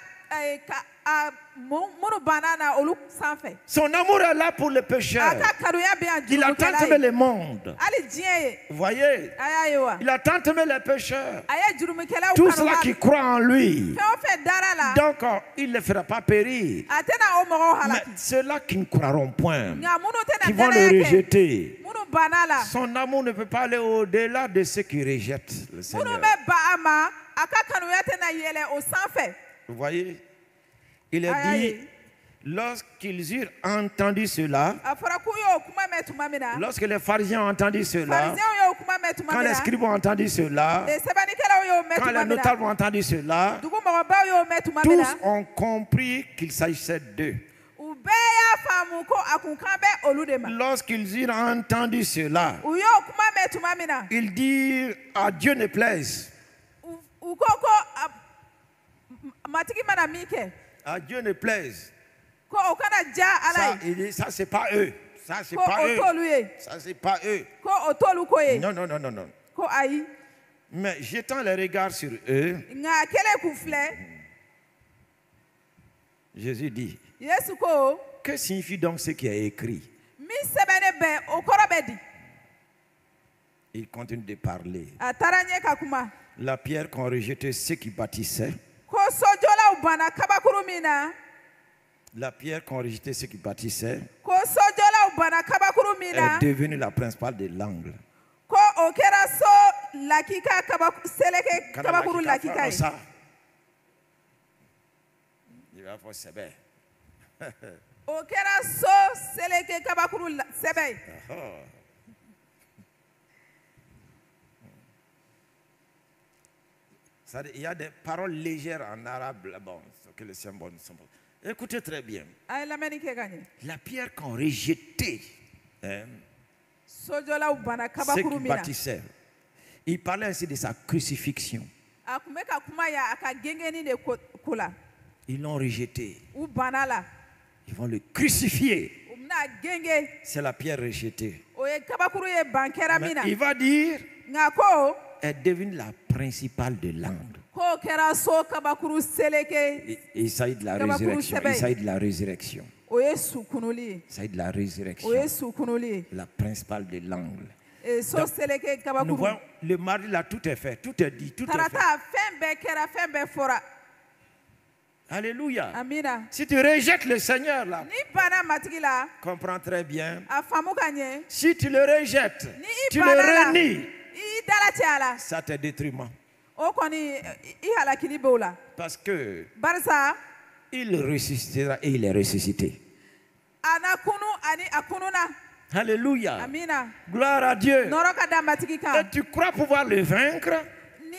ka a minnu banna na olu sanfɛ. Son amour est là pour les A pécheurs. ka kanuya bɛ yan Il a tant jurumikɛla aimé ye. le monde. Hali diɲɛ ye. Vous voyez, A y'a ye wa. il a tant aimé les pécheurs. A ye jurumikɛlaw Tous kanu ceux-là hali. qui croient en lui. Fɛn o fɛn dara la. Donc, il ne les fera pas périr. A tɛna o mɔgɔw Mais halaki. ceux-là qui ne croiront point, Nka minnu qui tɛna vont le danaya kɛ. rejeter, Minnu banna la. son amour ne peut pas aller au-delà de ceux qui rejettent le Minnu Seigneur. bɛ ban a ma a ka kanuya tɛna yɛlɛ o sanfɛ. Vous voyez, il est Aïe, dit, aïe. lorsqu'ils eurent entendu cela, A fɔra k'u y'o kuma mɛn tuma min na. lorsque les pharisiens ont entendu cela, Farisɛnw y'o kuma mɛn tuma quand min les na. scribes ont entendu cela, Sɛbɛnnikɛlaw y'o mɛn quand les tuma min na. notables ont entendu cela, Dugumɔgɔbaw y'o mɛn tuma min tous na. ont compris qu'il s'agissait d'eux. U bɛɛ y'a faamu ko a kun kan bɛ olu de ma. Lorsqu'ils eurent entendu cela, U y'o kuma mɛn tuma min na. ils dirent à Dieu ne plaise. U ko ko matigi mana min kɛ À Dieu ne plaise. ko o kana diya ala Ça, ye. il dit, ça c'est pas eux. Ça c'est Ko pas o eux. t'olu ye. Ça c'est pas eux. Ko o t'olu ko ye. Non, non, non, non, non. Ko ayi. Mais jetant les regards sur eux, Nka a kɛlen k'u filɛ. Jésus dit, Yesu ko que signifie donc ce qui est écrit? min sɛbɛnnen bɛ o kɔrɔ bɛ di. Il continue de parler. A taara ɲɛ ka kuma. La pierre qu'ont rejeté ceux qui bâtissaient, Ko sojɔlaw banna kabakuru min na. la pierre qu'ont rejeté ceux qui bâtissaient Ko sojɔlaw banna kabakuru min na. est devenue la principale de l'angle. Ko o kɛra so lakika seleke Kana kabakuru lakika lakika fɔ ye. ça. Il va faire sɛbɛ. O kɛra so seleke kabakuru sɛbɛ ye. Il y a des paroles légères en arabe là-bas, que les symboles ne sont pas. Écoutez très bien. A ye lamɛnni kɛ ka ɲɛ. La pierre qu'ont rejetée, hein, Sojɔlaw banna ceux kabakuru qui min na. bâtissaient, il parlait ainsi de sa crucifixion. A kun bɛ ka kuma ya a ka gengeni de ko la. Ils l'ont rejeté. U banna la. Ils vont le crucifier. U bɛna genge. C'est la pierre rejetée. O ye kabakuru ye ban kɛra Mais min na. il va dire, Nka ko est devenue la principale de l'angle. k'o kɛra so kabakuru seleke. Il s'agit de la Kabakuru résurrection. sɛbɛ. Il s'agit de la résurrection. O ye su kunuli ye. Il s'agit de la résurrection. O ye su kunuli ye. La principale de l'angle. So seleke Nous kabakuru. voyons, le mardi là, tout est fait. Tout est dit. Tout est fait. Tarata fɛn bɛɛ kɛra fɛn bɛɛ fɔra. Alléluia. Amina. Si tu rejettes le Seigneur là, Ni banna matigi la. comprends très bien. A faamu ka ɲɛ. Si tu le rejettes, Ni i tu le banna la. renies, I dala cɛ a la. ça te détruit. O kɔni i halakili b'o la. Parce que Barisa il ressuscitera et il est ressuscité. a na kunu ani a kununa. Alléluia. Amina. Gloire à Dieu. Nɔrɔ ka da matigi Et kan. tu crois pouvoir le vaincre? Ni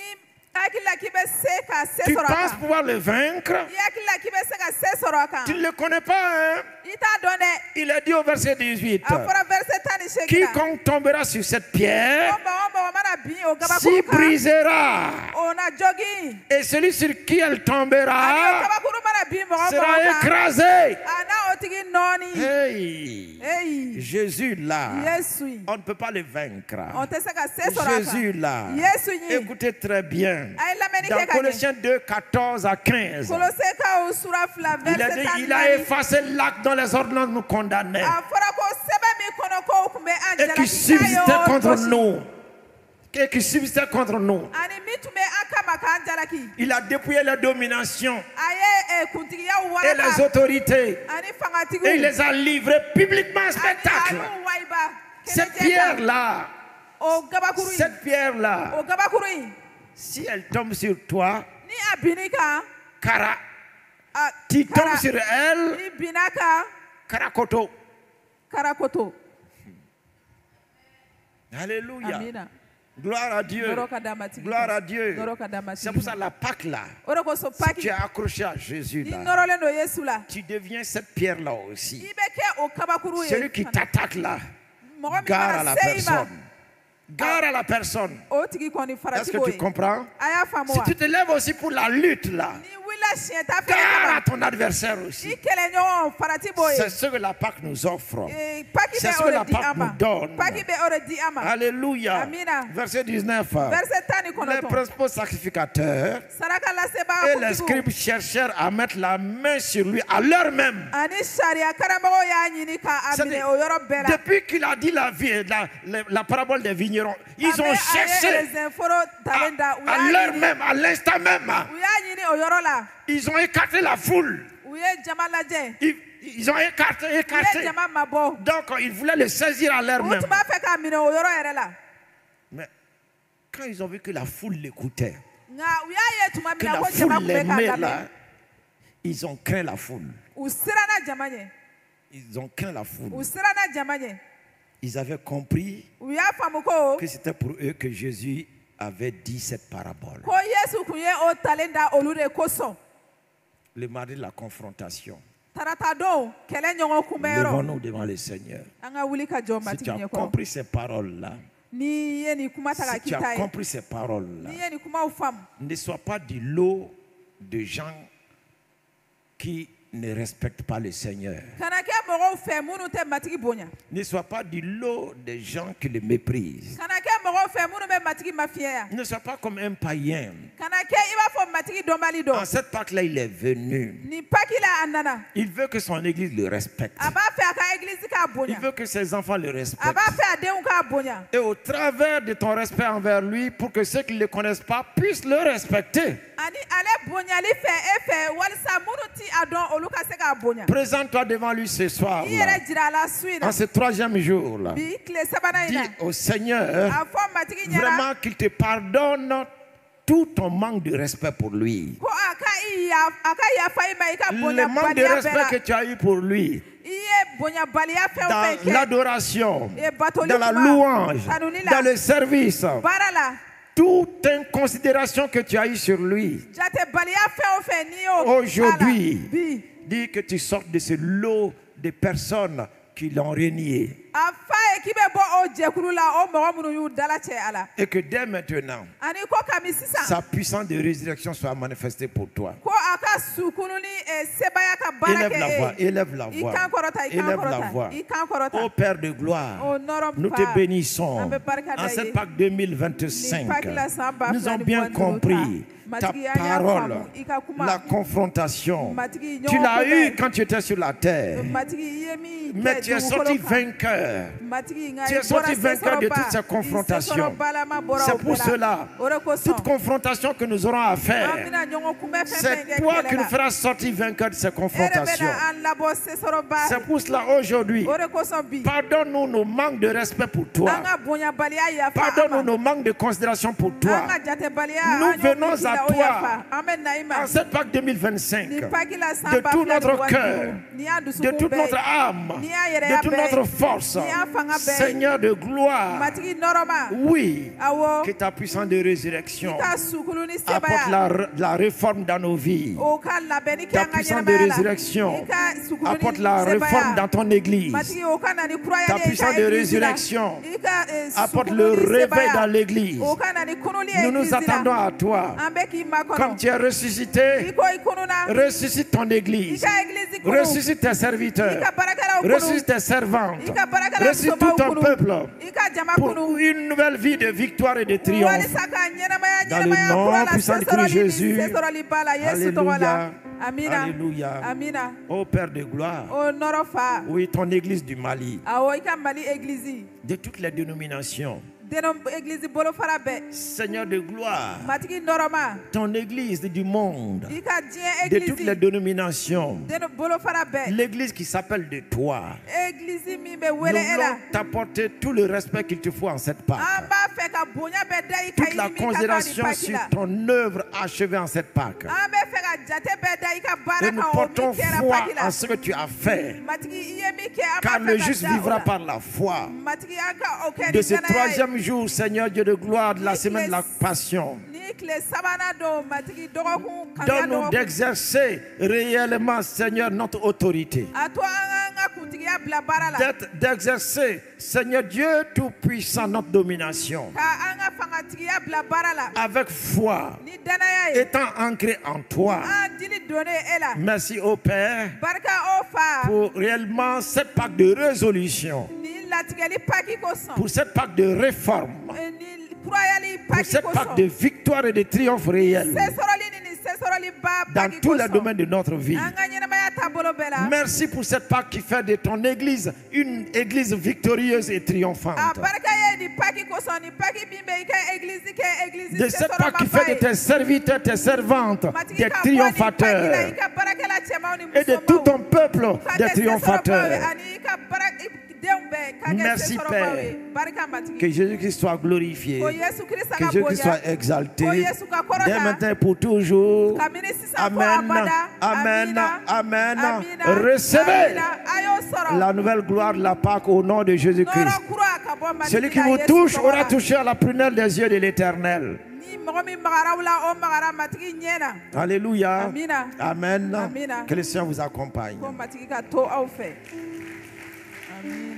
hakili la k'i bɛ se ka se Tu sɔrɔ a penses kan. pouvoir le vaincre? I hakili la k'i bɛ se ka se sɔrɔ a kan. Tu ne le connais pas, hein? I t'a dɔn dɛ. Il est dit au verset 18. A fɔra verset 18 la. Quiconque tombera sur cette pierre O mɔgɔ mana bin o s'y gabakuru kan. brisera. O na jogi. Et celui sur qui elle Ani o tombera gabakuru mana bin mɔgɔ sera mɔgɔ kan. écrasé. A na o tigi nɔɔni. Hey! Hey. Jésus là, Yesu. on ne peut pas le vaincre. On tɛ se ka se sɔrɔ a kan. Jésus là, Yesu ye. écoutez très bien. A ye lamɛnni Dans kɛ ka ɲɛ. Colossiens 2, 14 à 15, Kolosekaw sura fila il a verset dit, tan il a naani. effacé l'acte dont les ordonnances nous condamnaient. A fɔra ko et qui subsistait contre nous. Et qui subsistait contre nous. Il a dépouillé la domination et les autorités. Et il les a livrés publiquement en spectacle. Cette pierre-là, si elle tombe sur toi, tu tombes sur elle, Karakoto. Alléluia. Gloire à Dieu. Gloire à Dieu. C'est pour ça la Pâque là. Si tu es accroché à Jésus là, tu deviens cette pierre là aussi. Celui qui t'attaque là, gare à la personne. Gare à la personne. Est-ce que tu comprends? Si tu te lèves aussi pour la lutte là, gare à ton adversaire aussi. C'est ce que la Pâque nous offre. C'est ce que la Pâque nous donne. Alléluia. Verset 19. Les principaux sacrificateurs et les scribes cherchèrent à mettre la main sur lui à l'heure même. Depuis qu'il a dit la parabole des vignerons, ils ont cherché à l'heure même, à l'instant même. Ils ont écarté la foule. Ils ont écarté. Donc ils voulaient le saisir à l'heure même. Mais quand ils ont vu que la foule l'écoutait, que la foule l'aimait là, ils ont craint la foule. Ils ont craint la foule. Ils avaient compris que c'était pour eux que Jésus avait dit cette parabole. Le mardi de la confrontation, levons-nous devant le Seigneur. Si tu as compris ces paroles-là, si tu as compris ces paroles-là, ne sois pas du lot de gens qui ne respectent pas le Seigneur. Ne sois pas du lot des gens qui le méprisent. Ne sois pas comme un païen. En cette Pâque-là, il est venu. Il veut que son église le respecte. Il veut que ses enfants le respectent. Et au travers de ton respect envers lui, pour que ceux qui ne le connaissent pas puissent le respecter. Présente-toi devant lui ce soir, en ce troisième jour là. Dis au Seigneur vraiment qu'il te pardonne tout ton manque de respect pour lui. Le manque de respect que tu as eu pour lui, dans l'adoration, dans la louange, dans le service, toute inconsidération que tu as eue sur lui, aujourd'hui, dis que tu sortes de ce lot de personnes qui l'ont renié. Et que dès maintenant, sa puissance de résurrection soit manifestée pour toi. Élève la voix, élève la voix, élève la voix. Ô Père de gloire, nous te bénissons. En cette Pâque 2025, nous avons bien compris ta parole, la confrontation. Tu l'as eu quand tu étais sur la terre. Mais tu es sorti vainqueur. Tu es sorti vainqueur de toutes ces confrontations. C'est pour cela, toute confrontation que nous aurons à faire, c'est toi qui nous feras sortir vainqueur de ces confrontations. C'est pour cela aujourd'hui, pardonne-nous nos manques de respect pour toi. Pardonne-nous nos manques de considération pour toi. Nous venons à toi en cette Pâque 2025 de tout notre cœur, de toute notre âme, de toute notre force. Seigneur de gloire, oui, que ta puissance de résurrection apporte la réforme dans nos vies. Ta puissance de résurrection apporte la réforme dans ton église. Ta puissance de résurrection apporte le réveil dans l'église. Nous nous attendons à toi. Comme tu es ressuscité, ressuscite ton église. Ressuscite tes serviteurs. Ressuscite tes servantes. Ressuscite tout ton peuple pour une nouvelle vie de victoire et de triomphe. Dans le nom puissant de Christ Jésus. Alléluia. Amina. Alléluia. Amina. Ô Père de gloire, O nɔrɔ fa. oui, ton église du Mali, Awɔ i ka Mali église. de toutes les dénominations, Deno église bolofara bɛɛ. Seigneur de gloire, Matigi nɔrɔma. ton église du monde, I ka diɲɛ de toutes les église. dénominations, Deno bolofara bɛɛ. l'église qui s'appelle de toi, Église min bɛ nous wele e la. voulons t'apporter tout le respect qu'il te faut en cette Pâque. An b'a fɛ ka bonya bɛɛ da i kan Toute la i ni min ka kan considération nin sur Pâques la. ton œuvre achevée en cette Pâque. An bɛ fɛ ka jate bɛɛ da i ka baara Et nous kan o portons min kɛra foi Pâques la. en ce que tu as fait. Matigi i ye min kɛ an Car b'a le fɛ juste ka da o vivra la. par la foi. Matigi an ka o kɛ De ni ce danaya ye. troisième jour, Seigneur Dieu de gloire, de la semaine de la Passion, Ni tile sabanan don matigi dɔgɔkun kamiya donne-nous dɔgɔkun. d'exercer réellement, Seigneur, notre autorité. A to an ka kuntigiya bila baara la. D'exercer, Seigneur Dieu Tout-Puissant, notre domination. Ka an ka fangatigiya bila baara la. Avec foi, Ni danaya ye. étant ancré en toi. An dili donnen e la. Merci au Père Barika o fa. pour réellement cette Pâque de résolution, Ni latigɛli Pâques kosɔn. pour cette Pâque de réforme, Ni kurayali pour Pâques cette Pâque kosɔn. de victoire et de triomphe réel Sɛsɔrɔli ni sɛsɔrɔli ba dans Pâques tous les kosɔn. domaines de notre vie. An ka ɲɛnamaya taabolo bɛɛ la. Merci pour cette Pâque qui fait de ton église une église victorieuse et A triomphante. barika ye ni Pâques kosɔn ni Pâques min bɛ i ka église kɛ église De cette Pâque qui sɛsɔrɔmaba fait de ye. tes serviteurs, tes servantes, Matigi des ka bɔ ni Pâques la, triomphateurs i ka baarakɛla cɛmanw ni et de tout musomanw. ton peuple, Ka des kɛ sɛsɔrɔbaw ye, triomphateurs. ani i ka denw bɛɛ ka kɛ Merci, sɛsɔrɔbaw Père. ye. Barika matigi. Que Jésus-Christ soit glorifié, Ko Yesu Krista que ka Jésus-Christ soit bonya. exalté, Ko Yesu ka kɔrɔta. dès maintenant et pour toujours. Kabini sisan fɔ Amen, abada. amen, Amina. amen. Amina. Recevez Amina. A y'o sɔrɔ. la nouvelle gloire de la Pâque au nom de Jésus-Christ. Nɔrɔ kura ka bɔ matigi Celui qui la, vous Yesu touche tɔgɔ aura la. touché à la prunelle des yeux de l'Éternel. Ni mɔgɔ min magara u la, o magara matigi ɲɛ na. Alléluia. Amina. Amen. Amina. Que le Seigneur vous accompagne. Ko matigi ka to aw fɛ. Amina.